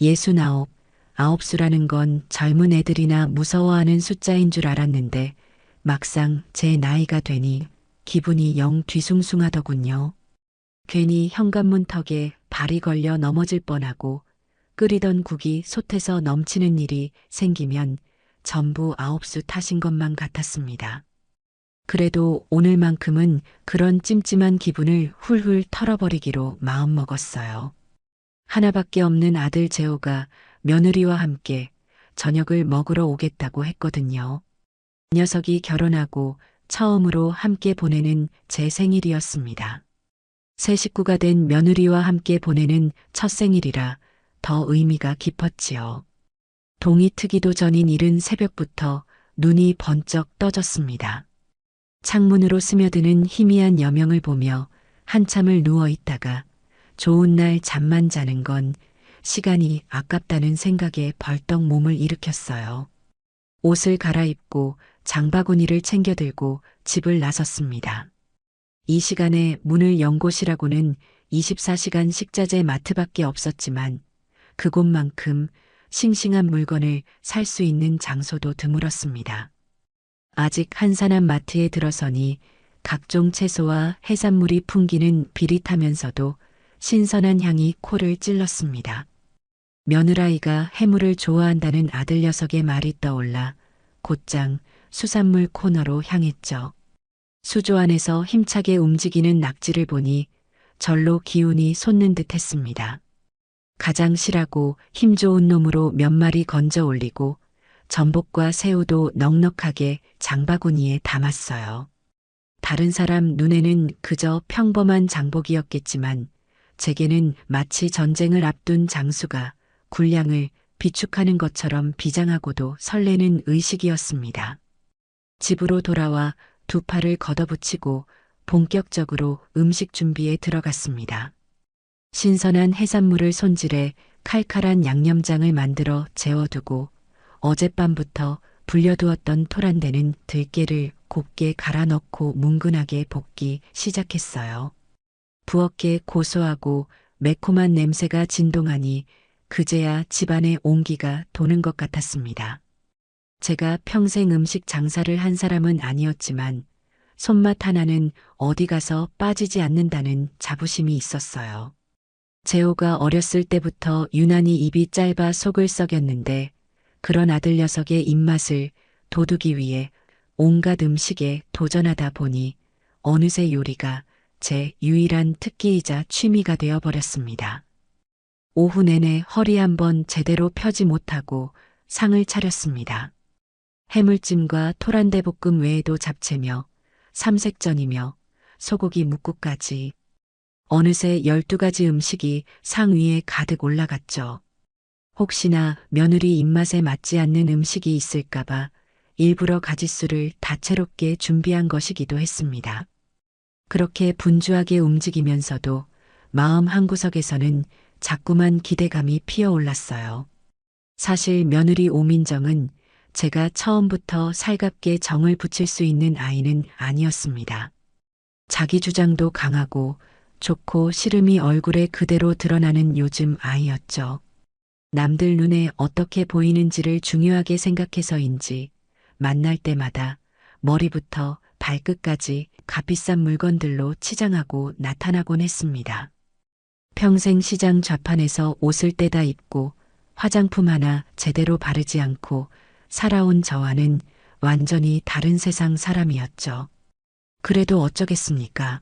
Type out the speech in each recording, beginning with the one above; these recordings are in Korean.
69, 아홉수라는 건 젊은 애들이나 무서워하는 숫자인 줄 알았는데 막상 제 나이가 되니 기분이 영 뒤숭숭하더군요. 괜히 현관문 턱에 발이 걸려 넘어질 뻔하고 끓이던 국이 솥에서 넘치는 일이 생기면 전부 아홉수 탓인 것만 같았습니다. 그래도 오늘만큼은 그런 찜찜한 기분을 훌훌 털어버리기로 마음먹었어요. 하나밖에 없는 아들 재호가 며느리와 함께 저녁을 먹으러 오겠다고 했거든요. 녀석이 결혼하고 처음으로 함께 보내는 제 생일이었습니다. 새 식구가 된 며느리와 함께 보내는 첫 생일이라 더 의미가 깊었지요. 동이 트기도 전인 이른 새벽부터 눈이 번쩍 떠졌습니다. 창문으로 스며드는 희미한 여명을 보며 한참을 누워 있다가 좋은 날 잠만 자는 건 시간이 아깝다는 생각에 벌떡 몸을 일으켰어요. 옷을 갈아입고 장바구니를 챙겨들고 집을 나섰습니다. 이 시간에 문을 연 곳이라고는 24시간 식자재 마트밖에 없었지만 그곳만큼 싱싱한 물건을 살 수 있는 장소도 드물었습니다. 아직 한산한 마트에 들어서니 각종 채소와 해산물이 풍기는 비릿하면서도 신선한 향이 코를 찔렀습니다. 며느라이가 해물을 좋아한다는 아들 녀석의 말이 떠올라 곧장 수산물 코너로 향했죠. 수조 안에서 힘차게 움직이는 낙지를 보니 절로 기운이 솟는 듯 했습니다. 가장 실하고 힘 좋은 놈으로 몇 마리 건져 올리고 전복과 새우도 넉넉하게 장바구니에 담았어요. 다른 사람 눈에는 그저 평범한 장복이었겠지만 제게는 마치 전쟁을 앞둔 장수가 군량을 비축하는 것처럼 비장하고도 설레는 의식이었습니다. 집으로 돌아와 두 팔을 걷어붙이고 본격적으로 음식 준비에 들어갔습니다. 신선한 해산물을 손질해 칼칼한 양념장을 만들어 재워두고 어젯밤부터 불려두었던 토란대는 들깨를 곱게 갈아 넣고 뭉근하게 볶기 시작했어요. 부엌에 고소하고 매콤한 냄새가 진동하니 그제야 집안에 온기가 도는 것 같았습니다. 제가 평생 음식 장사를 한 사람은 아니었지만 손맛 하나는 어디 가서 빠지지 않는다는 자부심이 있었어요. 재호가 어렸을 때부터 유난히 입이 짧아 속을 썩였는데 그런 아들 녀석의 입맛을 돋우기 위해 온갖 음식에 도전하다 보니 어느새 요리가 제 유일한 특기이자 취미가 되어버렸습니다. 오후 내내 허리 한번 제대로 펴지 못하고 상을 차렸습니다. 해물찜과 토란대 볶음 외에도 잡채며 삼색전이며 소고기 묵국까지 어느새 12가지 음식이 상 위에 가득 올라갔죠. 혹시나 며느리 입맛에 맞지 않는 음식이 있을까봐 일부러 가짓수를 다채롭게 준비한 것이기도 했습니다. 그렇게 분주하게 움직이면서도 마음 한구석에서는 자꾸만 기대감이 피어올랐어요. 사실 며느리 오민정은 제가 처음부터 살갑게 정을 붙일 수 있는 아이는 아니었습니다. 자기 주장도 강하고 좋고 싫음이 얼굴에 그대로 드러나는 요즘 아이였죠. 남들 눈에 어떻게 보이는지를 중요하게 생각해서인지 만날 때마다 머리부터 발끝까지 값비싼 물건들로 치장하고 나타나곤 했습니다. 평생 시장 좌판에서 옷을 떼다 입고 화장품 하나 제대로 바르지 않고 살아온 저와는 완전히 다른 세상 사람이었죠. 그래도 어쩌겠습니까?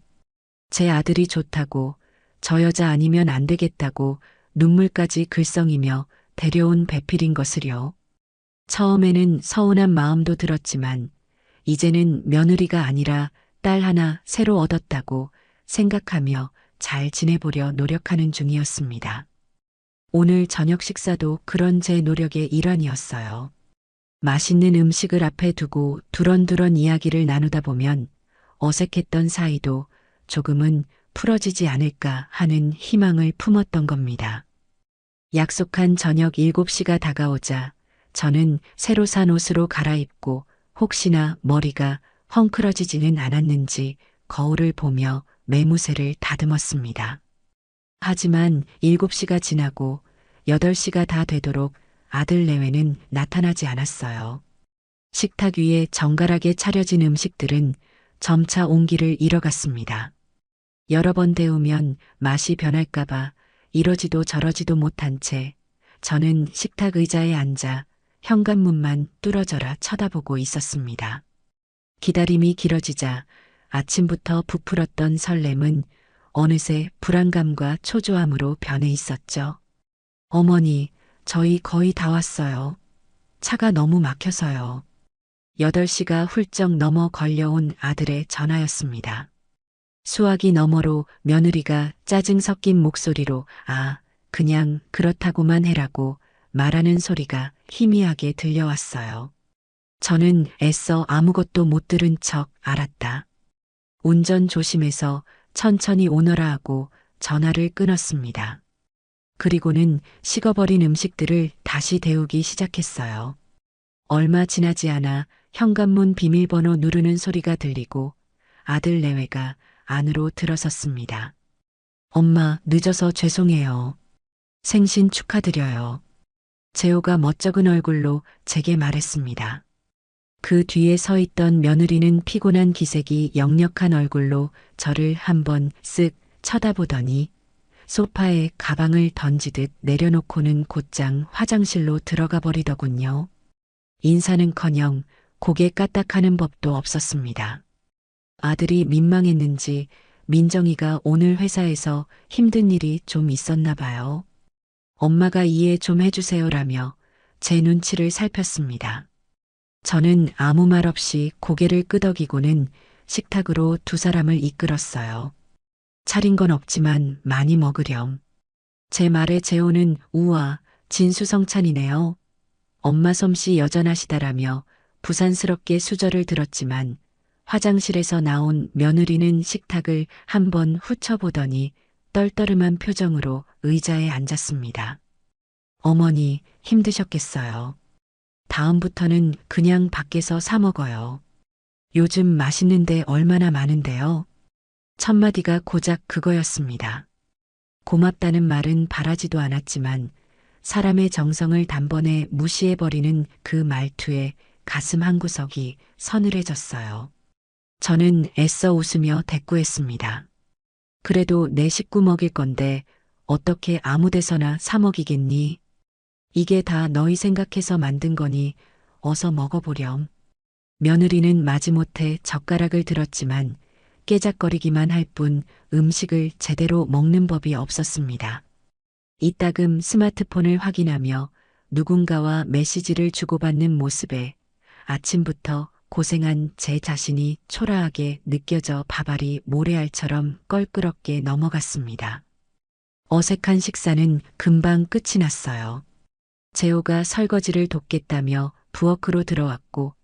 제 아들이 좋다고 저 여자 아니면 안 되겠다고 눈물까지 글썽이며 데려온 배필인 것을요. 처음에는 서운한 마음도 들었지만 이제는 며느리가 아니라 딸 하나 새로 얻었다고 생각하며 잘 지내보려 노력하는 중이었습니다. 오늘 저녁 식사도 그런 제 노력의 일환이었어요. 맛있는 음식을 앞에 두고 두런두런 이야기를 나누다 보면 어색했던 사이도 조금은 풀어지지 않을까 하는 희망을 품었던 겁니다. 약속한 저녁 7시가 다가오자 저는 새로 산 옷으로 갈아입고 혹시나 머리가 헝클어지지는 않았는지 거울을 보며 매무새를 다듬었습니다. 하지만 7시가 지나고 8시가 다 되도록 아들 내외는 나타나지 않았어요. 식탁 위에 정갈하게 차려진 음식들은 점차 온기를 잃어갔습니다. 여러 번 데우면 맛이 변할까봐 이러지도 저러지도 못한 채 저는 식탁 의자에 앉아 현관문만 뚫어져라 쳐다보고 있었습니다. 기다림이 길어지자 아침부터 부풀었던 설렘은 어느새 불안감과 초조함으로 변해 있었죠. 어머니, 저희 거의 다 왔어요. 차가 너무 막혀서요. 8시가 훌쩍 넘어 걸려온 아들의 전화였습니다. 수화기 너머로 며느리가 짜증 섞인 목소리로 그냥 그렇다고만 해라고 말하는 소리가 희미하게 들려왔어요. 저는 애써 아무것도 못 들은 척 알았다. 운전 조심해서 천천히 오너라 하고 전화를 끊었습니다. 그리고는 식어버린 음식들을 다시 데우기 시작했어요. 얼마 지나지 않아 현관문 비밀번호 누르는 소리가 들리고 아들 내외가 안으로 들어섰습니다. 엄마, 늦어서 죄송해요. 생신 축하드려요. 재호가 멋쩍은 얼굴로 제게 말했습니다. 그 뒤에 서 있던 며느리는 피곤한 기색이 역력한 얼굴로 저를 한번 쓱 쳐다보더니 소파에 가방을 던지듯 내려놓고는 곧장 화장실로 들어가 버리더군요. 인사는커녕 고개 까딱하는 법도 없었습니다. 아들이 민망했는지 민정이가 오늘 회사에서 힘든 일이 좀 있었나 봐요. 엄마가 이해 좀 해주세요라며 제 눈치를 살폈습니다. 저는 아무 말 없이 고개를 끄덕이고는 식탁으로 두 사람을 이끌었어요. 차린 건 없지만 많이 먹으렴. 제 말에 재호는 우와, 진수성찬이네요. 엄마 솜씨 여전하시다라며 부산스럽게 수저를 들었지만 화장실에서 나온 며느리는 식탁을 한번 훑어보더니 떨떠름한 표정으로 의자에 앉았습니다. 어머니, 힘드셨겠어요. 다음부터는 그냥 밖에서 사 먹어요. 요즘 맛있는 데 얼마나 많은데요. 첫마디가 고작 그거였습니다. 고맙다는 말은 바라지도 않았지만 사람의 정성을 단번에 무시해버리는 그 말투에 가슴 한구석이 서늘해졌어요. 저는 애써 웃으며 대꾸했습니다. 그래도 내 식구 먹일 건데 어떻게 아무 데서나 사 먹이겠니? 이게 다 너희 생각해서 만든 거니 어서 먹어보렴. 며느리는 마지못해 젓가락을 들었지만 깨작거리기만 할 뿐 음식을 제대로 먹는 법이 없었습니다. 이따금 스마트폰을 확인하며 누군가와 메시지를 주고받는 모습에 아침부터 고생한 제 자신이 초라하게 느껴져 밥알이 모래알처럼 껄끄럽게 넘어갔습니다. 어색한 식사는 금방 끝이 났어요. 재호가 설거지를 돕겠다며 부엌으로 들어왔고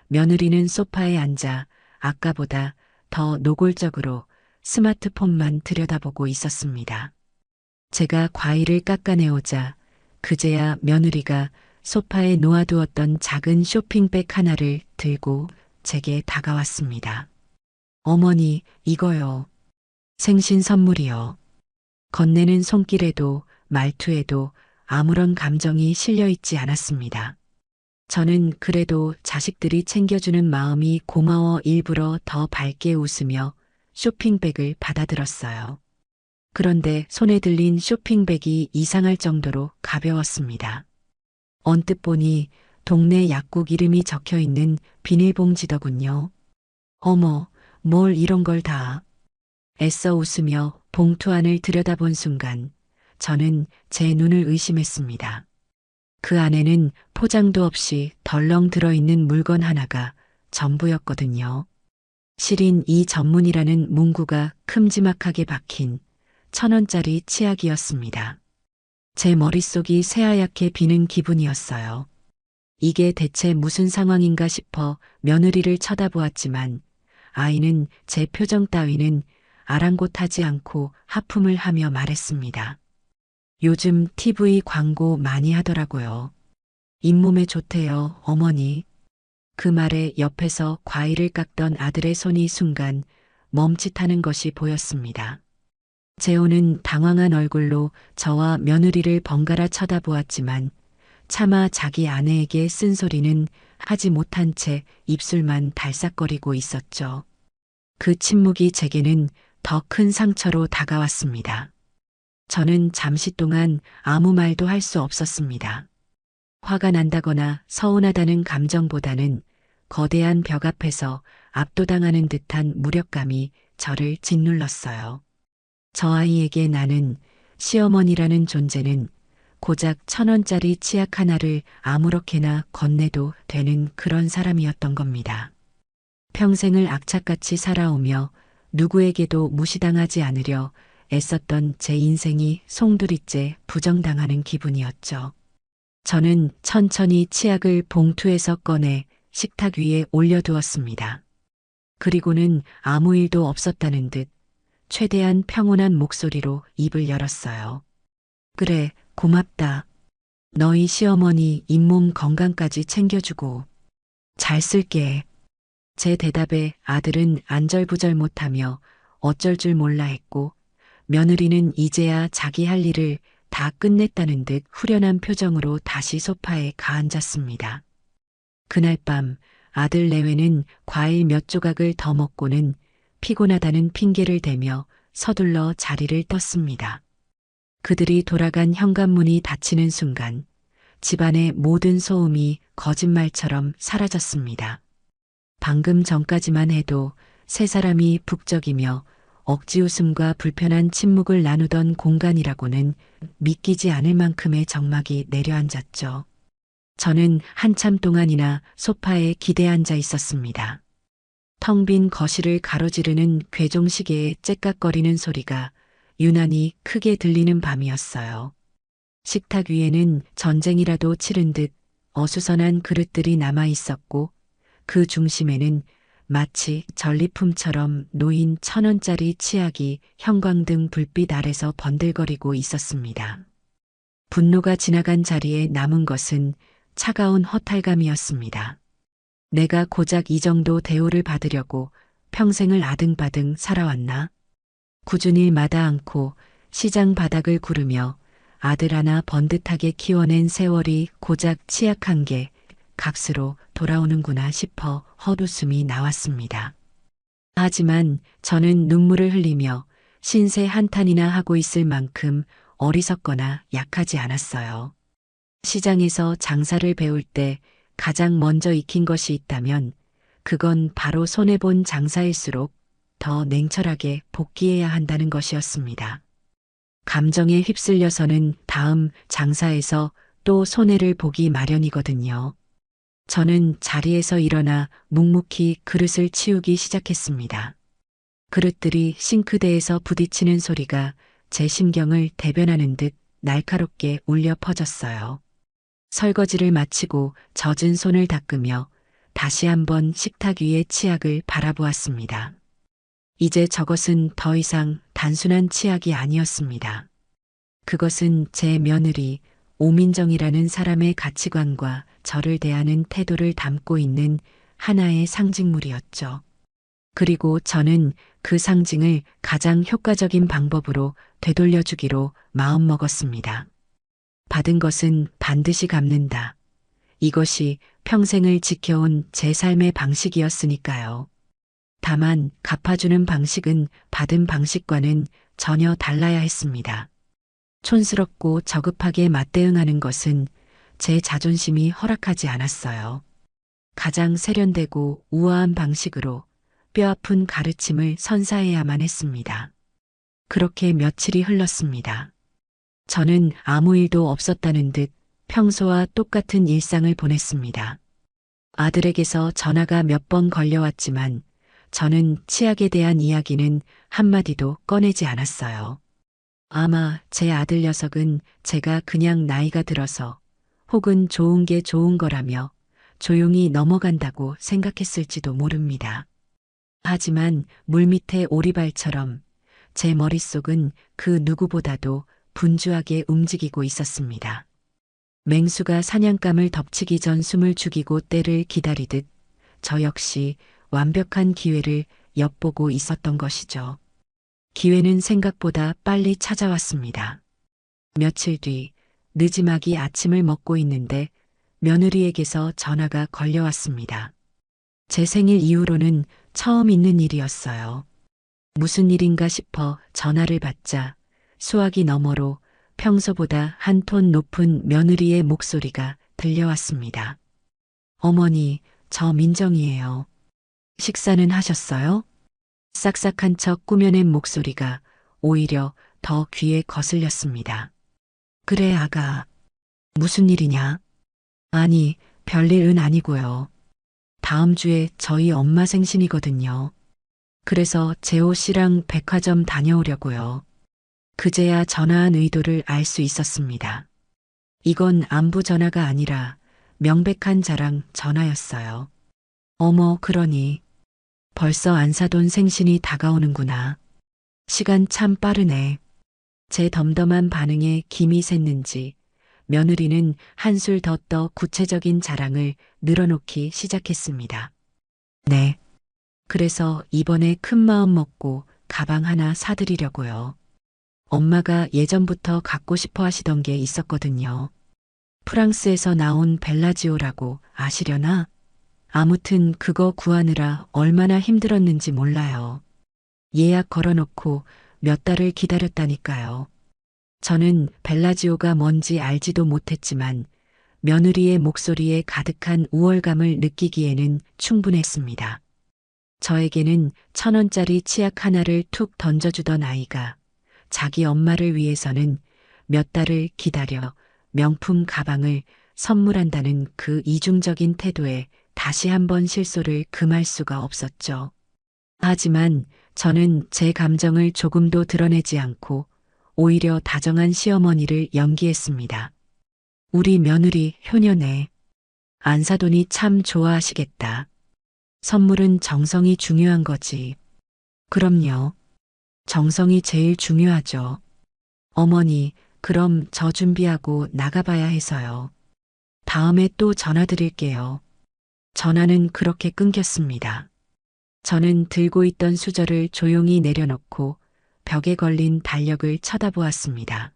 며느리는 소파에 앉아 아까보다 더 노골적으로 스마트폰만 들여다보고 있었습니다. 제가 과일을 깎아내오자 그제야 며느리가 소파에 놓아두었던 작은 쇼핑백 하나를 들고 제게 다가왔습니다. 어머니, 이거요. 생신 선물이요. 건네는 손길에도 말투에도 아무런 감정이 실려 있지 않았습니다. 저는 그래도 자식들이 챙겨주는 마음이 고마워 일부러 더 밝게 웃으며 쇼핑백을 받아들었어요. 그런데 손에 들린 쇼핑백이 이상할 정도로 가벼웠습니다. 언뜻 보니 동네 약국 이름이 적혀 있는 비닐봉지더군요. 어머, 뭘 이런 걸 다. 애써 웃으며 봉투 안을 들여다본 순간 저는 제 눈을 의심했습니다. 그 안에는 포장도 없이 덜렁 들어있는 물건 하나가 전부였거든요. 실인 이 전문이라는 문구가 큼지막하게 박힌 1,000원짜리 치약이었습니다. 제 머릿속이 새하얗게 비는 기분이었어요. 이게 대체 무슨 상황인가 싶어 며느리를 쳐다보았지만 아이는 제 표정 따위는 아랑곳하지 않고 하품을 하며 말했습니다. 요즘 TV 광고 많이 하더라고요. 잇몸에 좋대요, 어머니. 그 말에 옆에서 과일을 깎던 아들의 손이 순간 멈칫하는 것이 보였습니다. 재호는 당황한 얼굴로 저와 며느리를 번갈아 쳐다보았지만 차마 자기 아내에게 쓴소리는 하지 못한 채 입술만 달싹거리고 있었죠. 그 침묵이 제게는 더 큰 상처로 다가왔습니다. 저는 잠시 동안 아무 말도 할 수 없었습니다. 화가 난다거나 서운하다는 감정보다는 거대한 벽 앞에서 압도당하는 듯한 무력감이 저를 짓눌렀어요. 저 아이에게 나는, 시어머니라는 존재는 고작 1,000원짜리 치약 하나를 아무렇게나 건네도 되는 그런 사람이었던 겁니다. 평생을 악착같이 살아오며 누구에게도 무시당하지 않으려 애썼던 제 인생이 송두리째 부정당하는 기분이었죠. 저는 천천히 치약을 봉투에서 꺼내 식탁 위에 올려두었습니다. 그리고는 아무 일도 없었다는 듯 최대한 평온한 목소리로 입을 열었어요. 그래, 고맙다. 너희 시어머니 잇몸 건강까지 챙겨주고. 잘 쓸게. 제 대답에 아들은 안절부절 못하며 어쩔 줄 몰라 했고, 며느리는 이제야 자기 할 일을 다 끝냈다는 듯 후련한 표정으로 다시 소파에 가앉았습니다. 그날 밤 아들 내외는 과일 몇 조각을 더 먹고는 피곤하다는 핑계를 대며 서둘러 자리를 떴습니다. 그들이 돌아간 현관문이 닫히는 순간 집안의 모든 소음이 거짓말처럼 사라졌습니다. 방금 전까지만 해도 세 사람이 북적이며 억지 웃음과 불편한 침묵을 나누던 공간이라고는 믿기지 않을 만큼의 적막이 내려앉았죠. 저는 한참 동안이나 소파에 기대 앉아 있었습니다. 텅 빈 거실을 가로지르는 괴종시계의 째깍거리는 소리가 유난히 크게 들리는 밤이었어요. 식탁 위에는 전쟁이라도 치른 듯 어수선한 그릇들이 남아 있었고 그 중심에는 마치 전리품처럼 놓인 1,000원짜리 치약이 형광등 불빛 아래서 번들거리고 있었습니다. 분노가 지나간 자리에 남은 것은 차가운 허탈감이었습니다. 내가 고작 이 정도 대우를 받으려고 평생을 아등바등 살아왔나? 굳은 일 마다 않고 시장 바닥을 구르며 아들 하나 번듯하게 키워낸 세월이 고작 치약 한 개 값으로 돌아오는구나 싶어 헛웃음이 나왔습니다. 하지만 저는 눈물을 흘리며 신세 한탄이나 하고 있을 만큼 어리석거나 약하지 않았어요. 시장에서 장사를 배울 때 가장 먼저 익힌 것이 있다면 그건 바로 손해본 장사일수록 더 냉철하게 복귀해야 한다는 것이었습니다. 감정에 휩쓸려서는 다음 장사에서 또 손해를 보기 마련이거든요. 저는 자리에서 일어나 묵묵히 그릇을 치우기 시작했습니다. 그릇들이 싱크대에서 부딪히는 소리가 제 심경을 대변하는 듯 날카롭게 울려 퍼졌어요. 설거지를 마치고 젖은 손을 닦으며 다시 한번 식탁 위의 치약을 바라보았습니다. 이제 저것은 더 이상 단순한 치약이 아니었습니다. 그것은 제 며느리 오민정이라는 사람의 가치관과 저를 대하는 태도를 담고 있는 하나의 상징물이었죠. 그리고 저는 그 상징을 가장 효과적인 방법으로 되돌려주기로 마음먹었습니다. 받은 것은 반드시 갚는다. 이것이 평생을 지켜온 제 삶의 방식이었으니까요. 다만 갚아주는 방식은 받은 방식과는 전혀 달라야 했습니다. 촌스럽고 저급하게 맞대응하는 것은 제 자존심이 허락하지 않았어요. 가장 세련되고 우아한 방식으로 뼈아픈 가르침을 선사해야만 했습니다. 그렇게 며칠이 흘렀습니다. 저는 아무 일도 없었다는 듯 평소와 똑같은 일상을 보냈습니다. 아들에게서 전화가 몇 번 걸려왔지만 저는 치약에 대한 이야기는 한마디도 꺼내지 않았어요. 아마 제 아들 녀석은 제가 그냥 나이가 들어서 혹은 좋은 게 좋은 거라며 조용히 넘어간다고 생각했을지도 모릅니다. 하지만 물밑의 오리발처럼 제 머릿속은 그 누구보다도 분주하게 움직이고 있었습니다. 맹수가 사냥감을 덮치기 전 숨을 죽이고 때를 기다리듯 저 역시 완벽한 기회를 엿보고 있었던 것이죠. 기회는 생각보다 빨리 찾아왔습니다. 며칠 뒤 느지막이 아침을 먹고 있는데 며느리에게서 전화가 걸려왔습니다. 제 생일 이후로는 처음 있는 일이었어요. 무슨 일인가 싶어 전화를 받자 수화기 너머로 평소보다 한 톤 높은 며느리의 목소리가 들려왔습니다. 어머니, 저 민정이에요. 식사는 하셨어요? 싹싹한 척 꾸며낸 목소리가 오히려 더 귀에 거슬렸습니다. 그래, 아가. 무슨 일이냐? 아니, 별일은 아니고요. 다음 주에 저희 엄마 생신이거든요. 그래서 재호 씨랑 백화점 다녀오려고요. 그제야 전화한 의도를 알 수 있었습니다. 이건 안부 전화가 아니라 명백한 자랑 전화였어요. 어머, 그러니 벌써 안사돈 생신이 다가오는구나. 시간 참 빠르네. 제 덤덤한 반응에 김이 샜는지 며느리는 한술 더 떠 구체적인 자랑을 늘어놓기 시작했습니다. 네. 그래서 이번에 큰 마음 먹고 가방 하나 사드리려고요. 엄마가 예전부터 갖고 싶어 하시던 게 있었거든요. 프랑스에서 나온 벨라지오라고 아시려나? 아무튼 그거 구하느라 얼마나 힘들었는지 몰라요. 예약 걸어놓고 몇 달을 기다렸다니까요. 저는 벨라지오가 뭔지 알지도 못했지만 며느리의 목소리에 가득한 우월감을 느끼기에는 충분했습니다. 저에게는 1,000원짜리 치약 하나를 툭 던져주던 아이가 자기 엄마를 위해서는 몇 달을 기다려 명품 가방을 선물한다는 그 이중적인 태도에 다시 한번 실소를 금할 수가 없었죠. 하지만 저는 제 감정을 조금도 드러내지 않고 오히려 다정한 시어머니를 연기했습니다. 우리 며느리 효녀네. 안사돈이 참 좋아하시겠다. 선물은 정성이 중요한 거지. 그럼요. 정성이 제일 중요하죠. 어머니, 그럼 저 준비하고 나가봐야 해서요. 다음에 또 전화 드릴게요. 전화는 그렇게 끊겼습니다. 저는 들고 있던 수저를 조용히 내려놓고 벽에 걸린 달력을 쳐다보았습니다.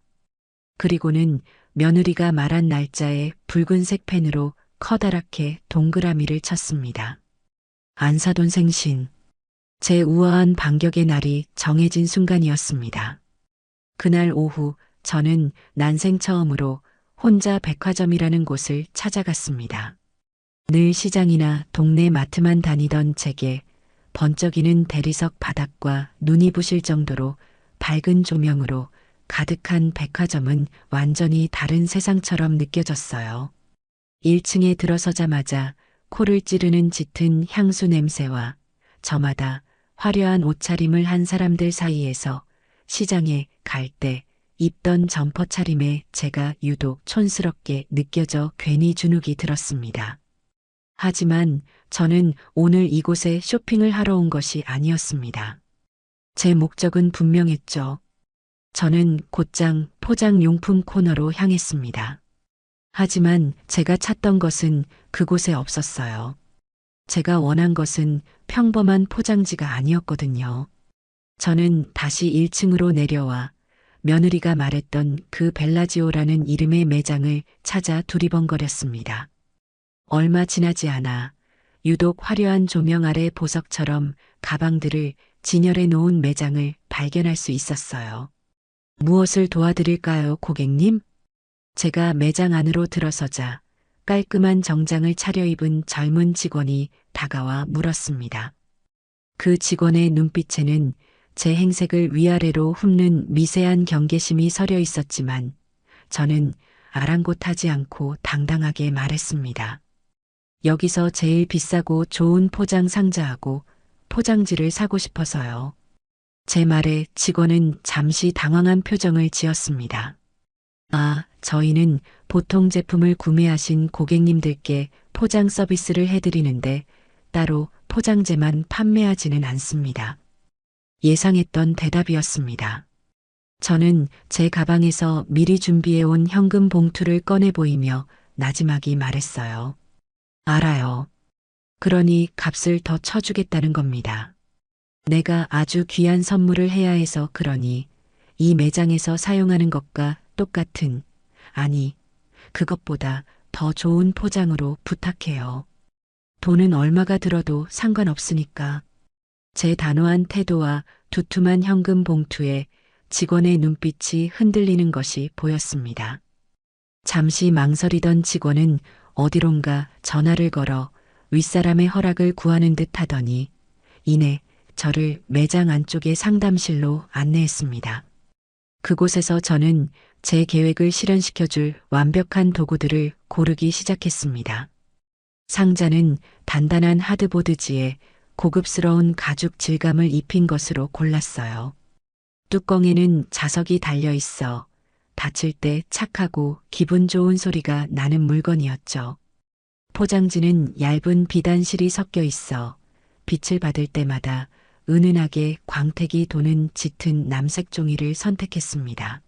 그리고는 며느리가 말한 날짜에 붉은색 펜으로 커다랗게 동그라미를 쳤습니다. 안사돈 생신. 제 우아한 반격의 날이 정해진 순간이었습니다. 그날 오후 저는 난생 처음으로 혼자 백화점이라는 곳을 찾아갔습니다. 늘 시장이나 동네 마트만 다니던 제게 번쩍이는 대리석 바닥과 눈이 부실 정도로 밝은 조명으로 가득한 백화점은 완전히 다른 세상처럼 느껴졌어요. 1층에 들어서자마자 코를 찌르는 짙은 향수 냄새와 저마다 화려한 옷차림을 한 사람들 사이에서 시장에 갈 때 입던 점퍼 차림에 제가 유독 촌스럽게 느껴져 괜히 주눅이 들었습니다. 하지만 저는 오늘 이곳에 쇼핑을 하러 온 것이 아니었습니다. 제 목적은 분명했죠. 저는 곧장 포장용품 코너로 향했습니다. 하지만 제가 찾던 것은 그곳에 없었어요. 제가 원한 것은 평범한 포장지가 아니었거든요. 저는 다시 1층으로 내려와 며느리가 말했던 그 벨라지오라는 이름의 매장을 찾아 두리번거렸습니다. 얼마 지나지 않아 유독 화려한 조명 아래 보석처럼 가방들을 진열해 놓은 매장을 발견할 수 있었어요. 무엇을 도와드릴까요, 고객님? 제가 매장 안으로 들어서자 깔끔한 정장을 차려입은 젊은 직원이 다가와 물었습니다. 그 직원의 눈빛에는 제 행색을 위아래로 훑는 미세한 경계심이 서려 있었지만 저는 아랑곳하지 않고 당당하게 말했습니다. 여기서 제일 비싸고 좋은 포장 상자하고 포장지를 사고 싶어서요. 제 말에 직원은 잠시 당황한 표정을 지었습니다. 아, 저희는 보통 제품을 구매하신 고객님들께 포장 서비스를 해드리는데 따로 포장재만 판매하지는 않습니다. 예상했던 대답이었습니다. 저는 제 가방에서 미리 준비해온 현금 봉투를 꺼내 보이며 나지막이 말했어요. 알아요. 그러니 값을 더 쳐주겠다는 겁니다. 내가 아주 귀한 선물을 해야 해서 그러니 이 매장에서 사용하는 것과 똑같은, 아니, 그것보다 더 좋은 포장으로 부탁해요. 돈은 얼마가 들어도 상관없으니까. 제 단호한 태도와 두툼한 현금 봉투에 직원의 눈빛이 흔들리는 것이 보였습니다. 잠시 망설이던 직원은 어디론가 전화를 걸어 윗사람의 허락을 구하는 듯 하더니 이내 저를 매장 안쪽의 상담실로 안내했습니다. 그곳에서 저는 제 계획을 실현시켜줄 완벽한 도구들을 고르기 시작했습니다. 상자는 단단한 하드보드지에 고급스러운 가죽 질감을 입힌 것으로 골랐어요. 뚜껑에는 자석이 달려 있어 닫힐 때 착하고 기분 좋은 소리가 나는 물건이었죠. 포장지는 얇은 비단실이 섞여 있어 빛을 받을 때마다 은은하게 광택이 도는 짙은 남색 종이를 선택했습니다.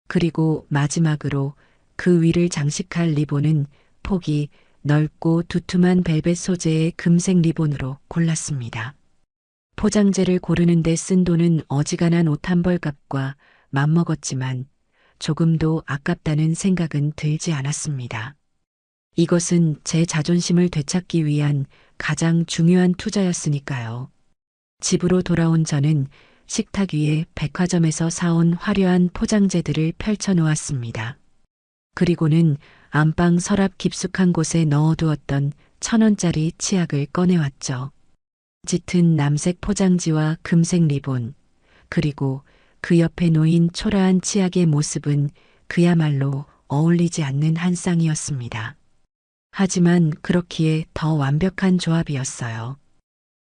그리고 마지막으로 그 위를 장식할 리본은 폭이 넓고 두툼한 벨벳 소재의 금색 리본으로 골랐습니다. 포장재를 고르는데 쓴 돈은 어지간한 옷 한 벌 값과 맞먹었지만 조금도 아깝다는 생각은 들지 않았습니다. 이것은 제 자존심을 되찾기 위한 가장 중요한 투자였으니까요. 집으로 돌아온 저는 식탁 위에 백화점에서 사온 화려한 포장재들을 펼쳐 놓았습니다. 그리고는 안방 서랍 깊숙한 곳에 넣어두었던 1,000원짜리 치약을 꺼내왔죠. 짙은 남색 포장지와 금색 리본, 그리고 그 옆에 놓인 초라한 치약의 모습은 그야말로 어울리지 않는 한 쌍이었습니다. 하지만 그렇기에 더 완벽한 조합이었어요.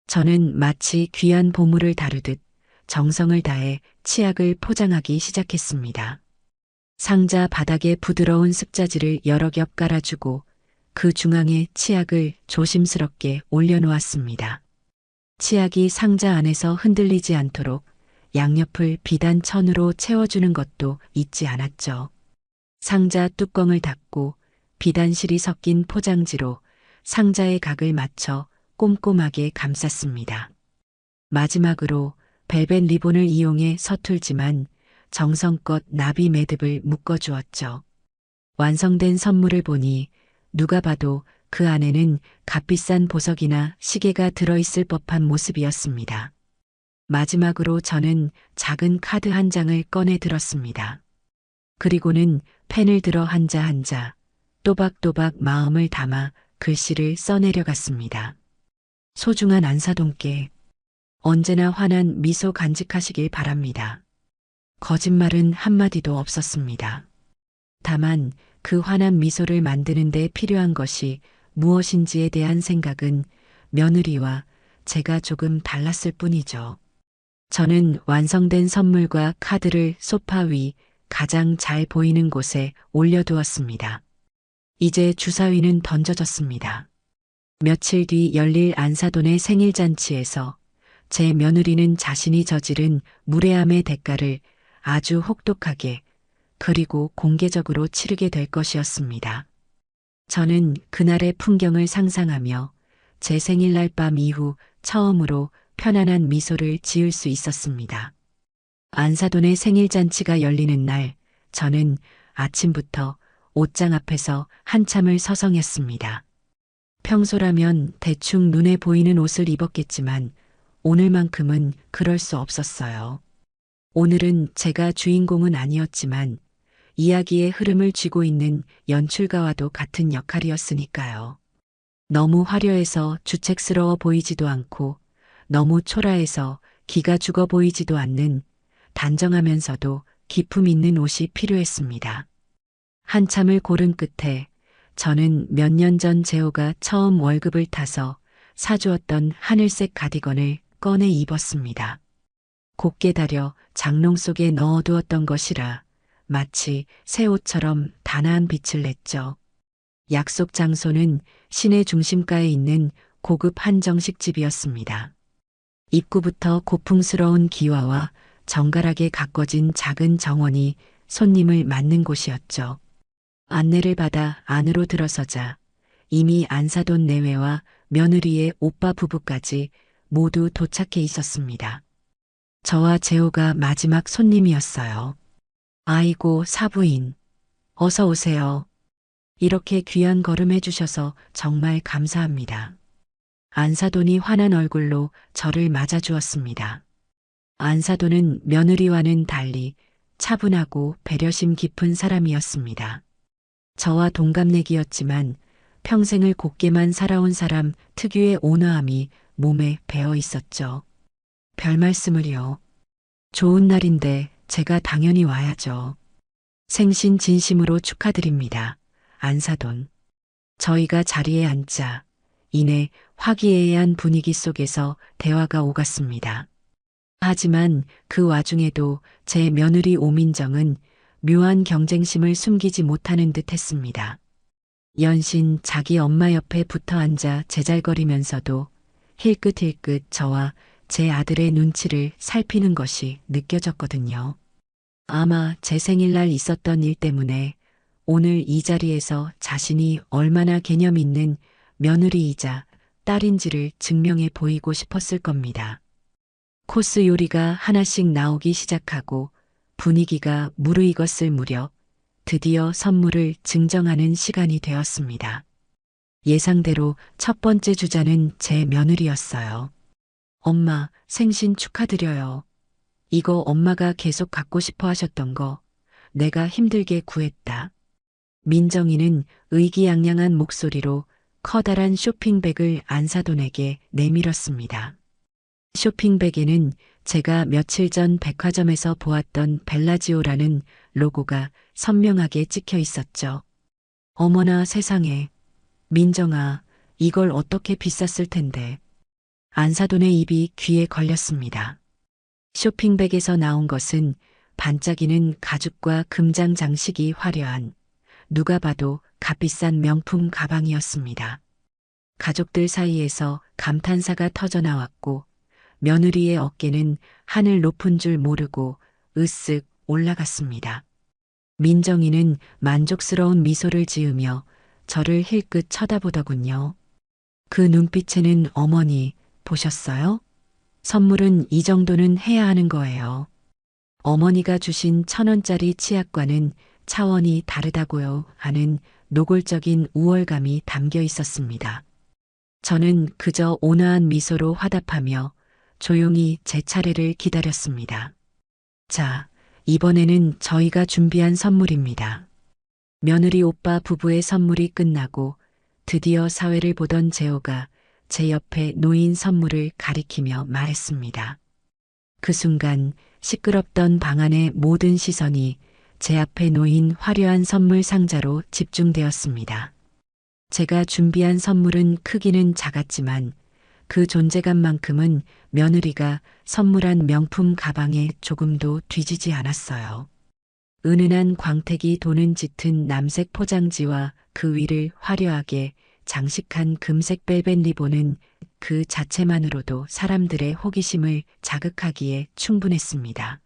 저는 마치 귀한 보물을 다루듯 정성을 다해 치약을 포장하기 시작했습니다. 상자 바닥에 부드러운 습자지를 여러 겹 깔아주고 그 중앙에 치약을 조심스럽게 올려놓았습니다. 치약이 상자 안에서 흔들리지 않도록 양옆을 비단 천으로 채워주는 것도 잊지 않았죠. 상자 뚜껑을 닫고 비단실이 섞인 포장지로 상자의 각을 맞춰 꼼꼼하게 감쌌습니다. 마지막으로 벨벳 리본을 이용해 서툴지만 정성껏 나비 매듭을 묶어주었죠. 완성된 선물을 보니 누가 봐도 그 안에는 값비싼 보석이나 시계가 들어있을 법한 모습이었습니다. 마지막으로 저는 작은 카드 한 장을 꺼내 들었습니다. 그리고는 펜을 들어 한자 한자 또박또박 마음을 담아 글씨를 써내려갔습니다. 소중한 안사돈께 언제나 환한 미소 간직하시길 바랍니다. 거짓말은 한마디도 없었습니다. 다만 그 환한 미소를 만드는 데 필요한 것이 무엇인지에 대한 생각은 며느리와 제가 조금 달랐을 뿐이죠. 저는 완성된 선물과 카드를 소파 위 가장 잘 보이는 곳에 올려두었습니다. 이제 주사위는 던져졌습니다. 며칠 뒤 열릴 안사돈의 생일잔치에서 제 며느리는 자신이 저지른 무례함의 대가를 아주 혹독하게 그리고 공개적으로 치르게 될 것이었습니다. 저는 그날의 풍경을 상상하며 제 생일날 밤 이후 처음으로 편안한 미소를 지을 수 있었습니다. 안사돈의 생일잔치가 열리는 날, 저는 아침부터 옷장 앞에서 한참을 서성였습니다. 평소라면 대충 눈에 보이는 옷을 입었겠지만 오늘만큼은 그럴 수 없었어요. 오늘은 제가 주인공은 아니었지만 이야기의 흐름을 쥐고 있는 연출가와도 같은 역할이었으니까요. 너무 화려해서 주책스러워 보이지도 않고 너무 초라해서 기가 죽어 보이지도 않는 단정하면서도 기품 있는 옷이 필요했습니다. 한참을 고른 끝에 저는 몇 년 전 재호가 처음 월급을 타서 사주었던 하늘색 가디건을 꺼내 입었습니다. 곱게 다려 장롱 속에 넣어두었던 것이라 마치 새 옷처럼 단아한 빛을 냈죠. 약속 장소는 시내 중심가에 있는 고급 한정식집이었습니다. 입구부터 고풍스러운 기와와 정갈하게 가꿔진 작은 정원이 손님을 맞는 곳이었죠. 안내를 받아 안으로 들어서자 이미 안사돈 내외와 며느리의 오빠 부부까지 모두 도착해 있었습니다. 저와 재호가 마지막 손님이었어요. 아이고, 사부인. 어서 오세요. 이렇게 귀한 걸음 해주셔서 정말 감사합니다. 안사돈이 환한 얼굴로 저를 맞아주었습니다. 안사돈은 며느리와는 달리 차분하고 배려심 깊은 사람이었습니다. 저와 동갑내기였지만 평생을 곱게만 살아온 사람 특유의 온화함이 몸에 배어 있었죠. 별 말씀을요. 좋은 날인데 제가 당연히 와야죠. 생신 진심으로 축하드립니다. 안사돈. 저희가 자리에 앉자 이내 화기애애한 분위기 속에서 대화가 오갔습니다. 하지만 그 와중에도 제 며느리 오민정은 묘한 경쟁심을 숨기지 못하는 듯 했습니다. 연신 자기 엄마 옆에 붙어 앉아 제잘거리면서도 힐끗힐끗 저와 제 아들의 눈치를 살피는 것이 느껴졌거든요. 아마 제 생일날 있었던 일 때문에 오늘 이 자리에서 자신이 얼마나 개념 있는 며느리이자 딸인지를 증명해 보이고 싶었을 겁니다. 코스 요리가 하나씩 나오기 시작하고 분위기가 무르익었을 무렵 드디어 선물을 증정하는 시간이 되었습니다. 예상대로 첫 번째 주자는 제 며느리였어요. 엄마, 생신 축하드려요. 이거 엄마가 계속 갖고 싶어 하셨던 거 내가 힘들게 구했다. 민정이는 의기양양한 목소리로 커다란 쇼핑백을 안사돈에게 내밀었습니다. 쇼핑백에는 제가 며칠 전 백화점에서 보았던 벨라지오라는 로고가 선명하게 찍혀 있었죠. 어머나 세상에. 민정아, 이걸 어떻게 비쌌을 텐데. 안사돈의 입이 귀에 걸렸습니다. 쇼핑백에서 나온 것은 반짝이는 가죽과 금장 장식이 화려한 누가 봐도 값비싼 명품 가방이었습니다. 가족들 사이에서 감탄사가 터져나왔고 며느리의 어깨는 하늘 높은 줄 모르고 으쓱 올라갔습니다. 민정이는 만족스러운 미소를 지으며 저를 힐끗 쳐다보더군요. 그 눈빛에는 어머니, 보셨어요? 선물은 이 정도는 해야 하는 거예요. 어머니가 주신 1,000원짜리 치약과는 차원이 다르다고요 하는 노골적인 우월감이 담겨 있었습니다. 저는 그저 온화한 미소로 화답하며 조용히 제 차례를 기다렸습니다. 자, 이번에는 저희가 준비한 선물입니다. 며느리 오빠 부부의 선물이 끝나고 드디어 사회를 보던 재호가 제 옆에 놓인 선물을 가리키며 말했습니다. 그 순간 시끄럽던 방 안의 모든 시선이 제 앞에 놓인 화려한 선물 상자로 집중되었습니다. 제가 준비한 선물은 크기는 작았지만 그 존재감만큼은 며느리가 선물한 명품 가방에 조금도 뒤지지 않았어요. 은은한 광택이 도는 짙은 남색 포장지와 그 위를 화려하게 장식한 금색 벨벳 리본은 그 자체만으로도 사람들의 호기심을 자극하기에 충분했습니다.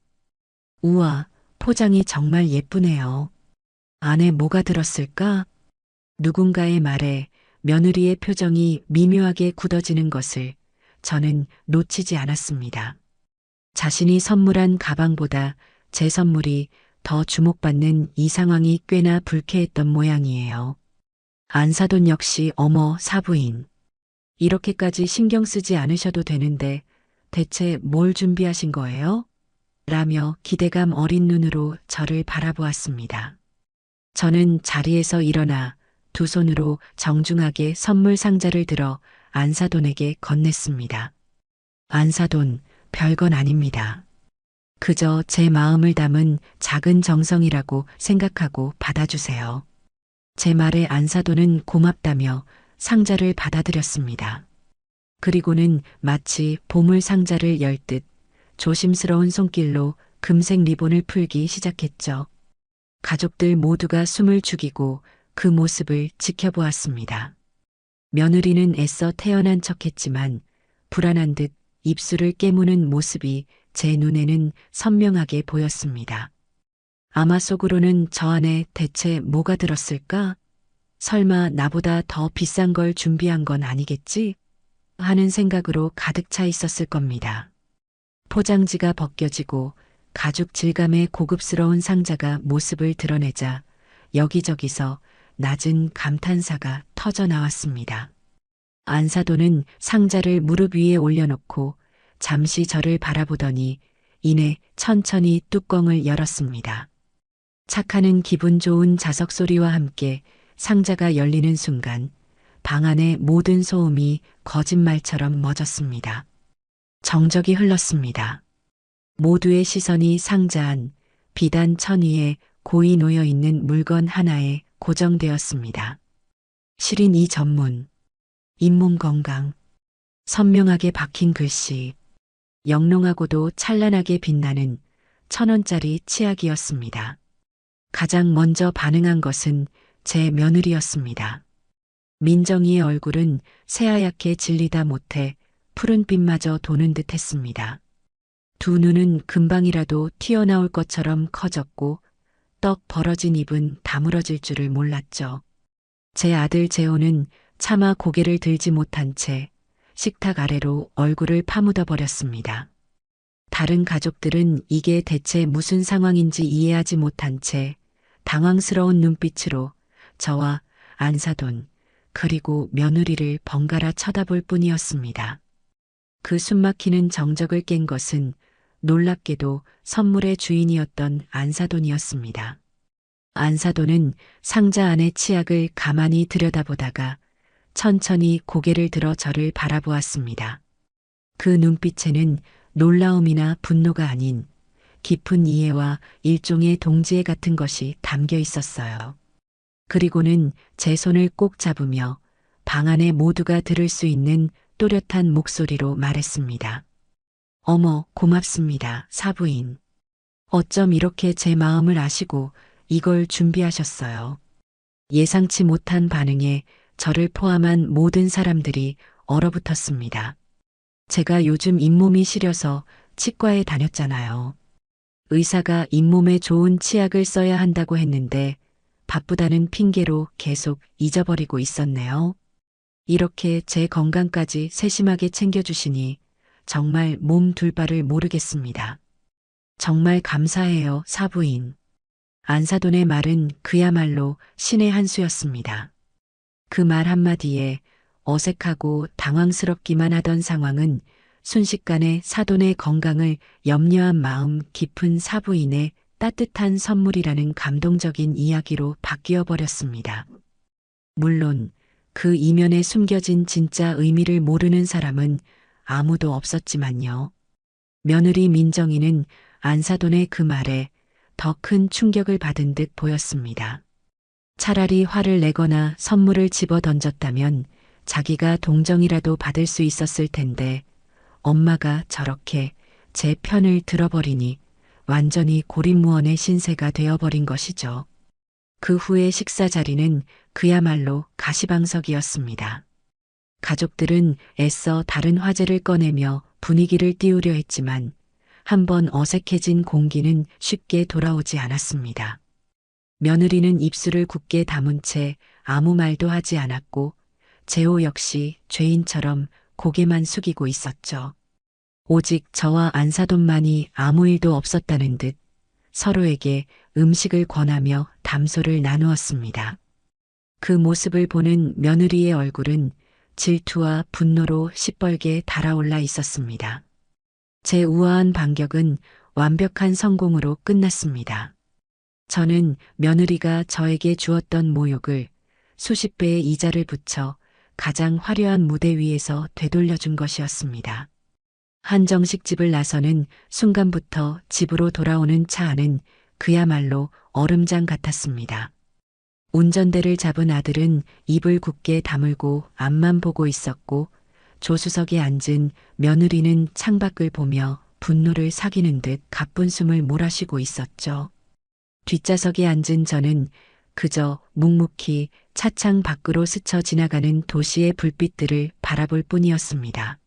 우와, 포장이 정말 예쁘네요. 안에 뭐가 들었을까? 누군가의 말에 며느리의 표정이 미묘하게 굳어지는 것을 저는 놓치지 않았습니다. 자신이 선물한 가방보다 제 선물이 더 주목받는 이 상황이 꽤나 불쾌했던 모양이에요. 안사돈 역시 어머 사부인. 이렇게까지 신경 쓰지 않으셔도 되는데 대체 뭘 준비하신 거예요? 라며 기대감 어린 눈으로 저를 바라보았습니다. 저는 자리에서 일어나 두 손으로 정중하게 선물 상자를 들어 안사돈에게 건넸습니다. 안사돈, 별건 아닙니다. 그저 제 마음을 담은 작은 정성이라고 생각하고 받아주세요. 제 말에 안사돈은 고맙다며 상자를 받아들였습니다. 그리고는 마치 보물 상자를 열 듯 조심스러운 손길로 금색 리본을 풀기 시작했죠. 가족들 모두가 숨을 죽이고 그 모습을 지켜보았습니다. 며느리는 애써 태연한 척했지만 불안한 듯 입술을 깨무는 모습이 제 눈에는 선명하게 보였습니다. 아마 속으로는 저 안에 대체 뭐가 들었을까? 설마 나보다 더 비싼 걸 준비한 건 아니겠지? 하는 생각으로 가득 차 있었을 겁니다. 포장지가 벗겨지고 가죽 질감의 고급스러운 상자가 모습을 드러내자 여기저기서 낮은 감탄사가 터져 나왔습니다. 안사돈은 상자를 무릎 위에 올려놓고 잠시 저를 바라보더니 이내 천천히 뚜껑을 열었습니다. 착하는 기분 좋은 자석 소리와 함께 상자가 열리는 순간 방 안의 모든 소음이 거짓말처럼 멎었습니다. 정적이 흘렀습니다. 모두의 시선이 상자 안 비단 천 위에 고이 놓여 있는 물건 하나에 고정되었습니다. 실인 이 전문, 잇몸 건강, 선명하게 박힌 글씨, 영롱하고도 찬란하게 빛나는 1,000원짜리 치약이었습니다. 가장 먼저 반응한 것은 제 며느리였습니다. 민정이의 얼굴은 새하얗게 질리다 못해 푸른빛마저 도는 듯 했습니다. 두 눈은 금방이라도 튀어나올 것처럼 커졌고 떡 벌어진 입은 다물어질 줄을 몰랐죠. 제 아들 재호는 차마 고개를 들지 못한 채 식탁 아래로 얼굴을 파묻어 버렸습니다. 다른 가족들은 이게 대체 무슨 상황인지 이해하지 못한 채 당황스러운 눈빛으로 저와 안사돈 그리고 며느리를 번갈아 쳐다볼 뿐이었습니다. 그 숨막히는 정적을 깬 것은 놀랍게도 선물의 주인이었던 안사돈이었습니다. 안사돈은 상자 안의 치약을 가만히 들여다보다가 천천히 고개를 들어 저를 바라보았습니다. 그 눈빛에는 놀라움이나 분노가 아닌 깊은 이해와 일종의 동지애 같은 것이 담겨 있었어요. 그리고는 제 손을 꼭 잡으며 방 안에 모두가 들을 수 있는 또렷한 목소리로 말했습니다. 어머, 고맙습니다, 사부인. 어쩜 이렇게 제 마음을 아시고 이걸 준비하셨어요. 예상치 못한 반응에 저를 포함한 모든 사람들이 얼어붙었습니다. 제가 요즘 잇몸이 시려서 치과에 다녔잖아요. 의사가 잇몸에 좋은 치약을 써야 한다고 했는데 바쁘다는 핑계로 계속 잊어버리고 있었네요. 이렇게 제 건강까지 세심하게 챙겨주시니 정말 몸 둘 바를 모르겠습니다. 정말 감사해요, 사부인. 안사돈의 말은 그야말로 신의 한 수였습니다. 그 말 한마디에 어색하고 당황스럽기만 하던 상황은 순식간에 사돈의 건강을 염려한 마음 깊은 사부인의 따뜻한 선물이라는 감동적인 이야기로 바뀌어 버렸습니다. 물론 그 이면에 숨겨진 진짜 의미를 모르는 사람은 아무도 없었지만요. 며느리 민정이는 안사돈의 그 말에 더 큰 충격을 받은 듯 보였습니다. 차라리 화를 내거나 선물을 집어 던졌다면 자기가 동정이라도 받을 수 있었을 텐데 엄마가 저렇게 제 편을 들어버리니 완전히 고립무원의 신세가 되어버린 것이죠. 그 후의 식사 자리는 그야말로 가시방석이었습니다. 가족들은 애써 다른 화제를 꺼내며 분위기를 띄우려 했지만 한번 어색해진 공기는 쉽게 돌아오지 않았습니다. 며느리는 입술을 굳게 다문 채 아무 말도 하지 않았고 재호 역시 죄인처럼 고개만 숙이고 있었죠. 오직 저와 안사돈만이 아무 일도 없었다는 듯 서로에게 음식을 권하며 담소를 나누었습니다. 그 모습을 보는 며느리의 얼굴은 질투와 분노로 시뻘게 달아올라 있었습니다. 제 우아한 반격은 완벽한 성공으로 끝났습니다. 저는 며느리가 저에게 주었던 모욕을 수십 배의 이자를 붙여 가장 화려한 무대 위에서 되돌려준 것이었습니다. 한정식 집을 나서는 순간부터 집으로 돌아오는 차 안은 그야말로 얼음장 같았습니다. 운전대를 잡은 아들은 입을 굳게 다물고 앞만 보고 있었고 조수석에 앉은 며느리는 창밖을 보며 분노를 사귀는 듯 가쁜 숨을 몰아쉬고 있었죠. 뒷좌석에 앉은 저는 그저 묵묵히 차창 밖으로 스쳐 지나가는 도시의 불빛들을 바라볼 뿐이었습니다.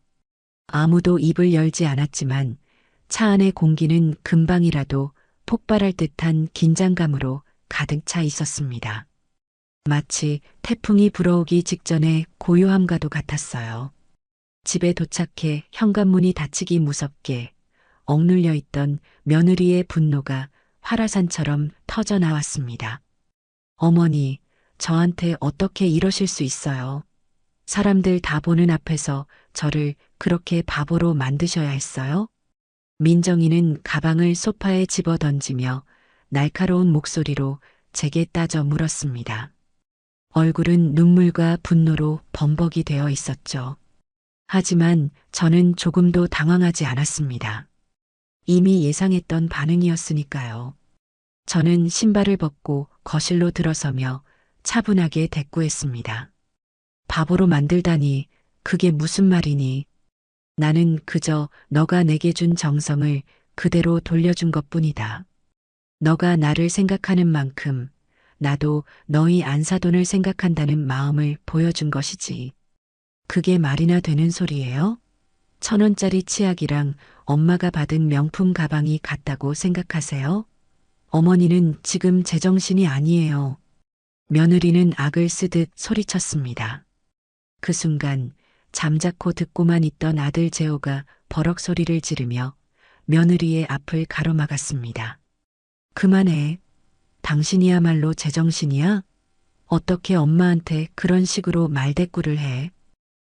아무도 입을 열지 않았지만 차 안의 공기는 금방이라도 폭발할 듯한 긴장감으로 가득 차 있었습니다. 마치 태풍이 불어오기 직전의 고요함과도 같았어요. 집에 도착해 현관문이 닫히기 무섭게 억눌려 있던 며느리의 분노가 화라산처럼 터져 나왔습니다. 어머니, 저한테 어떻게 이러실 수 있어요? 사람들 다 보는 앞에서 저를 그렇게 바보로 만드셔야 했어요? 민정이는 가방을 소파에 집어 던지며 날카로운 목소리로 제게 따져 물었습니다. 얼굴은 눈물과 분노로 범벅이 되어 있었죠. 하지만 저는 조금도 당황하지 않았습니다. 이미 예상했던 반응이었으니까요. 저는 신발을 벗고 거실로 들어서며 차분하게 대꾸했습니다. 바보로 만들다니, 그게 무슨 말이니? 나는 그저 너가 내게 준 정성을 그대로 돌려준 것뿐이다. 너가 나를 생각하는 만큼 나도 너희 안사돈을 생각한다는 마음을 보여준 것이지. 그게 말이나 되는 소리예요? 1,000원짜리 치약이랑 엄마가 받은 명품 가방이 같다고 생각하세요? 어머니는 지금 제정신이 아니에요. 며느리는 악을 쓰듯 소리쳤습니다. 그 순간 잠자코 듣고만 있던 아들 재호가 버럭 소리를 지르며 며느리의 앞을 가로막았습니다. 그만해. 당신이야말로 제정신이야? 어떻게 엄마한테 그런 식으로 말대꾸를 해?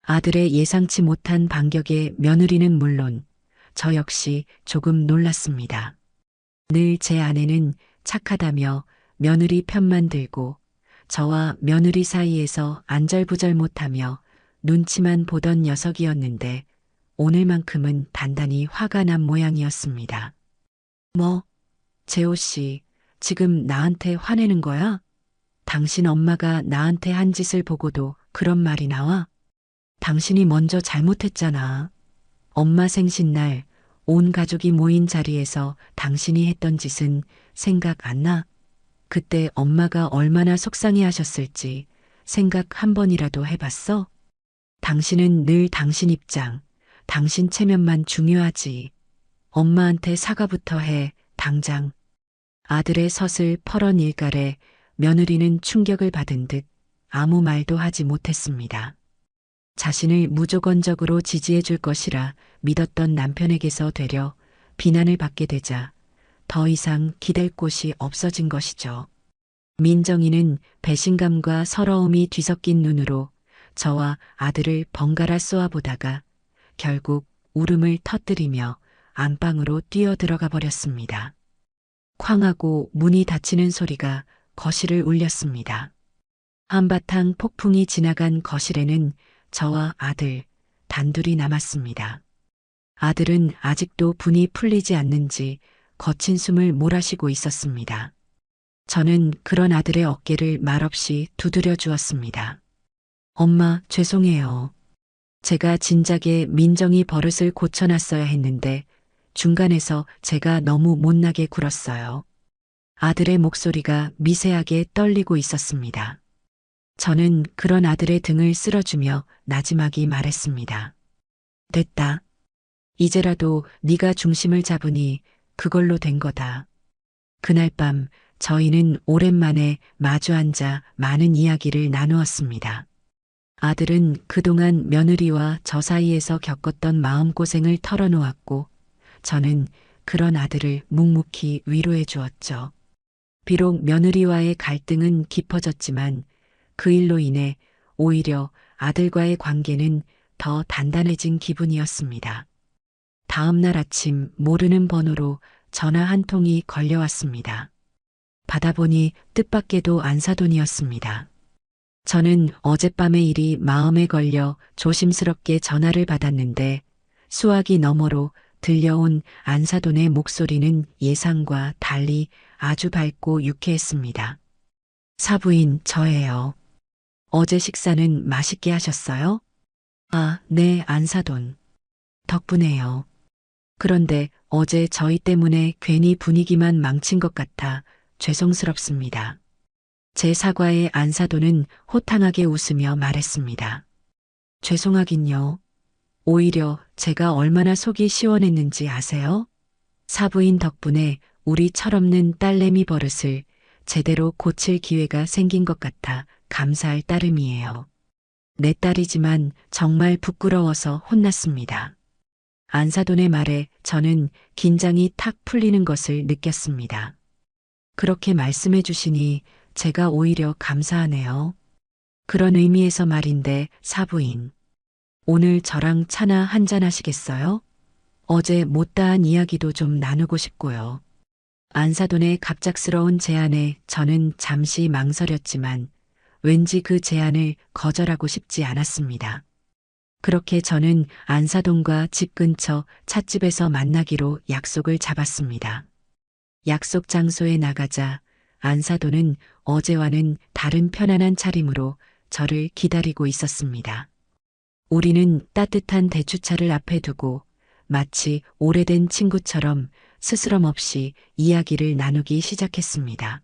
아들의 예상치 못한 반격에 며느리는 물론 저 역시 조금 놀랐습니다. 늘 제 아내는 착하다며 며느리 편만 들고 저와 며느리 사이에서 안절부절 못하며 눈치만 보던 녀석이었는데 오늘만큼은 단단히 화가 난 모양이었습니다. 뭐, 재호 씨, 지금 나한테 화내는 거야? 당신 엄마가 나한테 한 짓을 보고도 그런 말이 나와? 당신이 먼저 잘못했잖아. 엄마 생신날 온 가족이 모인 자리에서 당신이 했던 짓은 생각 안 나? 그때 엄마가 얼마나 속상해 하셨을지 생각 한 번이라도 해봤어? 당신은 늘 당신 입장, 당신 체면만 중요하지. 엄마한테 사과부터 해, 당장. 아들의 서슬 퍼런 일갈에 며느리는 충격을 받은 듯 아무 말도 하지 못했습니다. 자신을 무조건적으로 지지해 줄 것이라 믿었던 남편에게서 되려 비난을 받게 되자 더 이상 기댈 곳이 없어진 것이죠. 민정이는 배신감과 서러움이 뒤섞인 눈으로 저와 아들을 번갈아 쏘아보다가 결국 울음을 터뜨리며 안방으로 뛰어 들어가 버렸습니다. 쾅 하고 문이 닫히는 소리가 거실을 울렸습니다. 한바탕 폭풍이 지나간 거실에는 저와 아들 단둘이 남았습니다. 아들은 아직도 분이 풀리지 않는지 거친 숨을 몰아쉬고 있었습니다. 저는 그런 아들의 어깨를 말없이 두드려 주었습니다. 엄마, 죄송해요. 제가 진작에 민정이 버릇을 고쳐놨어야 했는데 중간에서 제가 너무 못나게 굴었어요. 아들의 목소리가 미세하게 떨리고 있었습니다. 저는 그런 아들의 등을 쓸어주며 나지막이 말했습니다. 됐다. 이제라도 네가 중심을 잡으니 그걸로 된 거다. 그날 밤 저희는 오랜만에 마주 앉아 많은 이야기를 나누었습니다. 아들은 그동안 며느리와 저 사이에서 겪었던 마음고생을 털어놓았고 저는 그런 아들을 묵묵히 위로해 주었죠. 비록 며느리와의 갈등은 깊어졌지만 그 일로 인해 오히려 아들과의 관계는 더 단단해진 기분이었습니다. 다음 날 아침 모르는 번호로 전화 한 통이 걸려왔습니다. 받아보니 뜻밖에도 안사돈이었습니다. 저는 어젯밤의 일이 마음에 걸려 조심스럽게 전화를 받았는데 수화기 너머로 들려온 안사돈의 목소리는 예상과 달리 아주 밝고 유쾌했습니다. 사부인 저예요. 어제 식사는 맛있게 하셨어요? 아, 네, 안사돈. 덕분에요. 그런데 어제 저희 때문에 괜히 분위기만 망친 것 같아 죄송스럽습니다. 제 사과에 안사돈은 호탕하게 웃으며 말했습니다. 죄송하긴요. 오히려 제가 얼마나 속이 시원했는지 아세요? 사부인 덕분에 우리 철없는 딸내미 버릇을 제대로 고칠 기회가 생긴 것 같아 감사할 따름이에요. 내 딸이지만 정말 부끄러워서 혼났습니다. 안사돈의 말에 저는 긴장이 탁 풀리는 것을 느꼈습니다. 그렇게 말씀해 주시니 제가 오히려 감사하네요. 그런 의미에서 말인데 사부인, 오늘 저랑 차나 한잔 하시겠어요? 어제 못다한 이야기도 좀 나누고 싶고요. 안사돈의 갑작스러운 제안에 저는 잠시 망설였지만 왠지 그 제안을 거절하고 싶지 않았습니다. 그렇게 저는 안사돈과 집 근처 찻집에서 만나기로 약속을 잡았습니다. 약속 장소에 나가자 안사돈은 어제와는 다른 편안한 차림으로 저를 기다리고 있었습니다. 우리는 따뜻한 대추차를 앞에 두고 마치 오래된 친구처럼 스스럼 없이 이야기를 나누기 시작했습니다.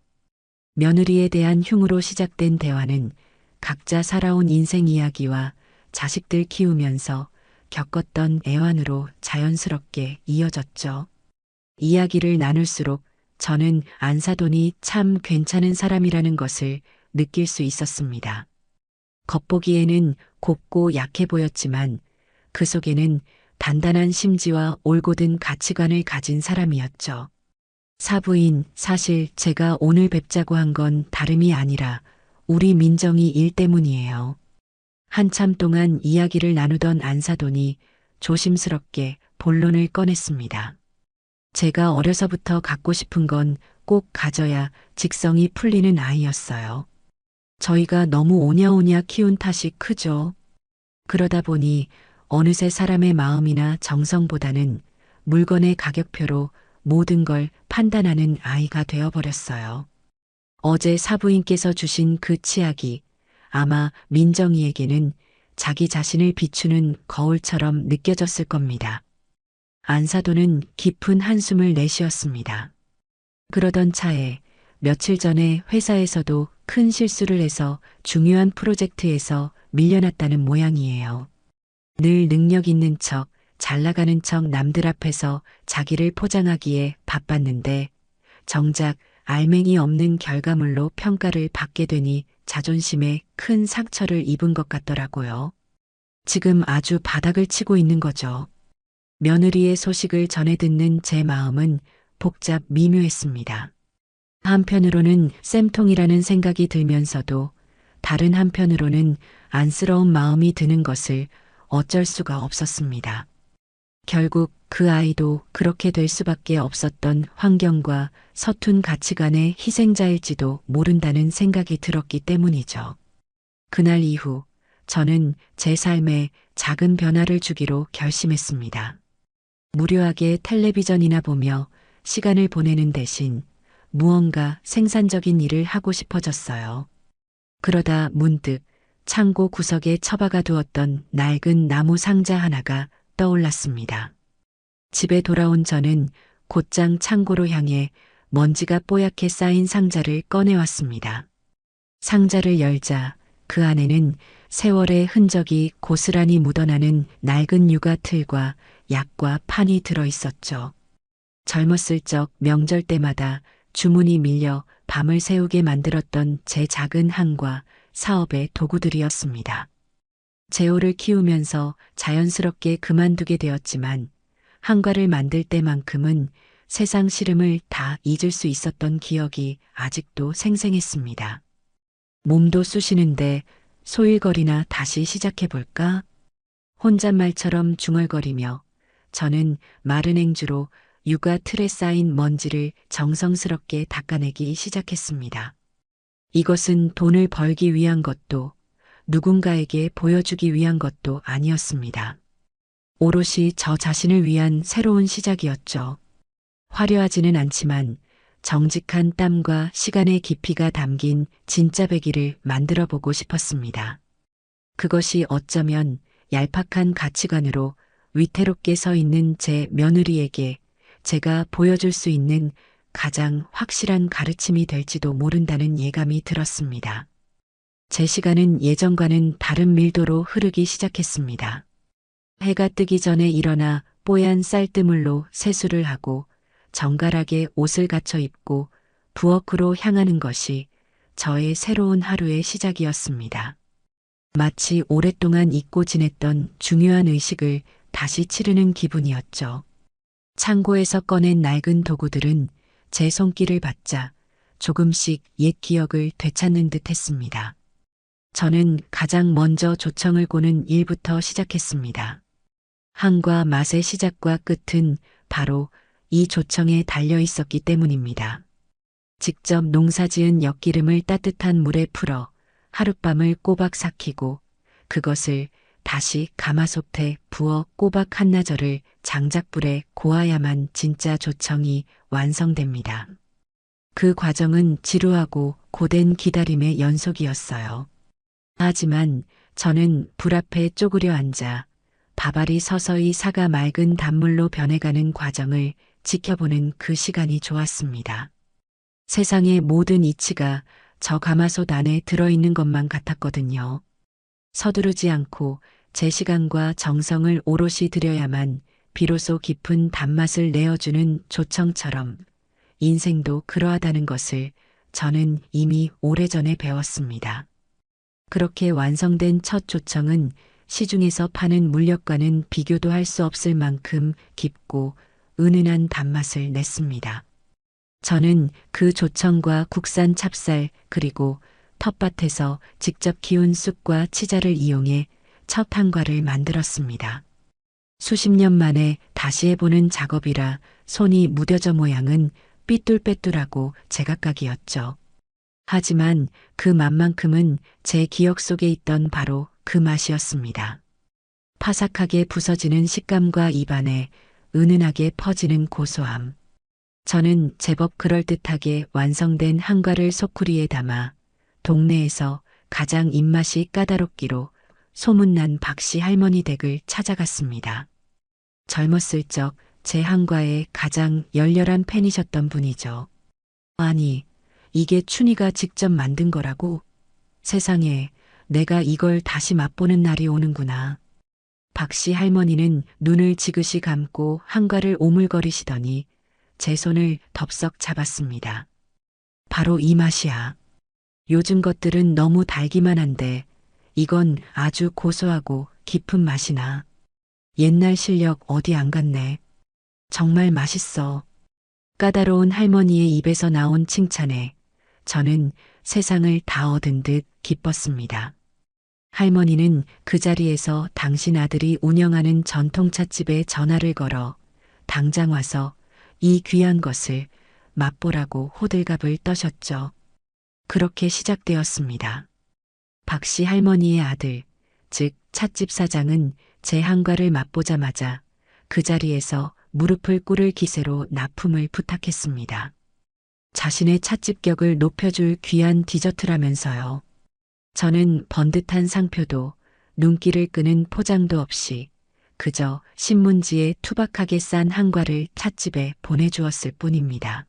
며느리에 대한 흉으로 시작된 대화는 각자 살아온 인생 이야기와 자식들 키우면서 겪었던 애환으로 자연스럽게 이어졌죠. 이야기를 나눌수록 저는 안사돈이 참 괜찮은 사람이라는 것을 느낄 수 있었습니다. 겉보기에는 곱고 약해 보였지만 그 속에는 단단한 심지와 올곧은 가치관을 가진 사람이었죠. 사부인, 사실 제가 오늘 뵙자고 한 건 다름이 아니라 우리 민정이 일 때문이에요. 한참 동안 이야기를 나누던 안사돈이 조심스럽게 본론을 꺼냈습니다. 제가 어려서부터 갖고 싶은 건 꼭 가져야 직성이 풀리는 아이였어요. 저희가 너무 오냐오냐 키운 탓이 크죠. 그러다 보니 어느새 사람의 마음이나 정성보다는 물건의 가격표로 모든 걸 판단하는 아이가 되어버렸어요. 어제 사부인께서 주신 그 치약이 아마 민정이에게는 자기 자신을 비추는 거울처럼 느껴졌을 겁니다. 안사돈은 깊은 한숨을 내쉬었습니다. 그러던 차에 며칠 전에 회사에서도 큰 실수를 해서 중요한 프로젝트에서 밀려났다는 모양이에요. 늘 능력 있는 척, 잘 나가는 척 남들 앞에서 자기를 포장하기에 바빴는데 정작 알맹이 없는 결과물로 평가를 받게 되니 자존심에 큰 상처를 입은 것 같더라고요. 지금 아주 바닥을 치고 있는 거죠. 며느리의 소식을 전해 듣는 제 마음은 복잡 미묘했습니다. 한편으로는 쌤통이라는 생각이 들면서도 다른 한편으로는 안쓰러운 마음이 드는 것을 어쩔 수가 없었습니다. 결국 그 아이도 그렇게 될 수밖에 없었던 환경과 서툰 가치관의 희생자일지도 모른다는 생각이 들었기 때문이죠. 그날 이후 저는 제 삶에 작은 변화를 주기로 결심했습니다. 무료하게 텔레비전이나 보며 시간을 보내는 대신 무언가 생산적인 일을 하고 싶어졌어요. 그러다 문득 창고 구석에 처박아 두었던 낡은 나무 상자 하나가 떠올랐습니다. 집에 돌아온 저는 곧장 창고로 향해 먼지가 뽀얗게 쌓인 상자를 꺼내왔습니다. 상자를 열자 그 안에는 세월의 흔적이 고스란히 묻어나는 낡은 육아 틀과 약과 판이 들어있었죠. 젊었을 적 명절 때마다 주문이 밀려 밤을 새우게 만들었던 제 작은 한과 사업의 도구들이었습니다. 재호를 키우면서 자연스럽게 그만두게 되었지만 한과를 만들 때만큼은 세상 시름을 다 잊을 수 있었던 기억이 아직도 생생했습니다. 몸도 쑤시는데 소일거리나 다시 시작해볼까? 혼잣말처럼 중얼거리며 저는 마른 행주로 육아 틀에 쌓인 먼지를 정성스럽게 닦아내기 시작했습니다. 이것은 돈을 벌기 위한 것도 누군가에게 보여주기 위한 것도 아니었습니다. 오롯이 저 자신을 위한 새로운 시작이었죠. 화려하지는 않지만 정직한 땀과 시간의 깊이가 담긴 진짜 배기를 만들어 보고 싶었습니다. 그것이 어쩌면 얄팍한 가치관으로 위태롭게 서 있는 제 며느리에게 제가 보여줄 수 있는 가장 확실한 가르침이 될지도 모른다는 예감이 들었습니다. 제 시간은 예전과는 다른 밀도로 흐르기 시작했습니다. 해가 뜨기 전에 일어나 뽀얀 쌀뜨물로 세수를 하고 정갈하게 옷을 갖춰 입고 부엌으로 향하는 것이 저의 새로운 하루의 시작이었습니다. 마치 오랫동안 잊고 지냈던 중요한 의식을 다시 치르는 기분이었죠. 창고에서 꺼낸 낡은 도구들은 제 손길을 받자 조금씩 옛 기억을 되찾는 듯 했습니다. 저는 가장 먼저 조청을 고는 일부터 시작했습니다. 향과 맛의 시작과 끝은 바로 이 조청에 달려 있었기 때문입니다. 직접 농사지은 엿기름을 따뜻한 물에 풀어 하룻밤을 꼬박 삭히고 그것을 다시 가마솥에 부어 꼬박 한나절을 장작불에 고아야만 진짜 조청이 완성됩니다. 그 과정은 지루하고 고된 기다림의 연속이었어요. 하지만 저는 불 앞에 쪼그려 앉아 밥알이 서서히 사가 맑은 단물로 변해가는 과정을 지켜보는 그 시간이 좋았습니다. 세상의 모든 이치가 저 가마솥 안에 들어있는 것만 같았거든요. 서두르지 않고 제 시간과 정성을 오롯이 들여야만 비로소 깊은 단맛을 내어주는 조청처럼 인생도 그러하다는 것을 저는 이미 오래전에 배웠습니다. 그렇게 완성된 첫 조청은 시중에서 파는 물엿과는 비교도 할 수 없을 만큼 깊고 은은한 단맛을 냈습니다. 저는 그 조청과 국산 찹쌀 그리고 텃밭에서 직접 키운 쑥과 치자를 이용해 첫 한과를 만들었습니다. 수십 년 만에 다시 해보는 작업이라 손이 무뎌져 모양은 삐뚤빼뚤하고 제각각이었죠. 하지만 그 맛만큼은 제 기억 속에 있던 바로 그 맛이었습니다. 파삭하게 부서지는 식감과 입안에 은은하게 퍼지는 고소함. 저는 제법 그럴듯하게 완성된 한과를 소쿠리에 담아 동네에서 가장 입맛이 까다롭기로 소문난 박씨 할머니 댁을 찾아갔습니다. 젊었을 적 제 한과의 가장 열렬한 팬이셨던 분이죠. 아니, 이게 춘희가 직접 만든 거라고? 세상에, 내가 이걸 다시 맛보는 날이 오는구나. 박씨 할머니는 눈을 지그시 감고 한과를 오물거리시더니 제 손을 덥석 잡았습니다. 바로 이 맛이야. 요즘 것들은 너무 달기만 한데 이건 아주 고소하고 깊은 맛이 나. 옛날 실력 어디 안 갔네. 정말 맛있어. 까다로운 할머니의 입에서 나온 칭찬에 저는 세상을 다 얻은 듯 기뻤습니다. 할머니는 그 자리에서 당신 아들이 운영하는 전통찻집에 전화를 걸어 당장 와서 이 귀한 것을 맛보라고 호들갑을 떠셨죠. 그렇게 시작되었습니다. 박씨 할머니의 아들, 즉 찻집 사장은 제 한과를 맛보자마자 그 자리에서 무릎을 꿇을 기세로 납품을 부탁했습니다. 자신의 찻집격을 높여줄 귀한 디저트라면서요. 저는 번듯한 상표도 눈길을 끄는 포장도 없이 그저 신문지에 투박하게 싼 한과를 찻집에 보내주었을 뿐입니다.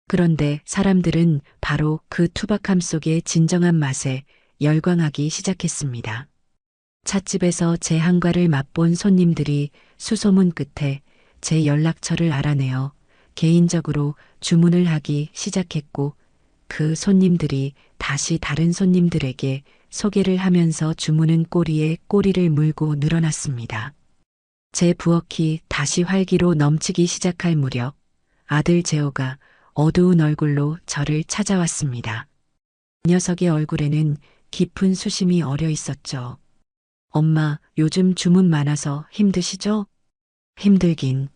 그런데 사람들은 바로 그 투박함 속의 진정한 맛에 열광하기 시작했습니다. 찻집에서 제 한과를 맛본 손님들이 수소문 끝에 제 연락처를 알아내어 개인적으로 주문을 하기 시작했고 그 손님들이 다시 다른 손님들에게 소개를 하면서 주문은 꼬리에 꼬리를 물고 늘어났습니다. 제 부엌이 다시 활기로 넘치기 시작할 무렵 아들 재호가 어두운 얼굴로 저를 찾아왔습니다. 녀석의 얼굴에는 깊은 수심이 어려 있었죠. 엄마, 요즘 주문 많아서 힘드시죠? 힘들긴.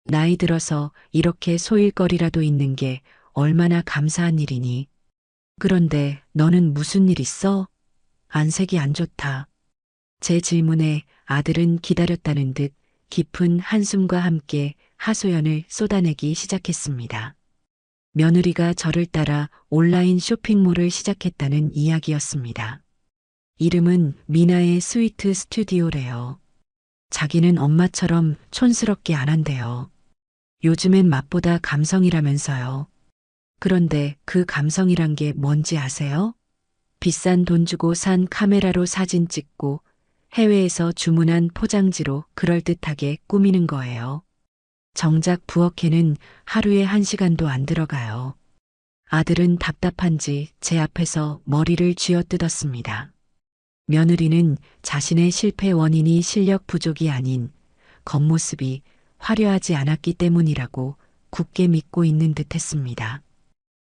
나이 들어서 이렇게 소일거리라도 있는 게 얼마나 감사한 일이니. 그런데 너는 무슨 일 있어? 안색이 안 좋다. 제 질문에 아들은 기다렸다는 듯 깊은 한숨과 함께 하소연을 쏟아내기 시작했습니다. 며느리가 저를 따라 온라인 쇼핑몰을 시작했다는 이야기였습니다. 이름은 미나의 스위트 스튜디오래요. 자기는 엄마처럼 촌스럽게 안 한대요. 요즘엔 맛보다 감성이라면서요. 그런데 그 감성이란 게 뭔지 아세요? 비싼 돈 주고 산 카메라로 사진 찍고 해외에서 주문한 포장지로 그럴듯하게 꾸미는 거예요. 정작 부엌에는 하루에 1시간도 안 들어가요. 아들은 답답한지 제 앞에서 머리를 쥐어뜯었습니다. 며느리는 자신의 실패 원인이 실력 부족이 아닌 겉모습이 화려하지 않았기 때문이라고 굳게 믿고 있는 듯 했습니다.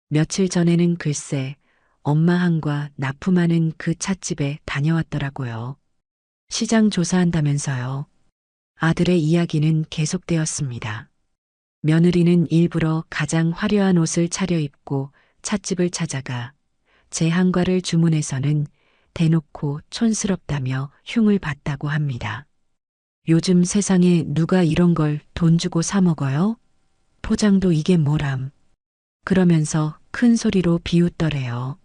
며칠 전에는 글쎄 엄마 한과 납품하는 그 찻집에 다녀왔더라고요. 시장 조사한다면서요. 아들의 이야기는 계속되었습니다. 며느리는 일부러 가장 화려한 옷을 차려입고 찻집을 찾아가 제 한과를 주문해서는 대놓고 촌스럽다며 흉을 봤다고 합니다. 요즘 세상에 누가 이런 걸 돈 주고 사 먹어요? 포장도 이게 뭐람. 그러면서 큰 소리로 비웃더래요.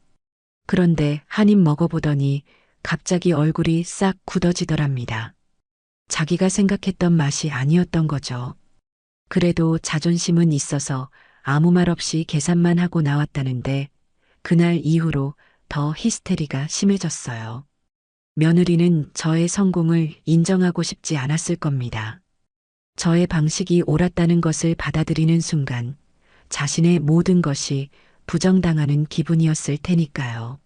그런데 한 입 먹어보더니 갑자기 얼굴이 싹 굳어지더랍니다. 자기가 생각했던 맛이 아니었던 거죠. 그래도 자존심은 있어서 아무 말 없이 계산만 하고 나왔다는데 그날 이후로 더 히스테리가 심해졌어요. 며느리는 저의 성공을 인정하고 싶지 않았을 겁니다. 저의 방식이 옳았다는 것을 받아들이는 순간 자신의 모든 것이 부정당하는 기분이었을 테니까요.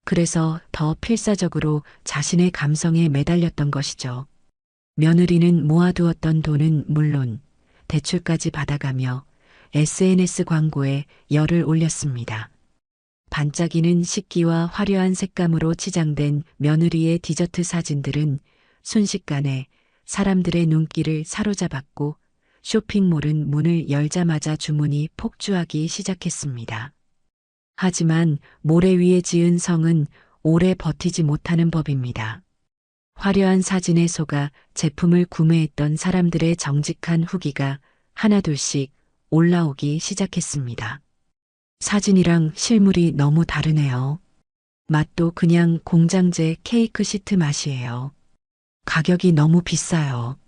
그래서 더 필사적으로 자신의 감성에 매달렸던 것이죠. 며느리는 모아두었던 돈은 물론 대출까지 받아가며 SNS 광고에 열을 올렸습니다. 반짝이는 식기와 화려한 색감으로 치장된 며느리의 디저트 사진들은 순식간에 사람들의 눈길을 사로잡았고 쇼핑몰은 문을 열자마자 주문이 폭주하기 시작했습니다. 하지만 모래 위에 지은 성은 오래 버티지 못하는 법입니다. 화려한 사진에 속아 제품을 구매했던 사람들의 정직한 후기가 하나둘씩 올라오기 시작했습니다. 사진이랑 실물이 너무 다르네요. 맛도 그냥 공장제 케이크 시트 맛이에요. 가격이 너무 비싸요.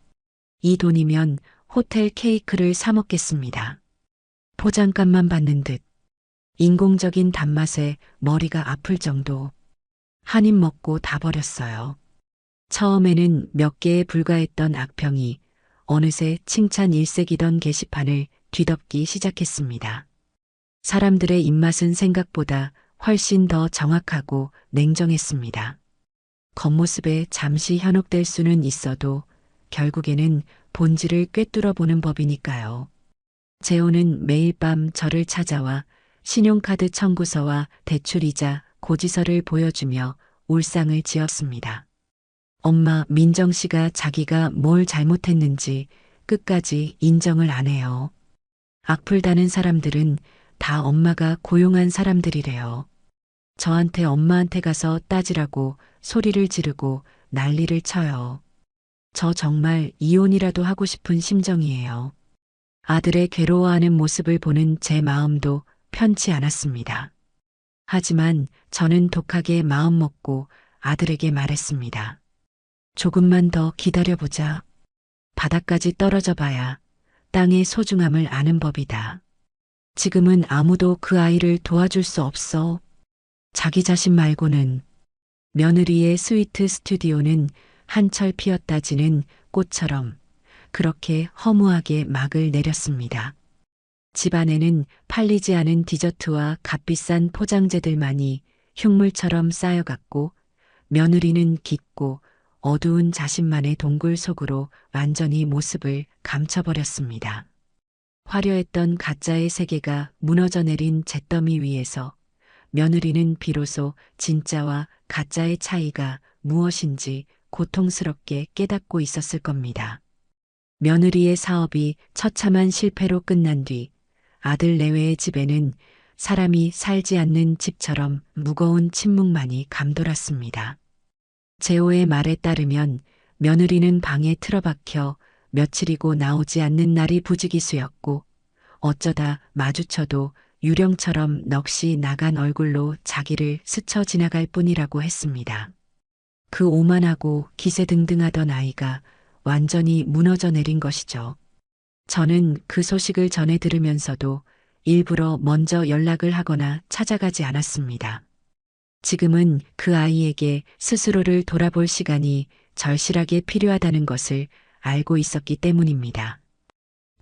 이 돈이면 호텔 케이크를 사 먹겠습니다. 포장값만 받는 듯 인공적인 단맛에 머리가 아플 정도. 한 입 먹고 다 버렸어요. 처음에는 몇 개에 불과했던 악평이 어느새 칭찬 일색이던 게시판을 뒤덮기 시작했습니다. 사람들의 입맛은 생각보다 훨씬 더 정확하고 냉정했습니다. 겉모습에 잠시 현혹될 수는 있어도 결국에는 본질을 꿰뚫어 보는 법이니까요. 재호는 매일 밤 저를 찾아와 신용카드 청구서와 대출이자 고지서를 보여주며 울상을 지었습니다. 엄마 민정 씨가 자기가 뭘 잘못했는지 끝까지 인정을 안 해요. 악플다는 사람들은 다 엄마가 고용한 사람들이래요. 저한테 엄마한테 가서 따지라고 소리를 지르고 난리를 쳐요. 저 정말 이혼이라도 하고 싶은 심정이에요. 아들의 괴로워하는 모습을 보는 제 마음도 편치 않았습니다. 하지만 저는 독하게 마음 먹고 아들에게 말했습니다. 조금만 더 기다려보자. 바닥까지 떨어져 봐야 땅의 소중함을 아는 법이다. 지금은 아무도 그 아이를 도와줄 수 없어. 자기 자신 말고는. 며느리의 스위트 스튜디오는 한철 피었다 지는 꽃처럼 그렇게 허무하게 막을 내렸습니다. 집안에는 팔리지 않은 디저트와 값비싼 포장재들만이 흉물처럼 쌓여갔고 며느리는 깊고 어두운 자신만의 동굴 속으로 완전히 모습을 감춰버렸습니다. 화려했던 가짜의 세계가 무너져 내린 잿더미 위에서 며느리는 비로소 진짜와 가짜의 차이가 무엇인지 고통스럽게 깨닫고 있었을 겁니다. 며느리의 사업이 처참한 실패로 끝난 뒤 아들 내외의 집에는 사람이 살지 않는 집처럼 무거운 침묵만이 감돌았습니다. 재호의 말에 따르면 며느리는 방에 틀어박혀 며칠이고 나오지 않는 날이 부지기수였고 어쩌다 마주쳐도 유령처럼 넋이 나간 얼굴로 자기를 스쳐 지나갈 뿐이라고 했습니다. 그 오만하고 기세등등하던 아이가 완전히 무너져 내린 것이죠. 저는 그 소식을 전해 들으면서도 일부러 먼저 연락을 하거나 찾아가지 않았습니다. 지금은 그 아이에게 스스로를 돌아볼 시간이 절실하게 필요하다는 것을 알고 있었기 때문입니다.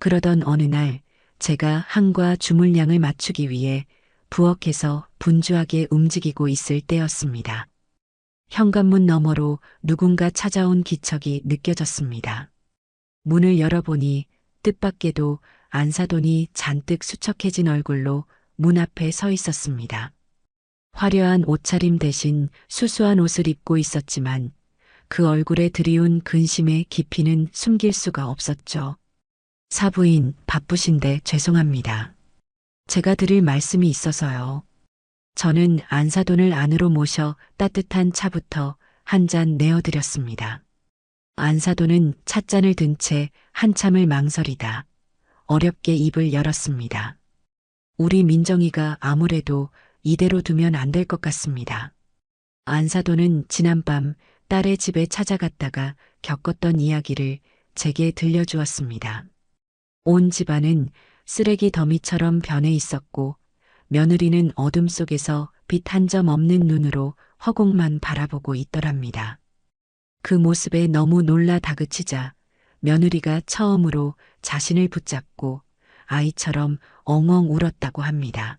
그러던 어느 날 제가 한과 주물량을 맞추기 위해 부엌에서 분주하게 움직이고 있을 때였습니다. 현관문 너머로 누군가 찾아온 기척이 느껴졌습니다. 문을 열어보니 뜻밖에도 안사돈이 잔뜩 수척해진 얼굴로 문 앞에 서 있었습니다. 화려한 옷차림 대신 수수한 옷을 입고 있었지만 그 얼굴에 드리운 근심의 깊이는 숨길 수가 없었죠. 사부인, 바쁘신데 죄송합니다. 제가 드릴 말씀이 있어서요. 저는 안사돈을 안으로 모셔 따뜻한 차부터 한 잔 내어드렸습니다. 안사돈은 찻잔을 든 채 한참을 망설이다 어렵게 입을 열었습니다. 우리 민정이가 아무래도 이대로 두면 안 될 것 같습니다. 안사돈은 지난밤 딸의 집에 찾아갔다가 겪었던 이야기를 제게 들려주었습니다. 온 집안은 쓰레기 더미처럼 변해 있었고 며느리는 어둠 속에서 빛 한 점 없는 눈으로 허공만 바라보고 있더랍니다. 그 모습에 너무 놀라 다그치자 며느리가 처음으로 자신을 붙잡고 아이처럼 엉엉 울었다고 합니다.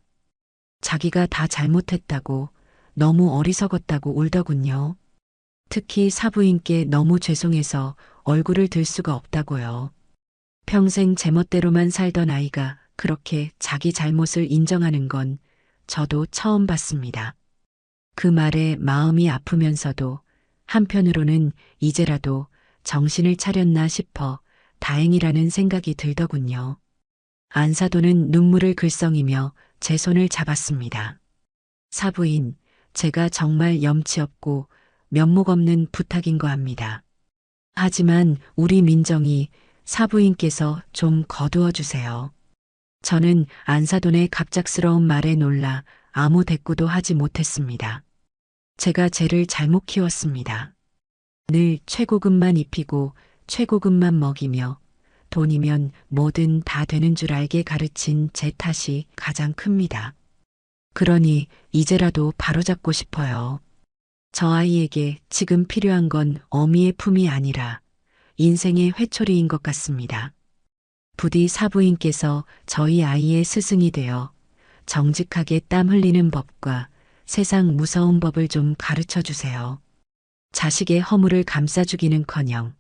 자기가 다 잘못했다고, 너무 어리석었다고 울더군요. 특히 사부인께 너무 죄송해서 얼굴을 들 수가 없다고요. 평생 제멋대로만 살던 아이가 그렇게 자기 잘못을 인정하는 건 저도 처음 봤습니다. 그 말에 마음이 아프면서도 한편으로는 이제라도 정신을 차렸나 싶어 다행이라는 생각이 들더군요. 안사돈은 눈물을 글썽이며 제 손을 잡았습니다. 사부인, 제가 정말 염치 없고 면목 없는 부탁인 거 압니다. 하지만 우리 민정이 사부인께서 좀 거두어 주세요. 저는 안사돈의 갑작스러운 말에 놀라 아무 대꾸도 하지 못했습니다. 제가 쟤를 잘못 키웠습니다. 늘 최고급만 입히고 최고급만 먹이며 돈이면 뭐든 다 되는 줄 알게 가르친 제 탓이 가장 큽니다. 그러니 이제라도 바로잡고 싶어요. 저 아이에게 지금 필요한 건 어미의 품이 아니라 인생의 회초리인 것 같습니다. 부디 사부인께서 저희 아이의 스승이 되어 정직하게 땀 흘리는 법과 세상 무서운 법을 좀 가르쳐 주세요. 자식의 허물을 감싸주기는커녕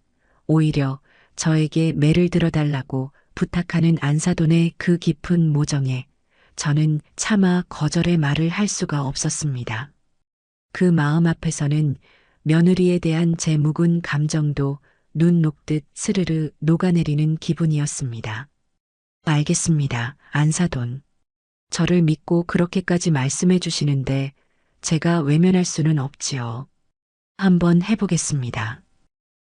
오히려 저에게 매를 들어달라고 부탁하는 안사돈의 그 깊은 모정에 저는 차마 거절의 말을 할 수가 없었습니다. 그 마음 앞에서는 며느리에 대한 제 묵은 감정도 눈 녹듯 스르르 녹아내리는 기분이었습니다. 알겠습니다, 안사돈. 저를 믿고 그렇게까지 말씀해 주시는데 제가 외면할 수는 없지요. 한번 해보겠습니다.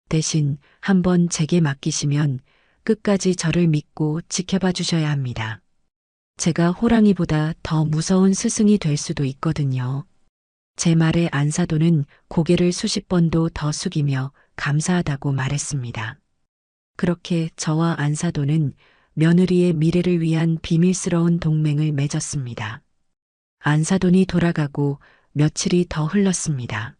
대신 한번 제게 맡기시면 끝까지 저를 믿고 지켜봐 주셔야 합니다. 제가 호랑이보다 더 무서운 스승이 될 수도 있거든요. 제 말에 안사돈은 고개를 수십 번도 더 숙이며 감사하다고 말했습니다. 그렇게 저와 안사돈은 며느리의 미래를 위한 비밀스러운 동맹을 맺었습니다. 안사돈이 돌아가고 며칠이 더 흘렀습니다.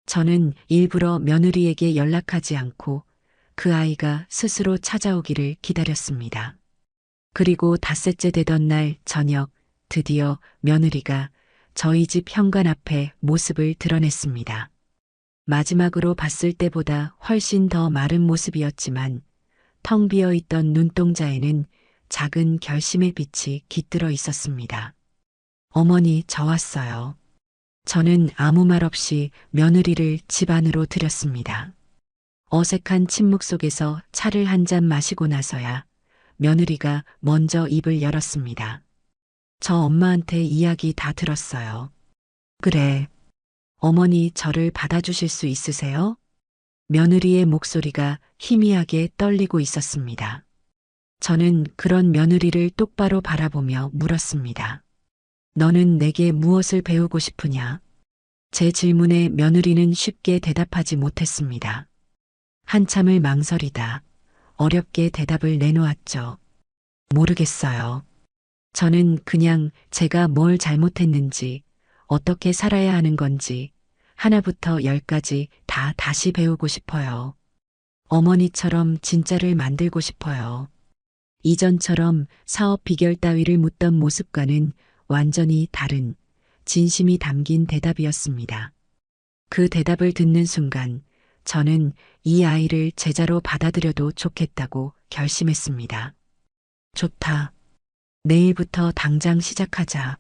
저는 일부러 며느리에게 연락하지 않고 그 아이가 스스로 찾아오기를 기다렸습니다. 그리고 닷새째 되던 날 저녁 드디어 며느리가 저희 집 현관 앞에 모습을 드러냈습니다. 마지막으로 봤을 때보다 훨씬 더 마른 모습이었지만 텅 비어 있던 눈동자에는 작은 결심의 빛이 깃들어 있었습니다. 어머니, 저 왔어요. 저는 아무 말 없이 며느리를 집 안으로 들였습니다. 어색한 침묵 속에서 차를 한 잔 마시고 나서야 며느리가 먼저 입을 열었습니다. 저 엄마한테 이야기 다 들었어요. 그래. 어머니 저를 받아주실 수 있으세요? 며느리의 목소리가 희미하게 떨리고 있었습니다. 저는 그런 며느리를 똑바로 바라보며 물었습니다. 너는 내게 무엇을 배우고 싶으냐? 제 질문에 며느리는 쉽게 대답하지 못했습니다. 한참을 망설이다 어렵게 대답을 내놓았죠. 모르겠어요. 저는 그냥 제가 뭘 잘못했는지, 어떻게 살아야 하는 건지, 하나부터 열까지 다 다시 배우고 싶어요. 어머니처럼 진짜를 만들고 싶어요. 이전처럼 사업 비결 따위를 묻던 모습과는 완전히 다른 진심이 담긴 대답이었습니다. 그 대답을 듣는 순간 저는 이 아이를 제자로 받아들여도 좋겠다고 결심했습니다. 좋다. 내일부터 당장 시작하자.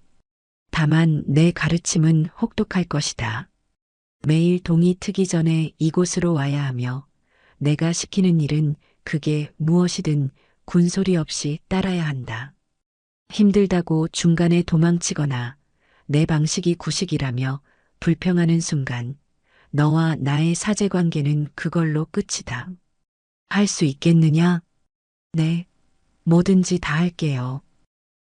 다만 내 가르침은 혹독할 것이다. 매일 동이 트기 전에 이곳으로 와야 하며 내가 시키는 일은 그게 무엇이든 군소리 없이 따라야 한다. 힘들다고 중간에 도망치거나 내 방식이 구식이라며 불평하는 순간 너와 나의 사제 관계는 그걸로 끝이다. 할 수 있겠느냐? 네, 뭐든지 다 할게요.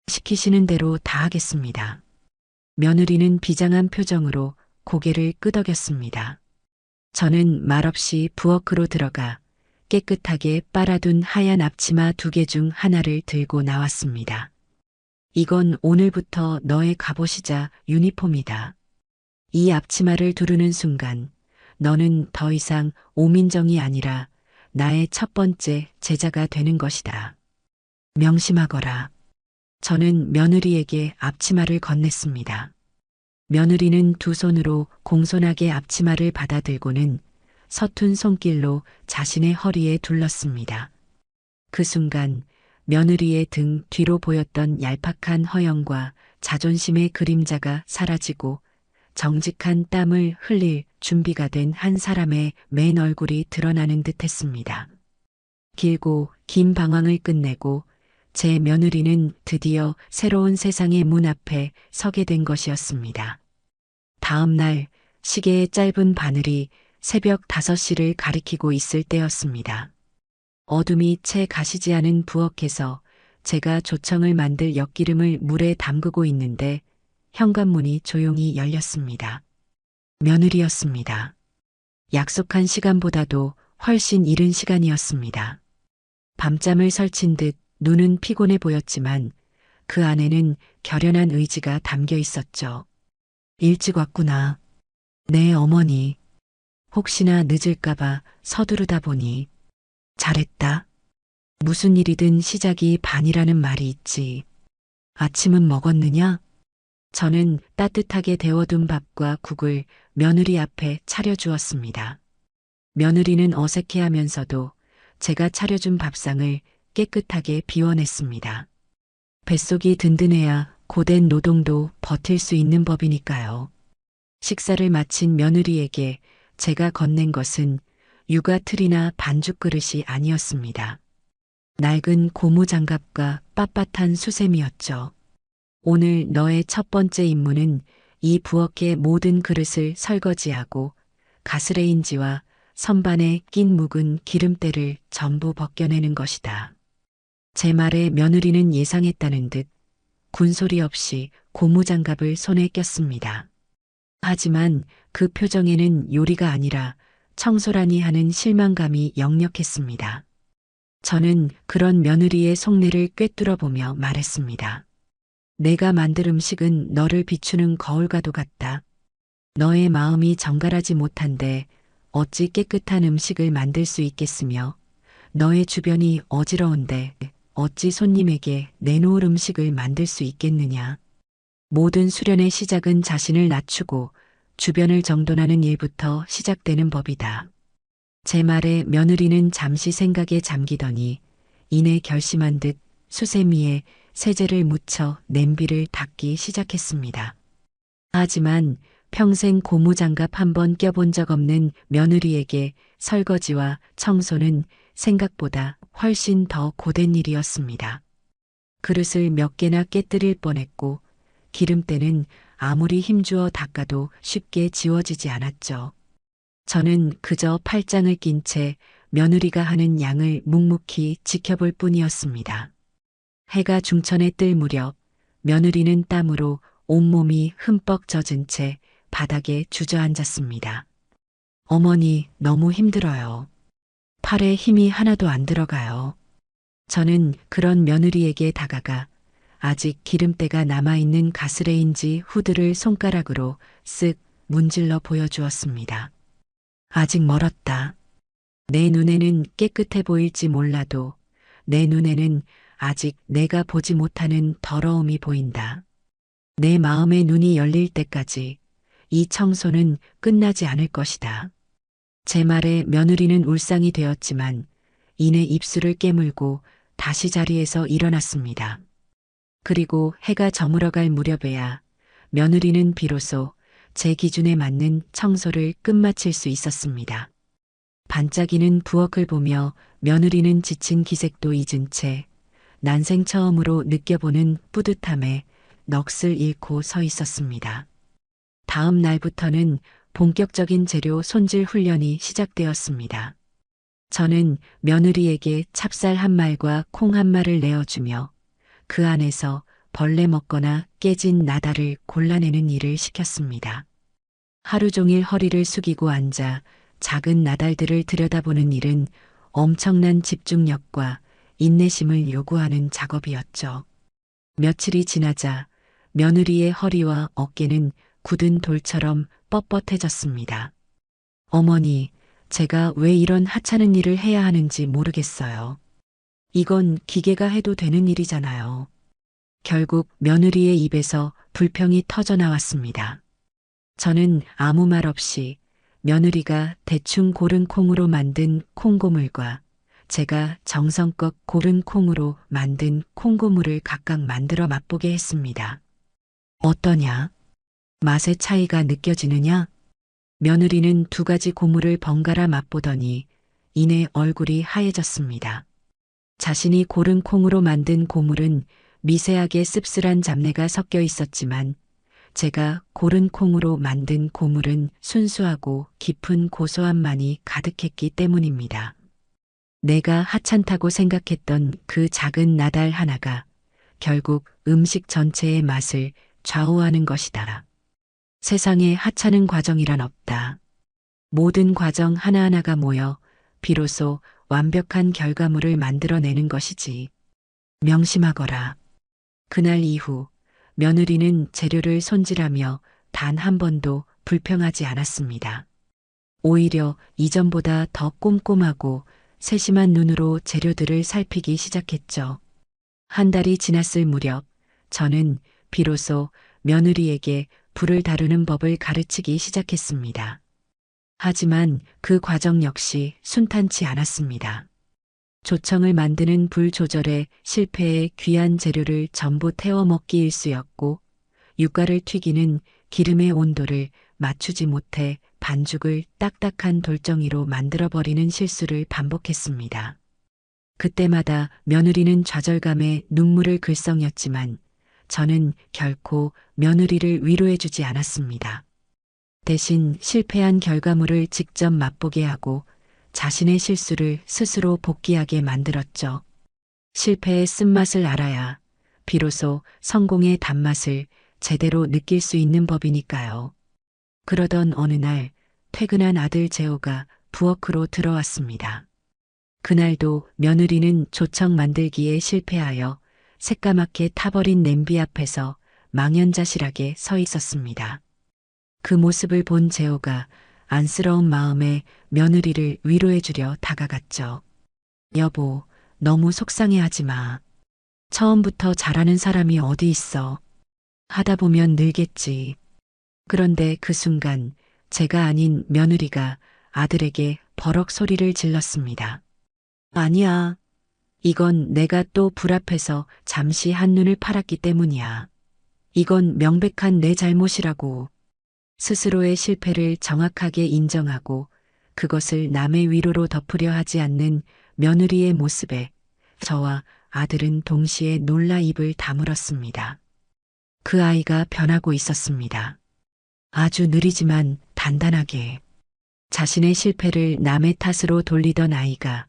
시키시는 대로 다 하겠습니다. 며느리는 비장한 표정으로 고개를 끄덕였습니다. 저는 말없이 부엌으로 들어가 깨끗하게 빨아둔 하얀 앞치마 2개 중 하나를 들고 나왔습니다. 이건 오늘부터 너의 갑옷이자 유니폼이다. 이 앞치마를 두르는 순간 너는 더 이상 오민정이 아니라 나의 첫 번째 제자가 되는 것이다. 명심하거라. 저는 며느리에게 앞치마를 건넸습니다. 며느리는 2 손으로 공손하게 앞치마를 받아들고는 서툰 손길로 자신의 허리에 둘렀습니다. 그 순간 며느리의 등 뒤로 보였던 얄팍한 허영과 자존심의 그림자가 사라지고 정직한 땀을 흘릴 준비가 된 한 사람의 맨 얼굴이 드러나는 듯 했습니다. 길고 긴 방황을 끝내고 제 며느리는 드디어 새로운 세상의 문 앞에 서게 된 것이었습니다. 다음 날 시계의 짧은 바늘이 새벽 5시를 가리키고 있을 때였습니다. 어둠이 채 가시지 않은 부엌에서 제가 조청을 만들 엿기름을 물에 담그고 있는데 현관문이 조용히 열렸습니다. 며느리였습니다. 약속한 시간보다도 훨씬 이른 시간이었습니다. 밤잠을 설친 듯 눈은 피곤해 보였지만 그 안에는 결연한 의지가 담겨 있었죠. 일찍 왔구나. 네, 어머니. 혹시나 늦을까봐 서두르다 보니. 잘했다. 무슨 일이든 시작이 반이라는 말이 있지. 아침은 먹었느냐? 저는 따뜻하게 데워둔 밥과 국을 며느리 앞에 차려주었습니다. 며느리는 어색해하면서도 제가 차려준 밥상을 깨끗하게 비워냈습니다. 뱃속이 든든해야 고된 노동도 버틸 수 있는 법이니까요. 식사를 마친 며느리에게 제가 건넨 것은 육아 틀이나 반죽 그릇이 아니었습니다. 낡은 고무장갑과 빳빳한 수세미였죠. 오늘 너의 첫 번째 임무는 이 부엌의 모든 그릇을 설거지하고 가스레인지와 선반에 낀 묵은 기름때를 전부 벗겨내는 것이다. 제 말에 며느리는 예상했다는 듯 군소리 없이 고무장갑을 손에 꼈습니다. 하지만 그 표정에는 요리가 아니라 청소라니 하는 실망감이 역력했습니다. 저는 그런 며느리의 속내를 꿰뚫어보며 말했습니다. 내가 만들 음식은 너를 비추는 거울과도 같다. 너의 마음이 정갈하지 못한데 어찌 깨끗한 음식을 만들 수 있겠으며 너의 주변이 어지러운데 어찌 손님에게 내놓을 음식을 만들 수 있겠느냐. 모든 수련의 시작은 자신을 낮추고 주변을 정돈하는 일부터 시작되는 법이다. 제 말에 며느리는 잠시 생각에 잠기더니 이내 결심한 듯 수세미에 세제를 묻혀 냄비를 닦기 시작했습니다. 하지만 평생 고무장갑 한 번 껴본 적 없는 며느리에게 설거지와 청소는 생각보다 훨씬 더 고된 일이었습니다. 그릇을 몇 개나 깨뜨릴 뻔했고 기름때는 아무리 힘주어 닦아도 쉽게 지워지지 않았죠. 저는 그저 팔짱을 낀 채 며느리가 하는 양을 묵묵히 지켜볼 뿐이었습니다. 해가 중천에 뜰 무렵 며느리는 땀으로 온몸이 흠뻑 젖은 채 바닥에 주저앉았습니다. 어머니, 너무 힘들어요. 팔에 힘이 하나도 안 들어가요. 저는 그런 며느리에게 다가가 아직 기름때가 남아있는 가스레인지 후드를 손가락으로 쓱 문질러 보여주었습니다. 아직 멀었다. 내 눈에는 깨끗해 보일지 몰라도 내 눈에는 아직 내가 보지 못하는 더러움이 보인다. 내 마음의 눈이 열릴 때까지 이 청소는 끝나지 않을 것이다. 제 말에 며느리는 울상이 되었지만 이내 입술을 깨물고 다시 자리에서 일어났습니다. 그리고 해가 저물어갈 무렵에야 며느리는 비로소 제 기준에 맞는 청소를 끝마칠 수 있었습니다. 반짝이는 부엌을 보며 며느리는 지친 기색도 잊은 채 난생 처음으로 느껴보는 뿌듯함에 넋을 잃고 서 있었습니다. 다음 날부터는 본격적인 재료 손질 훈련이 시작되었습니다. 저는 며느리에게 찹쌀 한 말과 콩 한 말을 내어주며 그 안에서 벌레 먹거나 깨진 나달을 골라내는 일을 시켰습니다. 하루 종일 허리를 숙이고 앉아 작은 나달들을 들여다보는 일은 엄청난 집중력과 인내심을 요구하는 작업이었죠. 며칠이 지나자 며느리의 허리와 어깨는 굳은 돌처럼 뻣뻣해졌습니다. 어머니, 제가 왜 이런 하찮은 일을 해야 하는지 모르겠어요. 이건 기계가 해도 되는 일이잖아요. 결국 며느리의 입에서 불평이 터져 나왔습니다. 저는 아무 말 없이 며느리가 대충 고른 콩으로 만든 콩고물과 제가 정성껏 고른 콩으로 만든 콩고물을 각각 만들어 맛보게 했습니다. 어떠냐? 맛의 차이가 느껴지느냐? 며느리는 두 가지 고물을 번갈아 맛보더니 이내 얼굴이 하얘졌습니다. 자신이 고른 콩으로 만든 고물은 미세하게 씁쓸한 잡내가 섞여 있었지만 제가 고른 콩으로 만든 고물은 순수하고 깊은 고소함만이 가득했기 때문입니다. 내가 하찮다고 생각했던 그 작은 나달 하나가 결국 음식 전체의 맛을 좌우하는 것이다. 세상에 하찮은 과정이란 없다. 모든 과정 하나하나가 모여 비로소 완벽한 결과물을 만들어내는 것이지. 명심하거라. 그날 이후 며느리는 재료를 손질하며 단 한 번도 불평하지 않았습니다. 오히려 이전보다 더 꼼꼼하고 세심한 눈으로 재료들을 살피기 시작했죠. 한 달이 지났을 무렵 저는 비로소 며느리에게 불을 다루는 법을 가르치기 시작했습니다. 하지만 그 과정 역시 순탄치 않았습니다. 조청을 만드는 불 조절에 실패해 귀한 재료를 전부 태워 먹기 일쑤였고 육과를 튀기는 기름의 온도를 맞추지 못해 반죽을 딱딱한 돌덩이로 만들어버리는 실수를 반복했습니다. 그때마다 며느리는 좌절감에 눈물을 글썽였지만 저는 결코 며느리를 위로해주지 않았습니다. 대신 실패한 결과물을 직접 맛보게 하고 자신의 실수를 스스로 복귀하게 만들었죠. 실패의 쓴맛을 알아야 비로소 성공의 단맛을 제대로 느낄 수 있는 법이니까요. 그러던 어느 날 퇴근한 아들 재호가 부엌으로 들어왔습니다. 그날도 며느리는 조청 만들기에 실패하여 새까맣게 타버린 냄비 앞에서 망연자실하게 서 있었습니다. 그 모습을 본 재호가 안쓰러운 마음에 며느리를 위로해주려 다가갔죠. 여보, 너무 속상해하지 마. 처음부터 잘하는 사람이 어디 있어. 하다 보면 늘겠지. 그런데 그 순간 제가 아닌 며느리가 아들에게 버럭 소리를 질렀습니다. 아니야. 이건 내가 또 불 앞에서 잠시 한눈을 팔았기 때문이야. 이건 명백한 내 잘못이라고. 스스로의 실패를 정확하게 인정하고 그것을 남의 위로로 덮으려 하지 않는 며느리의 모습에 저와 아들은 동시에 놀라 입을 다물었습니다. 그 아이가 변하고 있었습니다. 아주 느리지만 단단하게. 자신의 실패를 남의 탓으로 돌리던 아이가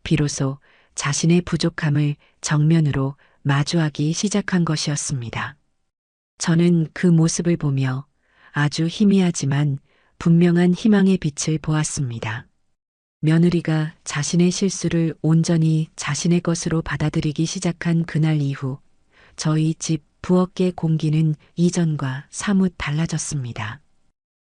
비로소 자신의 부족함을 정면으로 마주하기 시작한 것이었습니다. 저는 그 모습을 보며 아주 희미하지만 분명한 희망의 빛을 보았습니다. 며느리가 자신의 실수를 온전히 자신의 것으로 받아들이기 시작한 그날 이후 저희 집 부엌의 공기는 이전과 사뭇 달라졌습니다.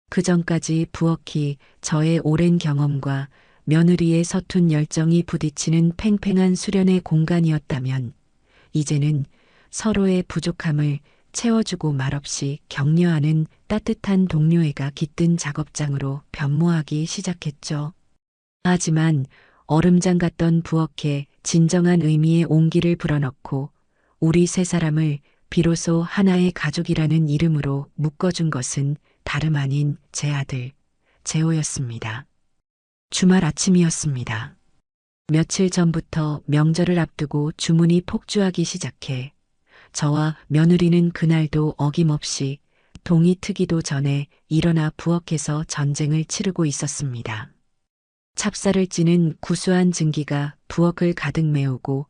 그전까지 부엌이 저의 오랜 경험과 며느리의 서툰 열정이 부딪히는 팽팽한 수련의 공간이었다면 이제는 서로의 부족함을 채워주고 말없이 격려하는 따뜻한 동료애가 깃든 작업장으로 변모하기 시작했죠. 하지만 얼음장 같던 부엌에 진정한 의미의 온기를 불어넣고 우리 세 사람을 비로소 하나의 가족이라는 이름으로 묶어준 것은 다름 아닌 제 아들, 재호였습니다. 주말 아침이었습니다. 며칠 전부터 명절을 앞두고 주문이 폭주하기 시작해 저와 며느리는 그날도 어김없이 동이 트기도 전에 일어나 부엌에서 전쟁을 치르고 있었습니다. 찹쌀을 찌는 구수한 증기가 부엌을 가득 메우고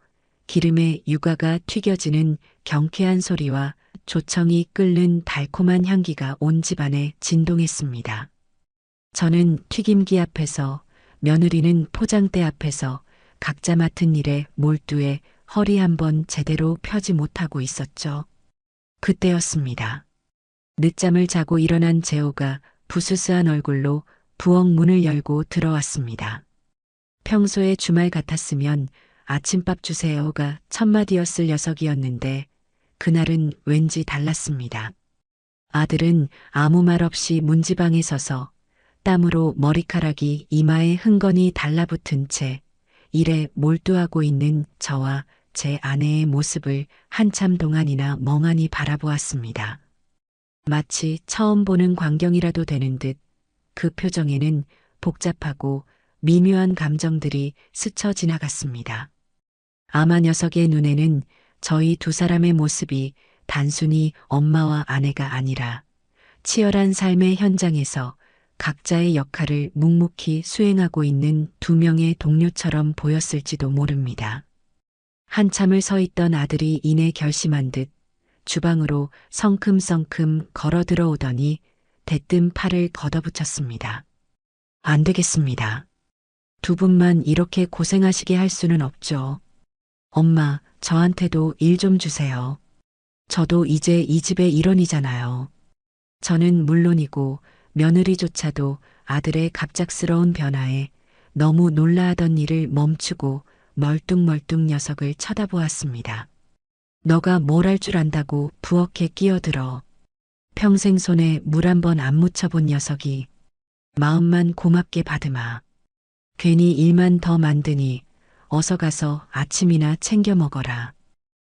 기름에 육아가 튀겨지는 경쾌한 소리와 조청이 끓는 달콤한 향기가 온 집안에 진동했습니다. 저는 튀김기 앞에서, 며느리는 포장대 앞에서 각자 맡은 일에 몰두해 허리 한번 제대로 펴지 못하고 있었죠. 그때였습니다. 늦잠을 자고 일어난 재호가 부스스한 얼굴로 부엌 문을 열고 들어왔습니다. 평소에 주말 같았으면 아침밥 주세요가 첫마디였을 녀석이었는데 그날은 왠지 달랐습니다. 아들은 아무 말 없이 문지방에 서서 땀으로 머리카락이 이마에 흥건히 달라붙은 채 일에 몰두하고 있는 저와 제 아내의 모습을 한참 동안이나 멍하니 바라보았습니다. 마치 처음 보는 광경이라도 되는 듯 그 표정에는 복잡하고 미묘한 감정들이 스쳐 지나갔습니다. 아마 녀석의 눈에는 저희 두 사람의 모습이 단순히 엄마와 아내가 아니라 치열한 삶의 현장에서 각자의 역할을 묵묵히 수행하고 있는 두 명의 동료처럼 보였을지도 모릅니다. 한참을 서 있던 아들이 이내 결심한 듯 주방으로 성큼성큼 걸어 들어오더니 대뜸 팔을 걷어붙였습니다. 안 되겠습니다. 두 분만 이렇게 고생하시게 할 수는 없죠. 엄마, 저한테도 일 좀 주세요. 저도 이제 이 집의 일원이잖아요. 저는 물론이고 며느리조차도 아들의 갑작스러운 변화에 너무 놀라하던 일을 멈추고 멀뚱멀뚱 녀석을 쳐다보았습니다. 너가 뭘 할 줄 안다고 부엌에 끼어들어. 평생 손에 물 한 번 안 묻혀본 녀석이 마음만 고맙게 받으마. 괜히 일만 더 만드니 어서 가서 아침이나 챙겨 먹어라.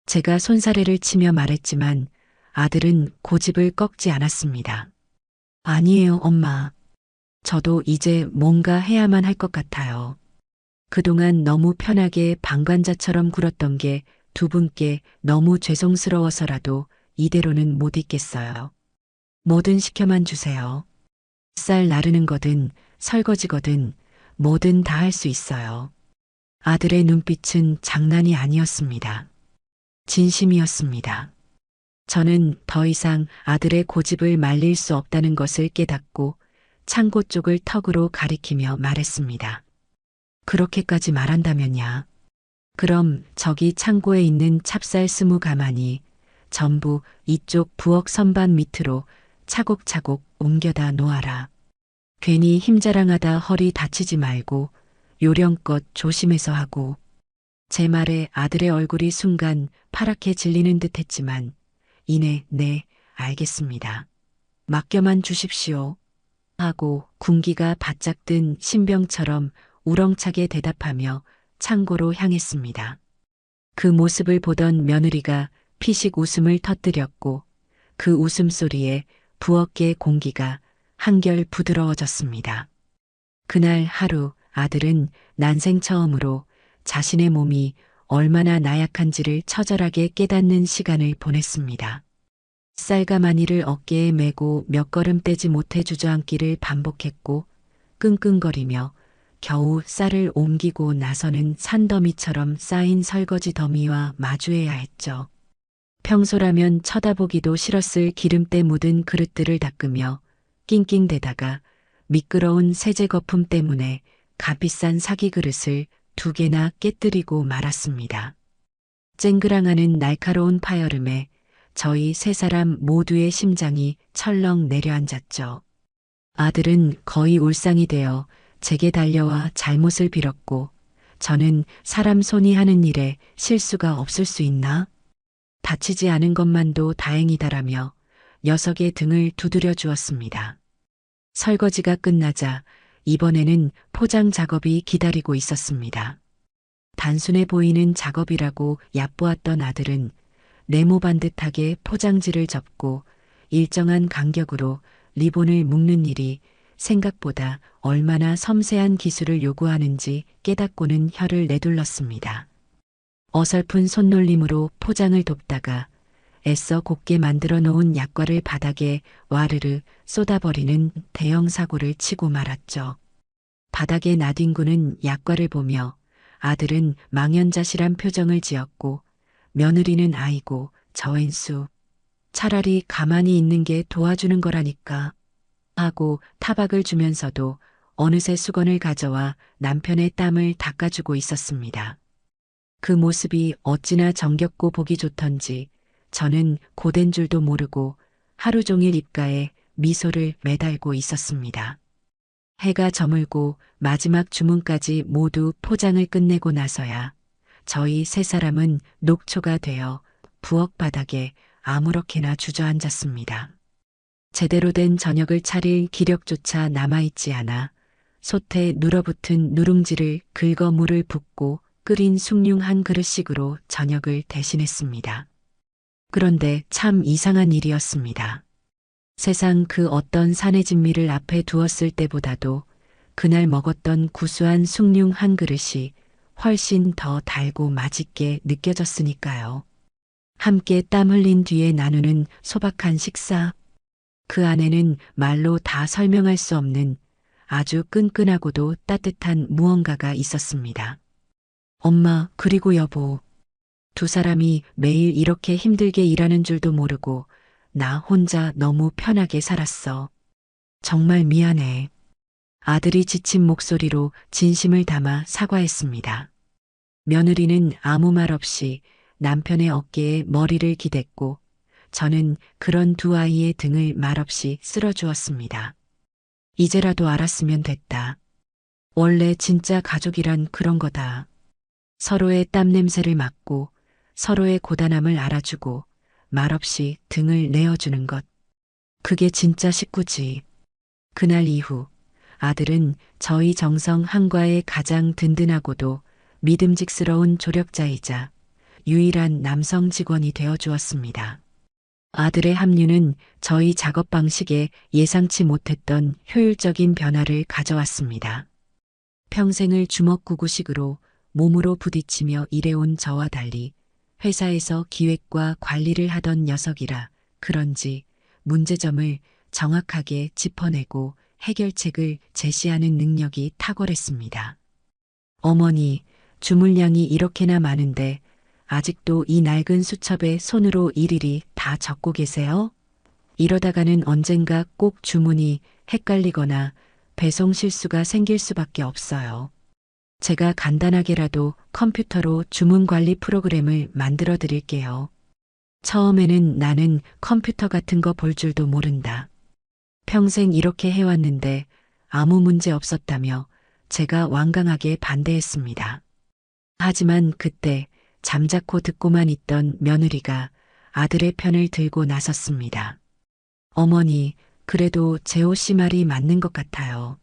제가 손사래를 치며 말했지만 아들은 고집을 꺾지 않았습니다. 아니에요, 엄마. 저도 이제 뭔가 해야만 할 것 같아요. 그동안 너무 편하게 방관자처럼 굴었던 게 두 분께 너무 죄송스러워서라도 이대로는 못 있겠어요. 뭐든 시켜만 주세요. 쌀 나르는 거든 설거지거든 뭐든 다 할 수 있어요. 아들의 눈빛은 장난이 아니었습니다. 진심이었습니다. 저는 더 이상 아들의 고집을 말릴 수 없다는 것을 깨닫고 창고 쪽을 턱으로 가리키며 말했습니다. 그렇게까지 말한다면야. 그럼 저기 창고에 있는 찹쌀 20가마니 전부 이쪽 부엌 선반 밑으로 차곡차곡 옮겨다 놓아라. 괜히 힘자랑하다 허리 다치지 말고 요령껏 조심해서 하고. 제 말에 아들의 얼굴이 순간 파랗게 질리는 듯 했지만 이내 네, 알겠습니다. 맡겨만 주십시오. 하고 군기가 바짝 든 신병처럼 우렁차게 대답하며 창고로 향했습니다. 그 모습을 보던 며느리가 피식 웃음을 터뜨렸고 그 웃음소리에 부엌의 공기가 한결 부드러워졌습니다. 그날 하루 아들은 난생 처음으로 자신의 몸이 얼마나 나약한지를 처절하게 깨닫는 시간을 보냈습니다. 쌀가마니를 어깨에 메고 몇 걸음 떼지 못해 주저앉기를 반복했고 끙끙거리며 겨우 쌀을 옮기고 나서는 산더미처럼 쌓인 설거지 더미와 마주해야 했죠. 평소라면 쳐다보기도 싫었을 기름때 묻은 그릇들을 닦으며 낑낑대다가 미끄러운 세제 거품 때문에 값비싼 사기 그릇을 2개나 깨뜨리고 말았습니다. 쨍그랑하는 날카로운 파여름에 저희 세 사람 모두의 심장이 철렁 내려앉았죠. 아들은 거의 울상이 되어 제게 달려와 잘못을 빌었고 저는 사람 손이 하는 일에 실수가 없을 수 있나? 다치지 않은 것만도 다행이다라며 녀석의 등을 두드려 주었습니다. 설거지가 끝나자 이번에는 포장 작업이 기다리고 있었습니다. 단순해 보이는 작업이라고 얕보았던 아들은 네모 반듯하게 포장지를 접고 일정한 간격으로 리본을 묶는 일이 생각보다 얼마나 섬세한 기술을 요구하는지 깨닫고는 혀를 내둘렀습니다. 어설픈 손놀림으로 포장을 돕다가 애써 곱게 만들어 놓은 약과를 바닥에 와르르 쏟아버리는 대형 사고를 치고 말았죠. 바닥에 나뒹구는 약과를 보며 아들은 망연자실한 표정을 지었고 며느리는 아이고 저 왼수 차라리 가만히 있는 게 도와주는 거라니까 하고 타박을 주면서도 어느새 수건을 가져와 남편의 땀을 닦아주고 있었습니다. 그 모습이 어찌나 정겹고 보기 좋던지 저는 고된 줄도 모르고 하루 종일 입가에 미소를 매달고 있었습니다. 해가 저물고 마지막 주문까지 모두 포장을 끝내고 나서야 저희 세 사람은 녹초가 되어 부엌 바닥에 아무렇게나 주저앉았습니다. 제대로 된 저녁을 차릴 기력조차 남아있지 않아 솥에 눌어붙은 누룽지를 긁어 물을 붓고 끓인 숭늉 한 그릇씩으로 저녁을 대신했습니다. 그런데 참 이상한 일이었습니다. 세상 그 어떤 산의 진미를 앞에 두었을 때보다도 그날 먹었던 구수한 숭늉 한 그릇이 훨씬 더 달고 맛있게 느껴졌으니까요. 함께 땀 흘린 뒤에 나누는 소박한 식사. 그 안에는 말로 다 설명할 수 없는 아주 끈끈하고도 따뜻한 무언가가 있었습니다. 엄마, 그리고 여보. 두 사람이 매일 이렇게 힘들게 일하는 줄도 모르고 나 혼자 너무 편하게 살았어. 정말 미안해. 아들이 지친 목소리로 진심을 담아 사과했습니다. 며느리는 아무 말 없이 남편의 어깨에 머리를 기댔고 저는 그런 두 아이의 등을 말없이 쓸어주었습니다. 이제라도 알았으면 됐다. 원래 진짜 가족이란 그런 거다. 서로의 땀 냄새를 맡고 서로의 고단함을 알아주고 말없이 등을 내어주는 것. 그게 진짜 식구지. 그날 이후 아들은 저희 정성 한과의 가장 든든하고도 믿음직스러운 조력자이자 유일한 남성 직원이 되어 주었습니다. 아들의 합류는 저희 작업 방식에 예상치 못했던 효율적인 변화를 가져왔습니다. 평생을 주먹구구식으로 몸으로 부딪히며 일해온 저와 달리 회사에서 기획과 관리를 하던 녀석이라 그런지 문제점을 정확하게 짚어내고 해결책을 제시하는 능력이 탁월했습니다. 어머니, 주물량이 이렇게나 많은데 아직도 이 낡은 수첩에 손으로 일일이 다 적고 계세요? 이러다가는 언젠가 꼭 주문이 헷갈리거나 배송 실수가 생길 수밖에 없어요. 제가 간단하게라도 컴퓨터로 주문 관리 프로그램을 만들어 드릴게요. 처음에는 나는 컴퓨터 같은 거 볼 줄도 모른다. 평생 이렇게 해왔는데 아무 문제 없었다며 제가 완강하게 반대했습니다. 하지만 그때 잠자코 듣고만 있던 며느리가 아들의 편을 들고 나섰습니다. 어머니, 그래도 재호 씨 말이 맞는 것 같아요.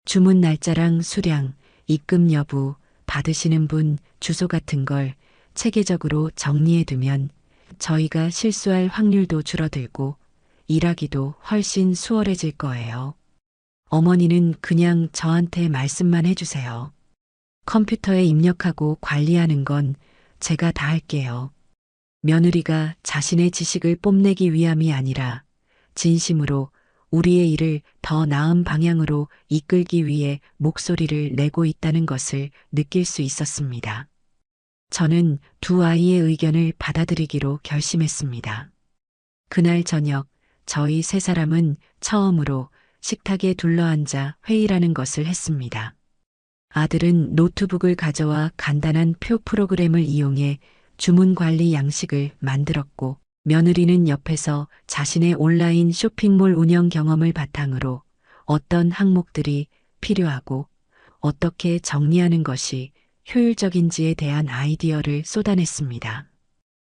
주문 날짜랑 수량, 입금 여부, 받으시는 분, 주소 같은 걸 체계적으로 정리해두면 저희가 실수할 확률도 줄어들고 일하기도 훨씬 수월해질 거예요. 어머니는 그냥 저한테 말씀만 해주세요. 컴퓨터에 입력하고 관리하는 건 제가 다 할게요. 며느리가 자신의 지식을 뽐내기 위함이 아니라 진심으로 우리의 일을 더 나은 방향으로 이끌기 위해 목소리를 내고 있다는 것을 느낄 수 있었습니다. 저는 두 아이의 의견을 받아들이기로 결심했습니다. 그날 저녁 저희 세 사람은 처음으로 식탁에 둘러앉아 회의라는 것을 했습니다. 아들은 노트북을 가져와 간단한 표 프로그램을 이용해 주문 관리 양식을 만들었고 며느리는 옆에서 자신의 온라인 쇼핑몰 운영 경험을 바탕으로 어떤 항목들이 필요하고 어떻게 정리하는 것이 효율적인지에 대한 아이디어를 쏟아냈습니다.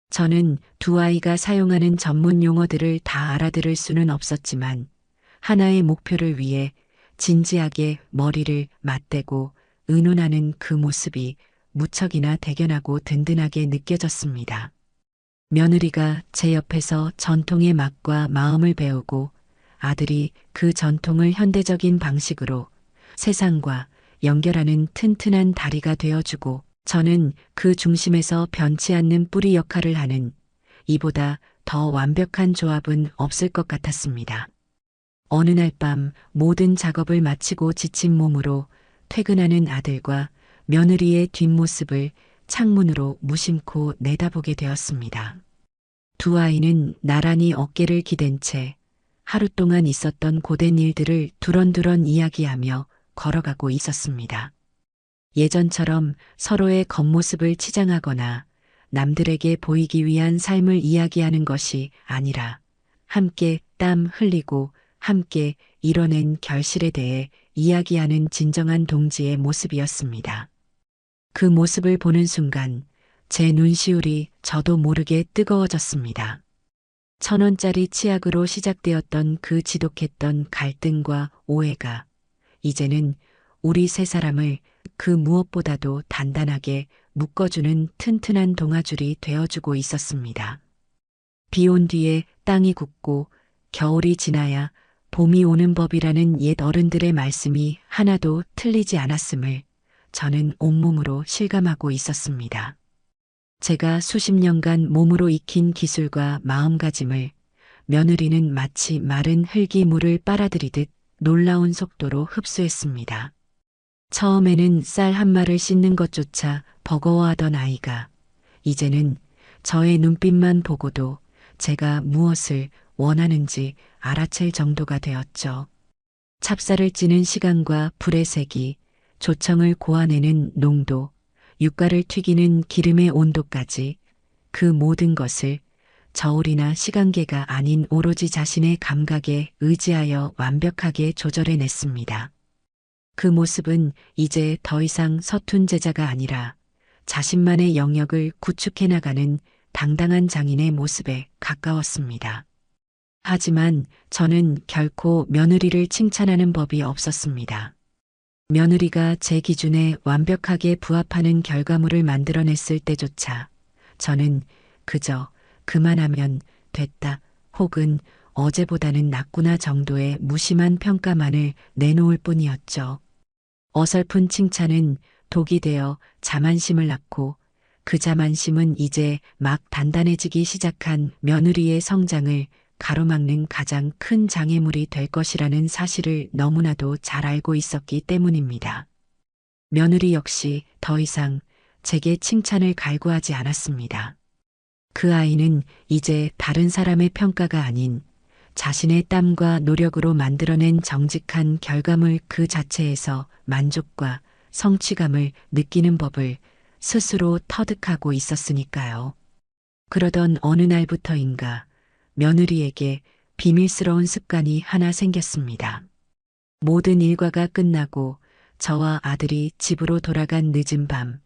저는 두 아이가 사용하는 전문 용어들을 다 알아들을 수는 없었지만 하나의 목표를 위해 진지하게 머리를 맞대고 의논하는 그 모습이 무척이나 대견하고 든든하게 느껴졌습니다. 며느리가 제 옆에서 전통의 맛과 마음을 배우고 아들이 그 전통을 현대적인 방식으로 세상과 연결하는 튼튼한 다리가 되어주고 저는 그 중심에서 변치 않는 뿌리 역할을 하는 이보다 더 완벽한 조합은 없을 것 같았습니다. 어느 날 밤 모든 작업을 마치고 지친 몸으로 퇴근하는 아들과 며느리의 뒷모습을 창문으로 무심코 내다보게 되었습니다. 두 아이는 나란히 어깨를 기댄 채 하루 동안 있었던 고된 일들을 두런두런 이야기하며 걸어가고 있었습니다. 예전처럼 서로의 겉모습을 치장하거나 남들에게 보이기 위한 삶을 이야기하는 것이 아니라 함께 땀 흘리고 함께 이뤄낸 결실에 대해 이야기하는 진정한 동지의 모습이었습니다. 그 모습을 보는 순간 제 눈시울이 저도 모르게 뜨거워졌습니다. 1,000원짜리 치약으로 시작되었던 그 지독했던 갈등과 오해가 이제는 우리 세 사람을 그 무엇보다도 단단하게 묶어주는 튼튼한 동아줄이 되어주고 있었습니다. 비 온 뒤에 땅이 굳고 겨울이 지나야 봄이 오는 법이라는 옛 어른들의 말씀이 하나도 틀리지 않았음을 저는 온몸으로 실감하고 있었습니다. 제가 수십 년간 몸으로 익힌 기술과 마음가짐을 며느리는 마치 마른 흙이 물을 빨아들이듯 놀라운 속도로 흡수했습니다. 처음에는 쌀 한 마를 씻는 것조차 버거워하던 아이가 이제는 저의 눈빛만 보고도 제가 무엇을 원하는지 알아챌 정도가 되었죠. 찹쌀을 찌는 시간과 불의 색이, 조청을 고아내는 농도, 육가를 튀기는 기름의 온도까지 그 모든 것을 저울이나 시간계가 아닌 오로지 자신의 감각에 의지하여 완벽하게 조절해냈습니다. 그 모습은 이제 더 이상 서툰 제자가 아니라 자신만의 영역을 구축해 나가는 당당한 장인의 모습에 가까웠습니다. 하지만 저는 결코 며느리를 칭찬하는 법이 없었습니다. 며느리가 제 기준에 완벽하게 부합하는 결과물을 만들어냈을 때조차 저는 그저 그만하면 됐다 혹은 어제보다는 낫구나 정도의 무심한 평가만을 내놓을 뿐이었죠. 어설픈 칭찬은 독이 되어 자만심을 낳고 그 자만심은 이제 막 단단해지기 시작한 며느리의 성장을 가로막는 가장 큰 장애물이 될 것이라는 사실을 너무나도 잘 알고 있었기 때문입니다. 며느리 역시 더 이상 제게 칭찬을 갈구하지 않았습니다. 그 아이는 이제 다른 사람의 평가가 아닌 자신의 땀과 노력으로 만들어낸 정직한 결과물 그 자체에서 만족과 성취감을 느끼는 법을 스스로 터득하고 있었으니까요. 그러던 어느 날부터인가 며느리에게 비밀스러운 습관이 하나 생겼습니다. 모든 일과가 끝나고 저와 아들이 집으로 돌아간 늦은 밤,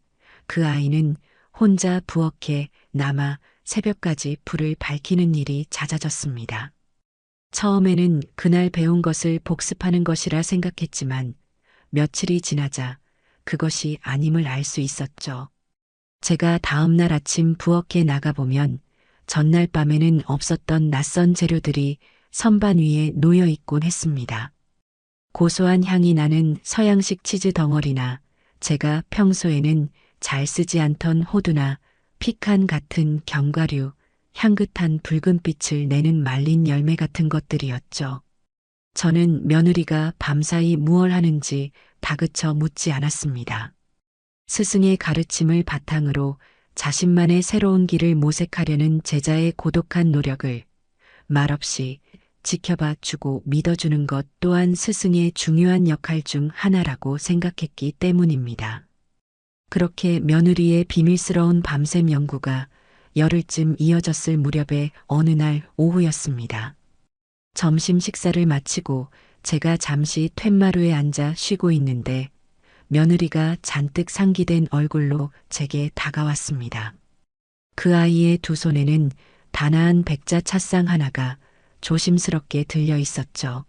그 아이는 혼자 부엌에 남아 새벽까지 불을 밝히는 일이 잦아졌습니다. 처음에는 그날 배운 것을 복습하는 것이라 생각했지만 며칠이 지나자 그것이 아님을 알 수 있었죠. 제가 다음 날 아침 부엌에 나가보면 전날 밤에는 없었던 낯선 재료들이 선반 위에 놓여 있곤 했습니다. 고소한 향이 나는 서양식 치즈 덩어리나 제가 평소에는 잘 쓰지 않던 호두나 피칸 같은 견과류, 향긋한 붉은빛을 내는 말린 열매 같은 것들이었죠. 저는 며느리가 밤사이 무얼 하는지 다그쳐 묻지 않았습니다. 스승의 가르침을 바탕으로 자신만의 새로운 길을 모색하려는 제자의 고독한 노력을 말없이 지켜봐 주고 믿어주는 것 또한 스승의 중요한 역할 중 하나라고 생각했기 때문입니다. 그렇게 며느리의 비밀스러운 밤샘 연구가 열흘쯤 이어졌을 무렵의 어느 날 오후였습니다. 점심 식사를 마치고 제가 잠시 툇마루에 앉아 쉬고 있는데 며느리가 잔뜩 상기된 얼굴로 제게 다가왔습니다. 그 아이의 두 손에는 단아한 백자 찻상 하나가 조심스럽게 들려 있었죠.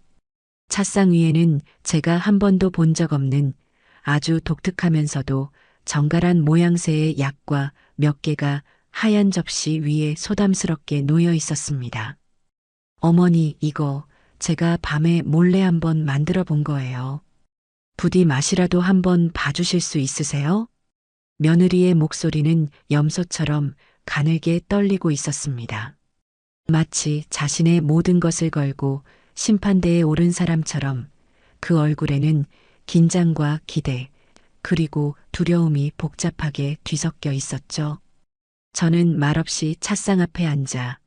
찻상 위에는 제가 한 번도 본 적 없는 아주 독특하면서도 정갈한 모양새의 약과 몇 개가 하얀 접시 위에 소담스럽게 놓여 있었습니다. 어머니, 이거 제가 밤에 몰래 한번 만들어 본 거예요. 부디 맛이라도 한번 봐주실 수 있으세요? 며느리의 목소리는 염소처럼 가늘게 떨리고 있었습니다. 마치 자신의 모든 것을 걸고 심판대에 오른 사람처럼 그 얼굴에는 긴장과 기대, 그리고 두려움이 복잡하게 뒤섞여 있었죠. 저는 말없이 찻상 앞에 앉아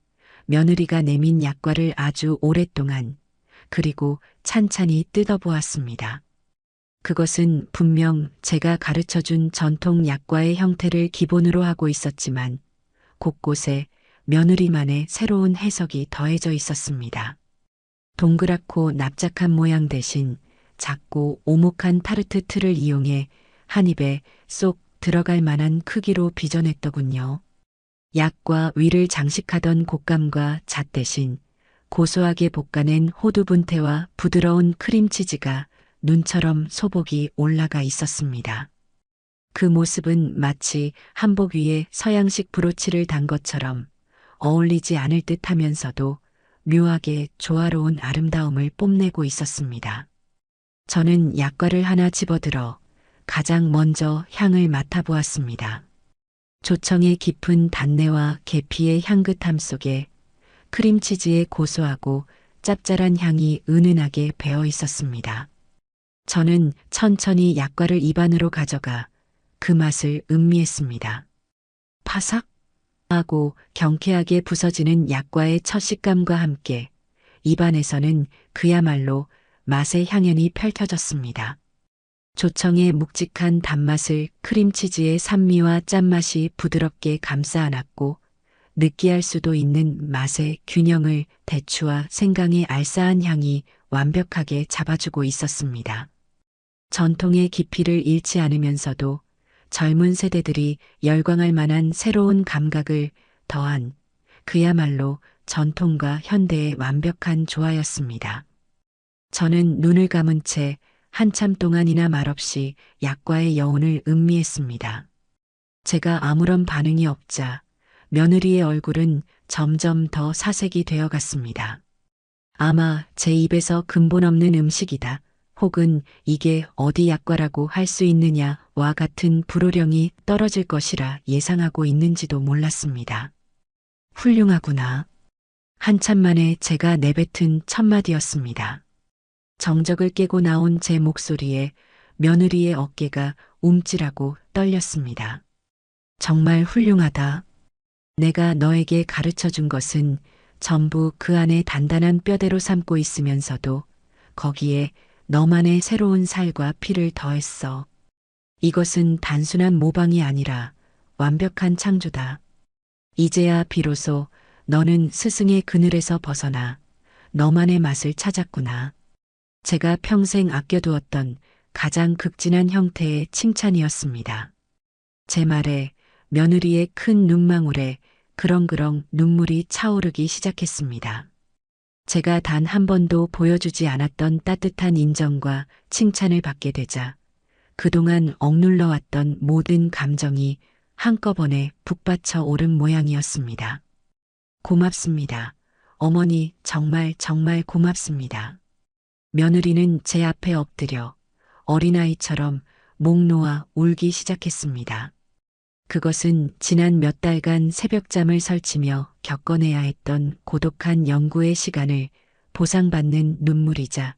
며느리가 내민 약과를 아주 오랫동안, 그리고 찬찬히 뜯어보았습니다. 그것은 분명 제가 가르쳐준 전통 약과의 형태를 기본으로 하고 있었지만 곳곳에 며느리만의 새로운 해석이 더해져 있었습니다. 동그랗고 납작한 모양 대신 작고 오목한 타르트 틀을 이용해 한 입에 쏙 들어갈 만한 크기로 빚어냈더군요. 약과 위를 장식하던 곶감과 잣 대신 고소하게 볶아낸 호두 분태와 부드러운 크림치즈가 눈처럼 소복이 올라가 있었습니다. 그 모습은 마치 한복 위에 서양식 브로치를 단 것처럼 어울리지 않을 듯 하면서도 묘하게 조화로운 아름다움을 뽐내고 있었습니다. 저는 약과를 하나 집어들어 가장 먼저 향을 맡아보았습니다. 조청의 깊은 단내와 계피의 향긋함 속에 크림치즈의 고소하고 짭짤한 향이 은은하게 배어 있었습니다. 저는 천천히 약과를 입안으로 가져가 그 맛을 음미했습니다. 파삭 하고 경쾌하게 부서지는 약과의 첫 식감과 함께 입안에서는 그야말로 맛의 향연이 펼쳐졌습니다. 조청의 묵직한 단맛을 크림치즈의 산미와 짠맛이 부드럽게 감싸 안았고 느끼할 수도 있는 맛의 균형을 대추와 생강의 알싸한 향이 완벽하게 잡아주고 있었습니다. 전통의 깊이를 잃지 않으면서도 젊은 세대들이 열광할 만한 새로운 감각을 더한 그야말로 전통과 현대의 완벽한 조화였습니다. 저는 눈을 감은 채 한참 동안이나 말없이 약과의 여운을 음미했습니다. 제가 아무런 반응이 없자 며느리의 얼굴은 점점 더 사색이 되어 갔습니다. 아마 제 입에서 근본 없는 음식이다. 혹은 이게 어디 약과라고 할 수 있느냐와 같은 불호령이 떨어질 것이라 예상하고 있는지도 몰랐습니다. 훌륭하구나. 한참 만에 제가 내뱉은 첫마디였습니다. 정적을 깨고 나온 제 목소리에 며느리의 어깨가 움찔하고 떨렸습니다. 정말 훌륭하다. 내가 너에게 가르쳐 준 것은 전부 그 안에 단단한 뼈대로 삼고 있으면서도 거기에 너만의 새로운 살과 피를 더했어. 이것은 단순한 모방이 아니라 완벽한 창조다. 이제야 비로소 너는 스승의 그늘에서 벗어나 너만의 맛을 찾았구나. 제가 평생 아껴두었던 가장 극진한 형태의 칭찬이었습니다. 제 말에 며느리의 큰 눈망울에 그렁그렁 눈물이 차오르기 시작했습니다. 제가 단 한 번도 보여주지 않았던 따뜻한 인정과 칭찬을 받게 되자 그동안 억눌러 왔던 모든 감정이 한꺼번에 북받쳐 오른 모양이었습니다. 고맙습니다. 어머니, 정말 정말 고맙습니다. 며느리는 제 앞에 엎드려 어린아이처럼 목 놓아 울기 시작했습니다. 그것은 지난 몇 달간 새벽잠을 설치며 겪어내야 했던 고독한 연구의 시간을 보상받는 눈물이자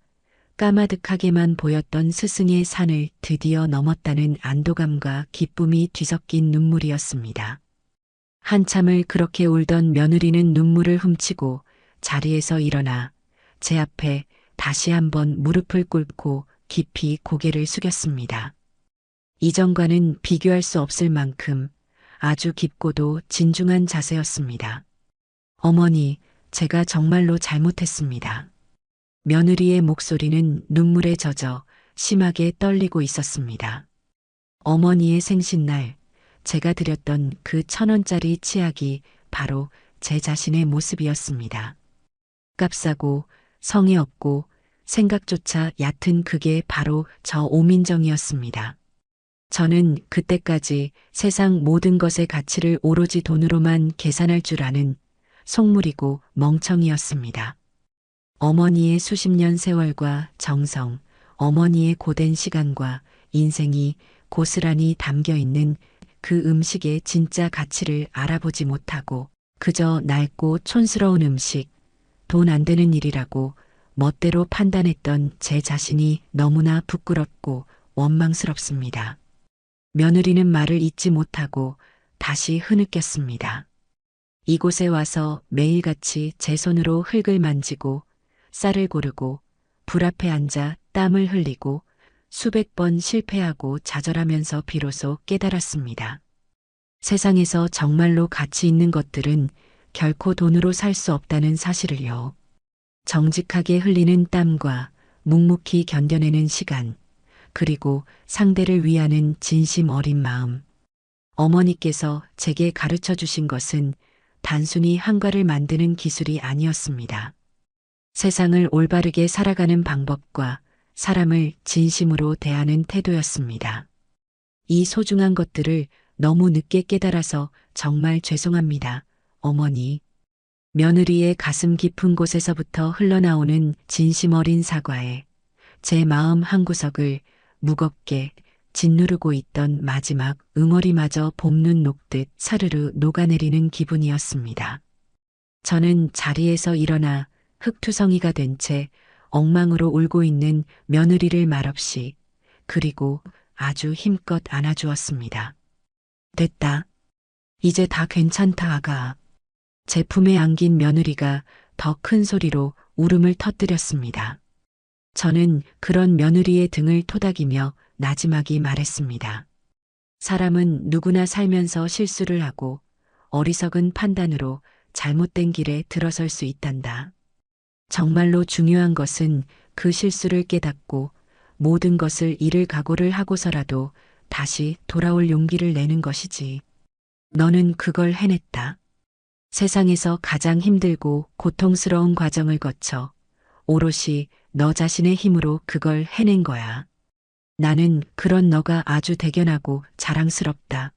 까마득하게만 보였던 스승의 산을 드디어 넘었다는 안도감과 기쁨이 뒤섞인 눈물이었습니다. 한참을 그렇게 울던 며느리는 눈물을 훔치고 자리에서 일어나 제 앞에 다시 한번 무릎을 꿇고 깊이 고개를 숙였습니다. 이전과는 비교할 수 없을 만큼 아주 깊고도 진중한 자세였습니다. 어머니, 제가 정말로 잘못했습니다. 며느리의 목소리는 눈물에 젖어 심하게 떨리고 있었습니다. 어머니의 생신날, 제가 드렸던 그 1,000원짜리 치약이 바로 제 자신의 모습이었습니다. 값싸고 성의 없고 생각조차 얕은 그게 바로 저 오민정이었습니다. 저는 그때까지 세상 모든 것의 가치를 오로지 돈으로만 계산할 줄 아는 속물이고 멍청이였습니다. 어머니의 수십 년 세월과 정성, 어머니의 고된 시간과 인생이 고스란히 담겨 있는 그 음식의 진짜 가치를 알아보지 못하고 그저 낡고 촌스러운 음식, 돈 안 되는 일이라고 멋대로 판단했던 제 자신이 너무나 부끄럽고 원망스럽습니다. 며느리는 말을 잇지 못하고 다시 흐느꼈습니다. 이곳에 와서 매일같이 제 손으로 흙을 만지고 쌀을 고르고 불 앞에 앉아 땀을 흘리고 수백 번 실패하고 좌절하면서 비로소 깨달았습니다. 세상에서 정말로 가치 있는 것들은 결코 돈으로 살 수 없다는 사실을요. 정직하게 흘리는 땀과 묵묵히 견뎌내는 시간, 그리고 상대를 위하는 진심 어린 마음. 어머니께서 제게 가르쳐 주신 것은 단순히 한과를 만드는 기술이 아니었습니다. 세상을 올바르게 살아가는 방법과 사람을 진심으로 대하는 태도였습니다. 이 소중한 것들을 너무 늦게 깨달아서 정말 죄송합니다, 어머니. 며느리의 가슴 깊은 곳에서부터 흘러나오는 진심 어린 사과에 제 마음 한구석을 무겁게 짓누르고 있던 마지막 응어리마저 봄눈 녹듯 사르르 녹아내리는 기분이었습니다. 저는 자리에서 일어나 흙투성이가 된 채 엉망으로 울고 있는 며느리를 말없이 그리고 아주 힘껏 안아주었습니다. 됐다. 이제 다 괜찮다, 아가. 제 품에 안긴 며느리가 더 큰 소리로 울음을 터뜨렸습니다. 저는 그런 며느리의 등을 토닥이며 나지막이 말했습니다. 사람은 누구나 살면서 실수를 하고 어리석은 판단으로 잘못된 길에 들어설 수 있단다. 정말로 중요한 것은 그 실수를 깨닫고 모든 것을 잃을 각오를 하고서라도 다시 돌아올 용기를 내는 것이지. 너는 그걸 해냈다. 세상에서 가장 힘들고 고통스러운 과정을 거쳐 오롯이 너 자신의 힘으로 그걸 해낸 거야. 나는 그런 너가 아주 대견하고 자랑스럽다.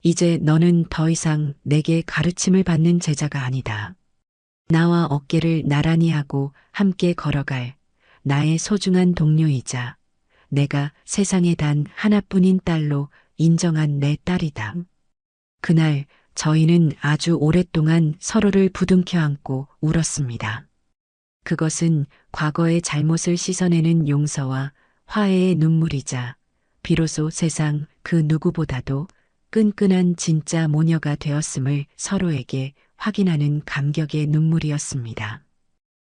이제 너는 더 이상 내게 가르침을 받는 제자가 아니다. 나와 어깨를 나란히 하고 함께 걸어갈 나의 소중한 동료이자 내가 세상에 단 하나뿐인 딸로 인정한 내 딸이다. 그날 저희는 아주 오랫동안 서로를 부둥켜 안고 울었습니다. 그것은 과거의 잘못을 씻어내는 용서와 화해의 눈물이자 비로소 세상 그 누구보다도 끈끈한 진짜 모녀가 되었음을 서로에게 확인하는 감격의 눈물이었습니다.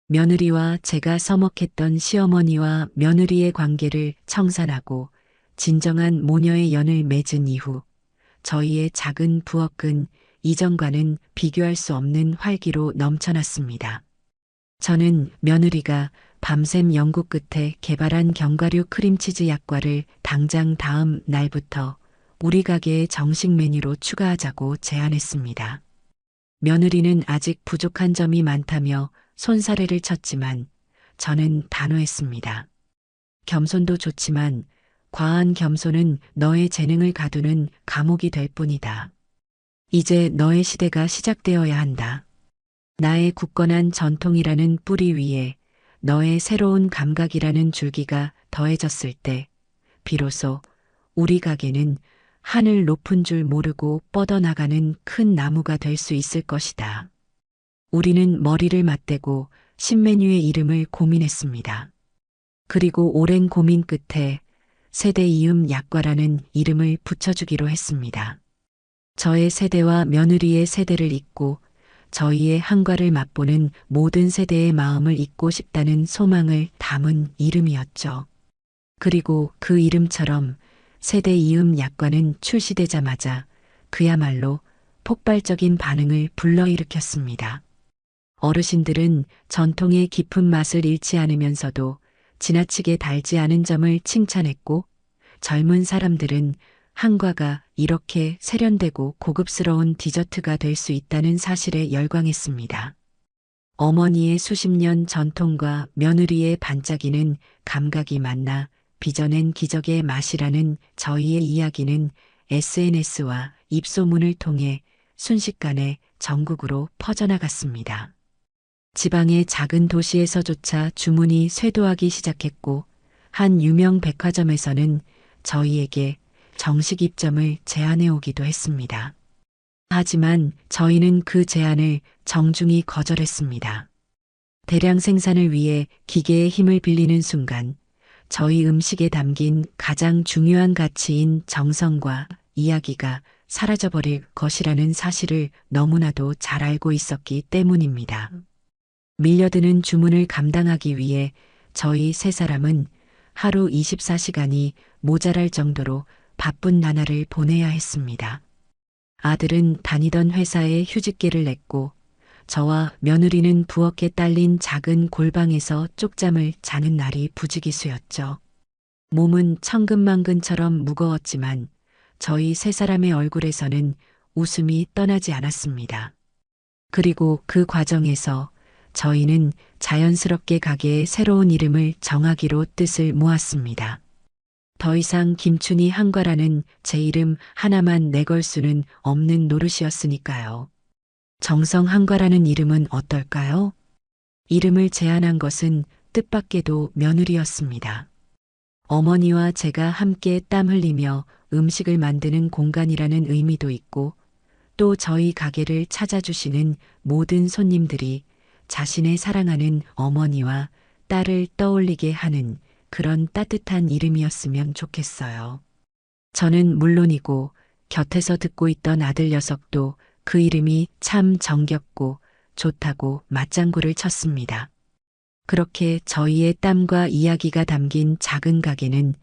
며느리와 제가 서먹했던 시어머니와 며느리의 관계를 청산하고 진정한 모녀의 연을 맺은 이후 저희의 작은 부엌은 이전과는 비교할 수 없는 활기로 넘쳐났습니다. 저는 며느리가 밤샘 연구 끝에 개발한 견과류 크림치즈 약과를 당장 다음 날부터 우리 가게의 정식 메뉴로 추가하자고 제안했습니다. 며느리는 아직 부족한 점이 많다며 손사래를 쳤지만 저는 단호했습니다. 겸손도 좋지만 과한 겸손은 너의 재능을 가두는 감옥이 될 뿐이다. 이제 너의 시대가 시작되어야 한다. 나의 굳건한 전통이라는 뿌리 위에 너의 새로운 감각이라는 줄기가 더해졌을 때 비로소 우리 가게는 하늘 높은 줄 모르고 뻗어나가는 큰 나무가 될 수 있을 것이다. 우리는 머리를 맞대고 신메뉴의 이름을 고민했습니다. 그리고 오랜 고민 끝에 세대 이음 약과라는 이름을 붙여주기로 했습니다. 저의 세대와 며느리의 세대를 잇고 저희의 한과를 맛보는 모든 세대의 마음을 잇고 싶다는 소망을 담은 이름이었죠. 그리고 그 이름처럼 세대 이음 약과는 출시되자마자 그야말로 폭발적인 반응을 불러일으켰습니다. 어르신들은 전통의 깊은 맛을 잃지 않으면서도 지나치게 달지 않은 점을 칭찬했고 젊은 사람들은 한과가 이렇게 세련되고 고급스러운 디저트가 될 수 있다는 사실에 열광했습니다. 어머니의 수십 년 전통과 며느리의 반짝이는 감각이 만나 빚어낸 기적의 맛이라는 저희의 이야기는 SNS와 입소문을 통해 순식간에 전국으로 퍼져나갔습니다. 지방의 작은 도시에서조차 주문이 쇄도하기 시작했고 한 유명 백화점에서는 저희에게 정식 입점을 제안해 오기도 했습니다. 하지만 저희는 그 제안을 정중히 거절했습니다. 대량 생산을 위해 기계의 힘을 빌리는 순간 저희 음식에 담긴 가장 중요한 가치인 정성과 이야기가 사라져버릴 것이라는 사실을 너무나도 잘 알고 있었기 때문입니다. 밀려드는 주문을 감당하기 위해 저희 세 사람은 하루 24시간이 모자랄 정도로 바쁜 나날을 보내야 했습니다. 아들은 다니던 회사에 휴직계를 냈고 저와 며느리는 부엌에 딸린 작은 골방에서 쪽잠을 자는 날이 부지기수였죠. 몸은 천근만근처럼 무거웠지만 저희 세 사람의 얼굴에서는 웃음이 떠나지 않았습니다. 그리고 그 과정에서 저희는 자연스럽게 가게의 새로운 이름을 정하기로 뜻을 모았습니다. 더 이상 김춘희 한과라는 제 이름 하나만 내걸 수는 없는 노릇이었으니까요. 정성 한과라는 이름은 어떨까요? 이름을 제안한 것은 뜻밖에도 며느리였습니다. 어머니와 제가 함께 땀 흘리며 음식을 만드는 공간이라는 의미도 있고 또 저희 가게를 찾아주시는 모든 손님들이 자신의 사랑하는 어머니와 딸을 떠올리게 하는 그런 따뜻한 이름이었으면 좋겠어요. 저는 물론이고 곁에서 듣고 있던 아들 녀석도 그 이름이 참 정겹고 좋다고 맞장구를 쳤습니다. 그렇게 저희의 땀과 이야기가 담긴 작은 가게는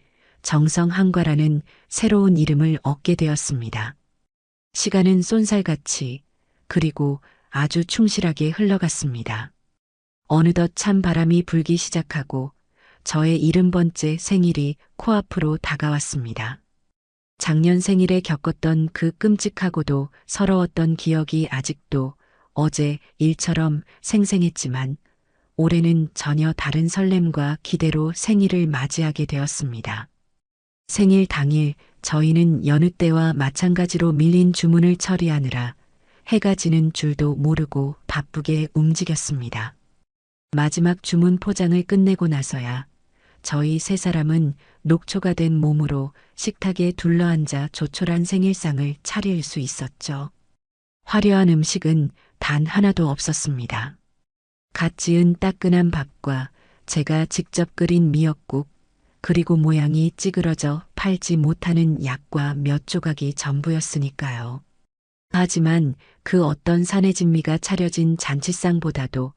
정성 한과라는 새로운 이름을 얻게 되었습니다. 시간은 쏜살같이 그리고 아주 충실하게 흘러갔습니다. 어느덧 찬 바람이 불기 시작하고 저의 70번째 생일이 코앞으로 다가왔습니다. 작년 생일에 겪었던 그 끔찍하고도 서러웠던 기억이 아직도 어제 일처럼 생생했지만 올해는 전혀 다른 설렘과 기대로 생일을 맞이하게 되었습니다. 생일 당일 저희는 여느 때와 마찬가지로 밀린 주문을 처리하느라 해가 지는 줄도 모르고 바쁘게 움직였습니다. 마지막 주문 포장을 끝내고 나서야 저희 세 사람은 녹초가 된 몸으로 식탁에 둘러앉아 조촐한 생일상을 차릴 수 있었죠. 화려한 음식은 단 하나도 없었습니다. 갓 지은 따끈한 밥과 제가 직접 끓인 미역국, 그리고 모양이 찌그러져 팔지 못하는 약과 몇 조각이 전부였으니까요. 하지만 그 어떤 산의 진미가 차려진 잔치상보다도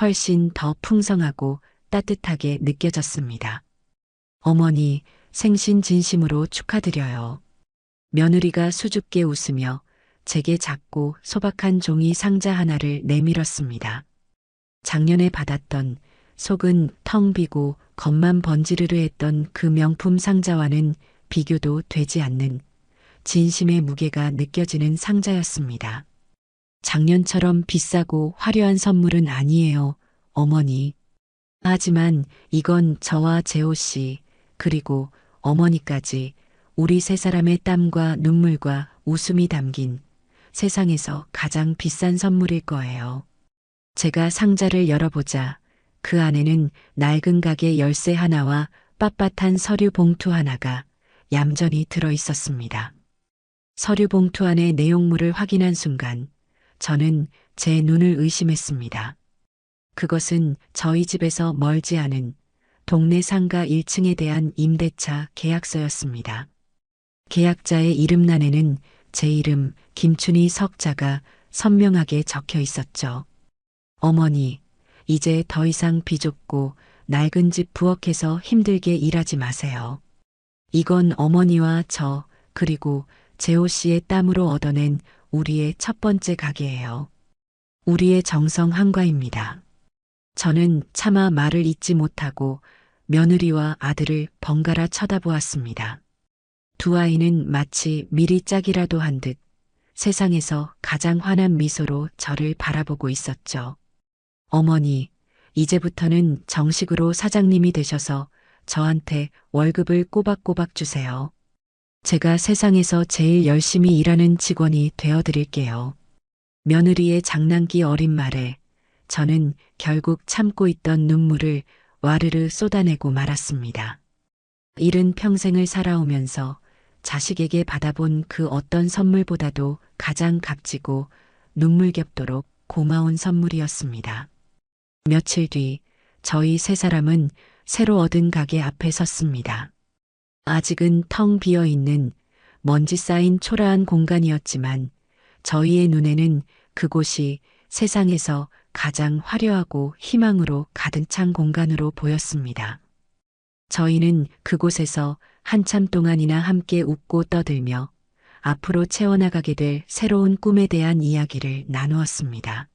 훨씬 더 풍성하고 따뜻하게 느껴졌습니다. 어머니, 생신 진심으로 축하드려요. 며느리가 수줍게 웃으며 제게 작고 소박한 종이 상자 하나를 내밀었습니다. 작년에 받았던 속은 텅 비고 겉만 번지르르 했던 그 명품 상자와는 비교도 되지 않는 진심의 무게가 느껴지는 상자였습니다. 작년처럼 비싸고 화려한 선물은 아니에요, 어머니. 하지만 이건 저와 재호 씨, 그리고 어머니까지 우리 세 사람의 땀과 눈물과 웃음이 담긴 세상에서 가장 비싼 선물일 거예요. 제가 상자를 열어보자 그 안에는 낡은 가게 열쇠 하나와 빳빳한 서류 봉투 하나가 얌전히 들어 있었습니다. 서류 봉투 안의 내용물을 확인한 순간 저는 제 눈을 의심했습니다. 그것은 저희 집에서 멀지 않은 동네 상가 1층에 대한 임대차 계약서였습니다. 계약자의 이름란에는 제 이름 김춘희 석자가 선명하게 적혀 있었죠. 어머니, 이제 더 이상 비좁고 낡은 집 부엌에서 힘들게 일하지 마세요. 이건 어머니와 저, 그리고 재호 씨의 땀으로 얻어낸 우리의 첫 번째 가게예요. 우리의 정성 한과입니다. 저는 차마 말을 잇지 못하고 며느리와 아들을 번갈아 쳐다보았습니다. 두 아이는 마치 미리 짝이라도 한 듯 세상에서 가장 환한 미소로 저를 바라보고 있었죠. 어머니, 이제부터는 정식으로 사장님이 되셔서 저한테 월급을 꼬박꼬박 주세요. 제가 세상에서 제일 열심히 일하는 직원이 되어 드릴게요. 며느리의 장난기 어린 말에 저는 결국 참고 있던 눈물을 와르르 쏟아내고 말았습니다. 이른 평생을 살아오면서 자식에게 받아본 그 어떤 선물보다도 가장 값지고 눈물겹도록 고마운 선물이었습니다. 며칠 뒤 저희 세 사람은 새로 얻은 가게 앞에 섰습니다. 아직은 텅 비어 있는 먼지 쌓인 초라한 공간이었지만 저희의 눈에는 그곳이 세상에서 가장 화려하고 희망으로 가득 찬 공간으로 보였습니다. 저희는 그곳에서 한참 동안이나 함께 웃고 떠들며 앞으로 채워나가게 될 새로운 꿈에 대한 이야기를 나누었습니다.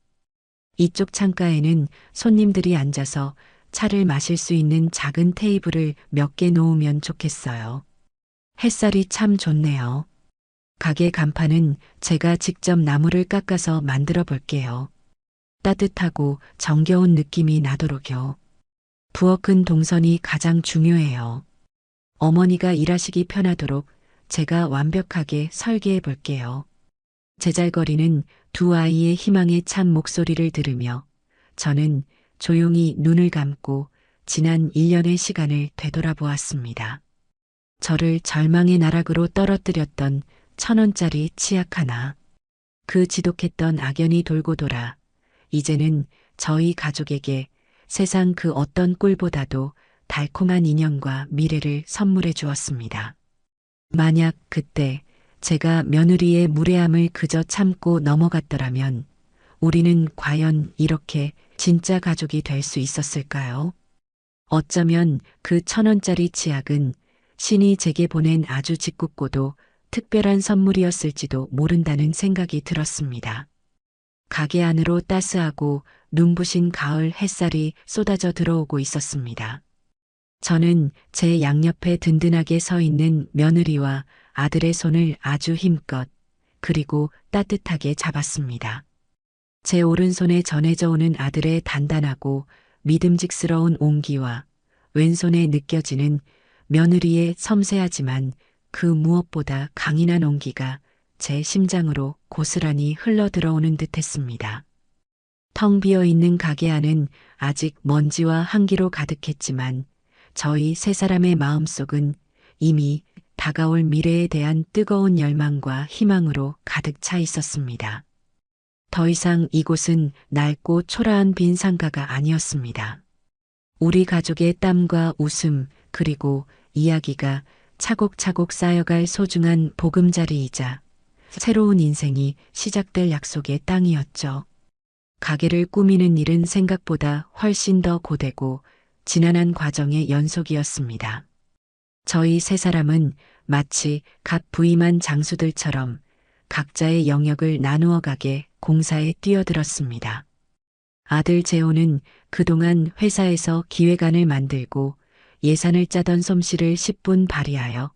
이쪽 창가에는 손님들이 앉아서 차를 마실 수 있는 작은 테이블을 몇 개 놓으면 좋겠어요. 햇살이 참 좋네요. 가게 간판은 제가 직접 나무를 깎아서 만들어 볼게요. 따뜻하고 정겨운 느낌이 나도록요. 부엌은 동선이 가장 중요해요. 어머니가 일하시기 편하도록 제가 완벽하게 설계해 볼게요. 제잘거리는 두 아이의 희망에 찬 목소리를 들으며 저는 조용히 눈을 감고 지난 1년의 시간을 되돌아보았습니다. 저를 절망의 나락으로 떨어뜨렸던 1,000원짜리 치약 하나. 그 지독했던 악연이 돌고 돌아 이제는 저희 가족에게 세상 그 어떤 꿀보다도 달콤한 인연과 미래를 선물해 주었습니다. 만약 그때 제가 며느리의 무례함을 그저 참고 넘어갔더라면 우리는 과연 이렇게 진짜 가족이 될 수 있었을까요? 어쩌면 그 1,000원짜리 치약은 신이 제게 보낸 아주 짓궂고도 특별한 선물이었을지도 모른다는 생각이 들었습니다. 가게 안으로 따스하고 눈부신 가을 햇살이 쏟아져 들어오고 있었습니다. 저는 제 양옆에 든든하게 서 있는 며느리와 아들의 손을 아주 힘껏 그리고 따뜻하게 잡았습니다. 제 오른손에 전해져 오는 아들의 단단하고 믿음직스러운 온기와 왼손에 느껴지는 며느리의 섬세하지만 그 무엇보다 강인한 온기가 제 심장으로 고스란히 흘러 들어오는 듯 했습니다. 텅 비어 있는 가게 안은 아직 먼지와 한기로 가득했지만 저희 세 사람의 마음속은 이미 다가올 미래에 대한 뜨거운 열망과 희망으로 가득 차 있었습니다. 더 이상 이곳은 낡고 초라한 빈 상가가 아니었습니다. 우리 가족의 땀과 웃음 그리고 이야기가 차곡차곡 쌓여갈 소중한 보금자리이자 새로운 인생이 시작될 약속의 땅이었죠. 가게를 꾸미는 일은 생각보다 훨씬 더 고되고 지난한 과정의 연속이었습니다. 저희 세 사람은 마치 갓 부임한 장수들처럼 각자의 영역을 나누어 가게 공사에 뛰어들었습니다. 아들 재호는 그동안 회사에서 기획안을 만들고 예산을 짜던 솜씨를 10분 발휘하여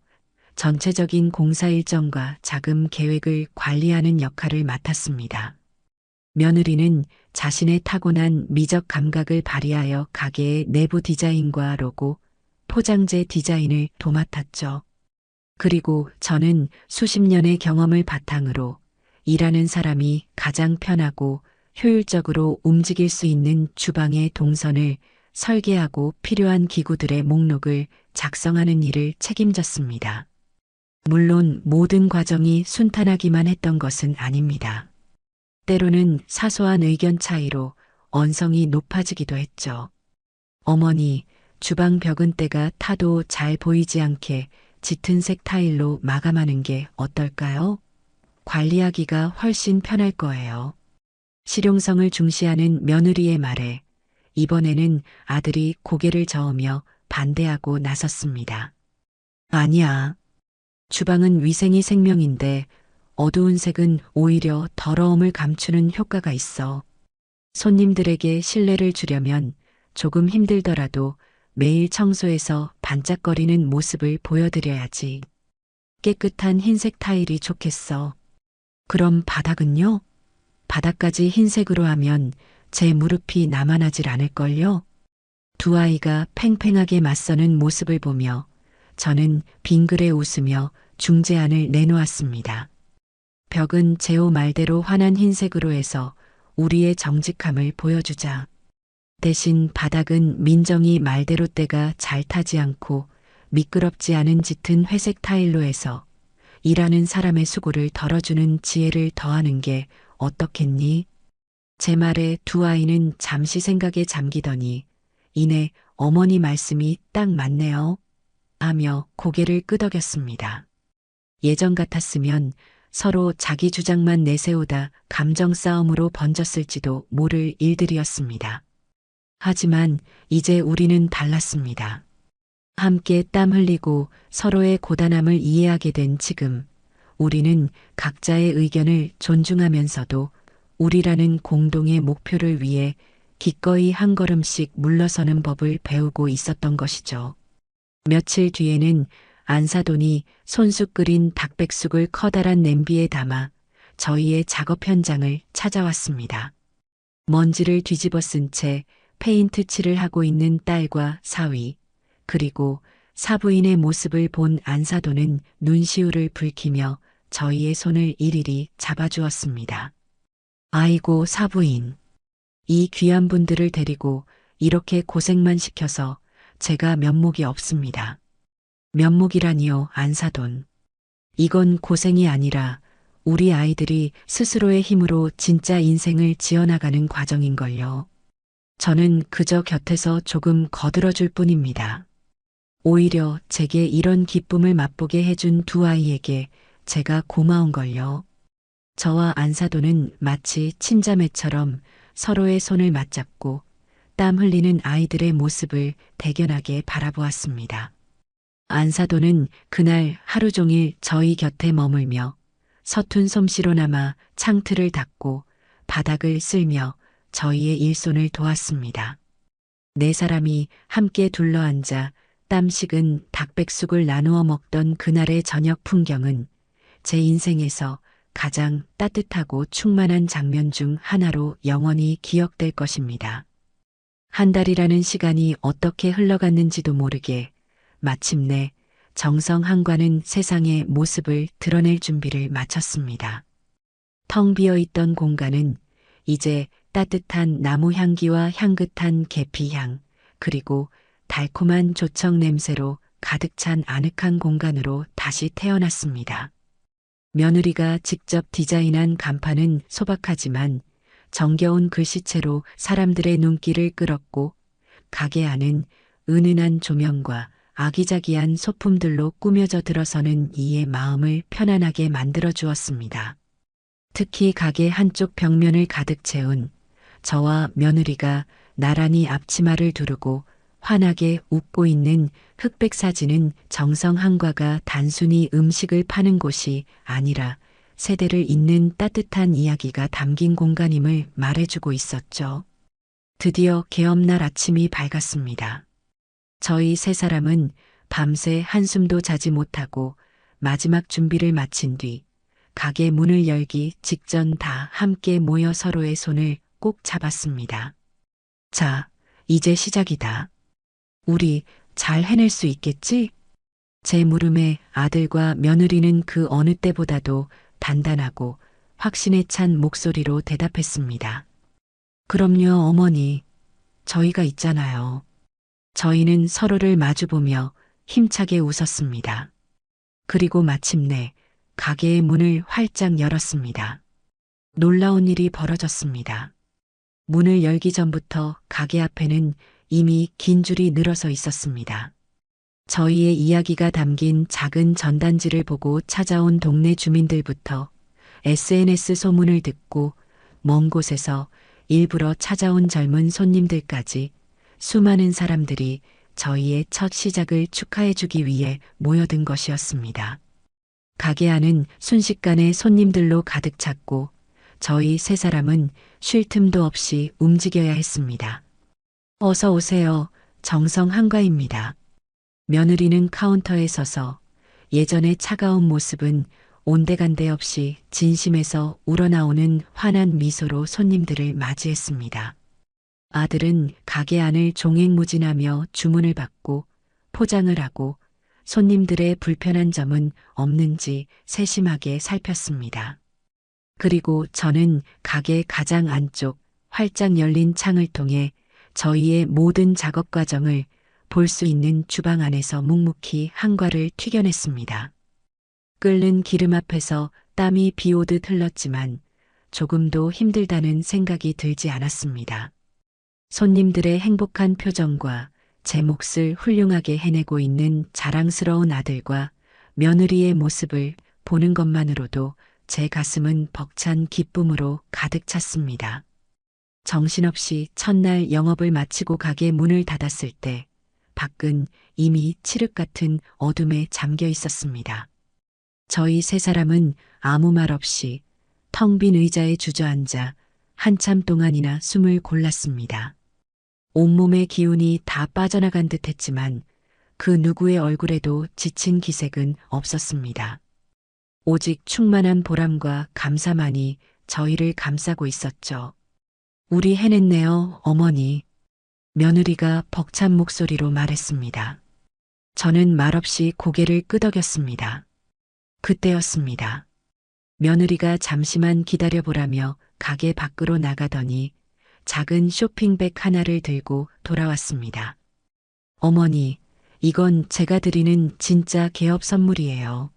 전체적인 공사 일정과 자금 계획을 관리하는 역할을 맡았습니다. 며느리는 자신의 타고난 미적 감각을 발휘하여 가게의 내부 디자인과 로고, 포장재 디자인을 도맡았죠. 그리고 저는 수십 년의 경험을 바탕으로 일하는 사람이 가장 편하고 효율적으로 움직일 수 있는 주방의 동선을 설계하고 필요한 기구들의 목록을 작성하는 일을 책임졌습니다. 물론 모든 과정이 순탄하기만 했던 것은 아닙니다. 때로는 사소한 의견 차이로 언성이 높아지기도 했죠. 어머니, 주방 벽은 때가 타도 잘 보이지 않게 짙은 색 타일로 마감하는 게 어떨까요? 관리하기가 훨씬 편할 거예요. 실용성을 중시하는 며느리의 말에 이번에는 아들이 고개를 저으며 반대하고 나섰습니다. 아니야. 주방은 위생이 생명인데 어두운 색은 오히려 더러움을 감추는 효과가 있어. 손님들에게 신뢰를 주려면 조금 힘들더라도 매일 청소해서 반짝거리는 모습을 보여드려야지. 깨끗한 흰색 타일이 좋겠어. 그럼 바닥은요? 바닥까지 흰색으로 하면 제 무릎이 남아나질 않을걸요? 두 아이가 팽팽하게 맞서는 모습을 보며 저는 빙그레 웃으며 중재안을 내놓았습니다. 벽은 제호 말대로 환한 흰색으로 해서 우리의 정직함을 보여주자. 대신 바닥은 민정이 말대로 때가 잘 타지 않고 미끄럽지 않은 짙은 회색 타일로 해서 일하는 사람의 수고를 덜어주는 지혜를 더하는 게 어떻겠니? 제 말에 두 아이는 잠시 생각에 잠기더니 이내 어머니 말씀이 딱 맞네요. 하며 고개를 끄덕였습니다. 예전 같았으면 서로 자기 주장만 내세우다 감정 싸움으로 번졌을지도 모를 일들이었습니다. 하지만 이제 우리는 달랐습니다. 함께 땀 흘리고 서로의 고단함을 이해하게 된 지금, 우리는 각자의 의견을 존중하면서도 우리라는 공동의 목표를 위해 기꺼이 한 걸음씩 물러서는 법을 배우고 있었던 것이죠. 며칠 뒤에는 안사돈이 손수 끓인 닭백숙을 커다란 냄비에 담아 저희의 작업 현장을 찾아왔습니다. 먼지를 뒤집어 쓴 채 페인트 칠을 하고 있는 딸과 사위, 그리고 사부인의 모습을 본 안사돈은 눈시울을 붉히며 저희의 손을 일일이 잡아주었습니다. 아이고 사부인, 이 귀한 분들을 데리고 이렇게 고생만 시켜서 제가 면목이 없습니다. 면목이라니요, 안사돈. 이건 고생이 아니라 우리 아이들이 스스로의 힘으로 진짜 인생을 지어나가는 과정인걸요. 저는 그저 곁에서 조금 거들어줄 뿐입니다. 오히려 제게 이런 기쁨을 맛보게 해준 두 아이에게 제가 고마운걸요. 저와 안사돈은 마치 친자매처럼 서로의 손을 맞잡고 땀 흘리는 아이들의 모습을 대견하게 바라보았습니다. 안사돈은 그날 하루 종일 저희 곁에 머물며 서툰 솜씨로나마 창틀을 닦고 바닥을 쓸며 저희의 일손을 도왔습니다. 네 사람이 함께 둘러앉아 땀 식은 닭백숙을 나누어 먹던 그날의 저녁 풍경은 제 인생에서 가장 따뜻하고 충만한 장면 중 하나로 영원히 기억될 것입니다. 한 달이라는 시간이 어떻게 흘러갔는지도 모르게 마침내 정성한과는 세상의 모습을 드러낼 준비를 마쳤습니다. 텅 비어 있던 공간은 이제 따뜻한 나무 향기와 향긋한 계피향, 그리고 달콤한 조청 냄새로 가득 찬 아늑한 공간으로 다시 태어났습니다. 며느리가 직접 디자인한 간판은 소박하지만 정겨운 글씨체로 사람들의 눈길을 끌었고, 가게 안은 은은한 조명과 아기자기한 소품들로 꾸며져 들어서는 이의 마음을 편안하게 만들어 주었습니다. 특히 가게 한쪽 벽면을 가득 채운 저와 며느리가 나란히 앞치마를 두르고 환하게 웃고 있는 흑백 사진은 정성한과가 단순히 음식을 파는 곳이 아니라 세대를 잇는 따뜻한 이야기가 담긴 공간임을 말해주고 있었죠. 드디어 개업날 아침이 밝았습니다. 저희 세 사람은 밤새 한숨도 자지 못하고 마지막 준비를 마친 뒤 가게 문을 열기 직전 다 함께 모여 서로의 손을 꼭 잡았습니다. 자, 이제 시작이다. 우리 잘 해낼 수 있겠지? 제 물음에 아들과 며느리는 그 어느 때보다도 단단하고 확신에 찬 목소리로 대답했습니다. 그럼요, 어머니. 저희가 있잖아요. 저희는 서로를 마주보며 힘차게 웃었습니다. 그리고 마침내 가게의 문을 활짝 열었습니다. 놀라운 일이 벌어졌습니다. 문을 열기 전부터 가게 앞에는 이미 긴 줄이 늘어서 있었습니다. 저희의 이야기가 담긴 작은 전단지를 보고 찾아온 동네 주민들부터 SNS 소문을 듣고 먼 곳에서 일부러 찾아온 젊은 손님들까지 수많은 사람들이 저희의 첫 시작을 축하해주기 위해 모여든 것이었습니다. 가게 안은 순식간에 손님들로 가득 찼고 저희 세 사람은 쉴 틈도 없이 움직여야 했습니다. 어서 오세요. 정성한과입니다. 며느리는 카운터에 서서 예전의 차가운 모습은 온데간데 없이 진심에서 우러나오는 환한 미소로 손님들을 맞이했습니다. 아들은 가게 안을 종횡무진하며 주문을 받고 포장을 하고 손님들의 불편한 점은 없는지 세심하게 살폈습니다. 그리고 저는 가게 가장 안쪽 활짝 열린 창을 통해 저희의 모든 작업 과정을 볼 수 있는 주방 안에서 묵묵히 한과를 튀겨냈습니다. 끓는 기름 앞에서 땀이 비오듯 흘렀지만 조금도 힘들다는 생각이 들지 않았습니다. 손님들의 행복한 표정과 제 몫을 훌륭하게 해내고 있는 자랑스러운 아들과 며느리의 모습을 보는 것만으로도 제 가슴은 벅찬 기쁨으로 가득 찼습니다. 정신없이 첫날 영업을 마치고 가게 문을 닫았을 때 밖은 이미 칠흑 같은 어둠에 잠겨 있었습니다. 저희 세 사람은 아무 말 없이 텅 빈 의자에 주저앉아 한참 동안이나 숨을 골랐습니다. 온몸의 기운이 다 빠져나간 듯 했지만 그 누구의 얼굴에도 지친 기색은 없었습니다. 오직 충만한 보람과 감사만이 저희를 감싸고 있었죠. 우리 해냈네요, 어머니. 며느리가 벅찬 목소리로 말했습니다. 저는 말없이 고개를 끄덕였습니다. 그때였습니다. 며느리가 잠시만 기다려보라며 가게 밖으로 나가더니 작은 쇼핑백 하나를 들고 돌아왔습니다. 어머니, 이건 제가 드리는 진짜 개업 선물이에요.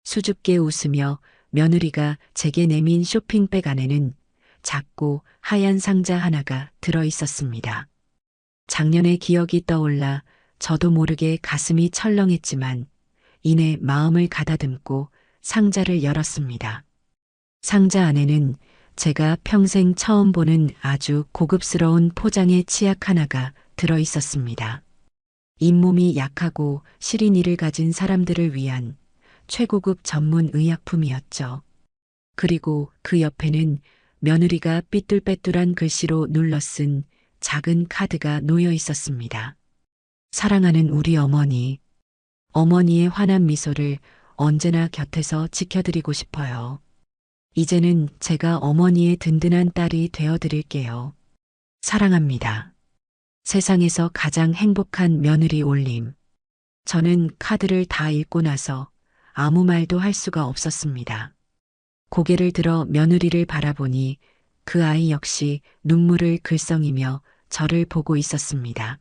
수줍게 웃으며 며느리가 제게 내민 쇼핑백 안에는 작고 하얀 상자 하나가 들어 있었습니다. 작년의 기억이 떠올라 저도 모르게 가슴이 철렁했지만 이내 마음을 가다듬고 상자를 열었습니다. 상자 안에는 제가 평생 처음 보는 아주 고급스러운 포장의 치약 하나가 들어 있었습니다. 잇몸이 약하고 시린 이를 가진 사람들을 위한 최고급 전문 의약품이었죠. 그리고 그 옆에는 며느리가 삐뚤빼뚤한 글씨로 눌러 쓴 작은 카드가 놓여 있었습니다. 사랑하는 우리 어머니. 어머니의 환한 미소를 언제나 곁에서 지켜드리고 싶어요. 이제는 제가 어머니의 든든한 딸이 되어드릴게요. 사랑합니다. 세상에서 가장 행복한 며느리 올림. 저는 카드를 다 읽고 나서 아무 말도 할 수가 없었습니다. 고개를 들어 며느리를 바라보니 그 아이 역시 눈물을 글썽이며 저를 보고 있었습니다.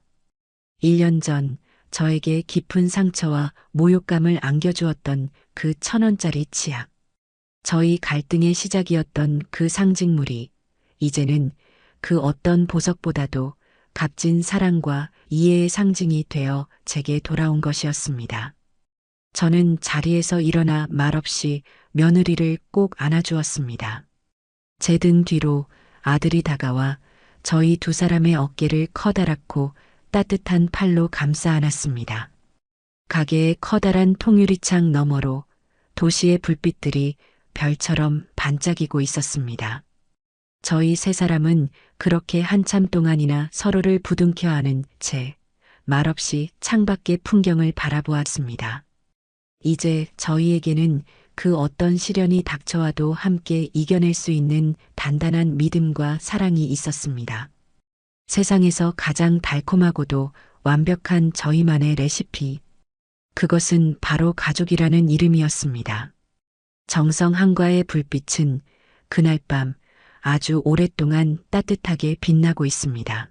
1년 전 저에게 깊은 상처와 모욕감을 안겨주었던 그 1,000원짜리 치약. 저희 갈등의 시작이었던 그 상징물이 이제는 그 어떤 보석보다도 값진 사랑과 이해의 상징이 되어 제게 돌아온 것이었습니다. 저는 자리에서 일어나 말없이 며느리를 꼭 안아주었습니다. 제 등 뒤로 아들이 다가와 저희 두 사람의 어깨를 커다랗고 따뜻한 팔로 감싸 안았습니다. 가게의 커다란 통유리창 너머로 도시의 불빛들이 별처럼 반짝이고 있었습니다. 저희 세 사람은 그렇게 한참 동안이나 서로를 부둥켜 안은 채 말없이 창밖의 풍경을 바라보았습니다. 이제 저희에게는 그 어떤 시련이 닥쳐와도 함께 이겨낼 수 있는 단단한 믿음과 사랑이 있었습니다. 세상에서 가장 달콤하고도 완벽한 저희만의 레시피. 그것은 바로 가족이라는 이름이었습니다. 정성 한과의 불빛은 그날 밤 아주 오랫동안 따뜻하게 빛나고 있습니다.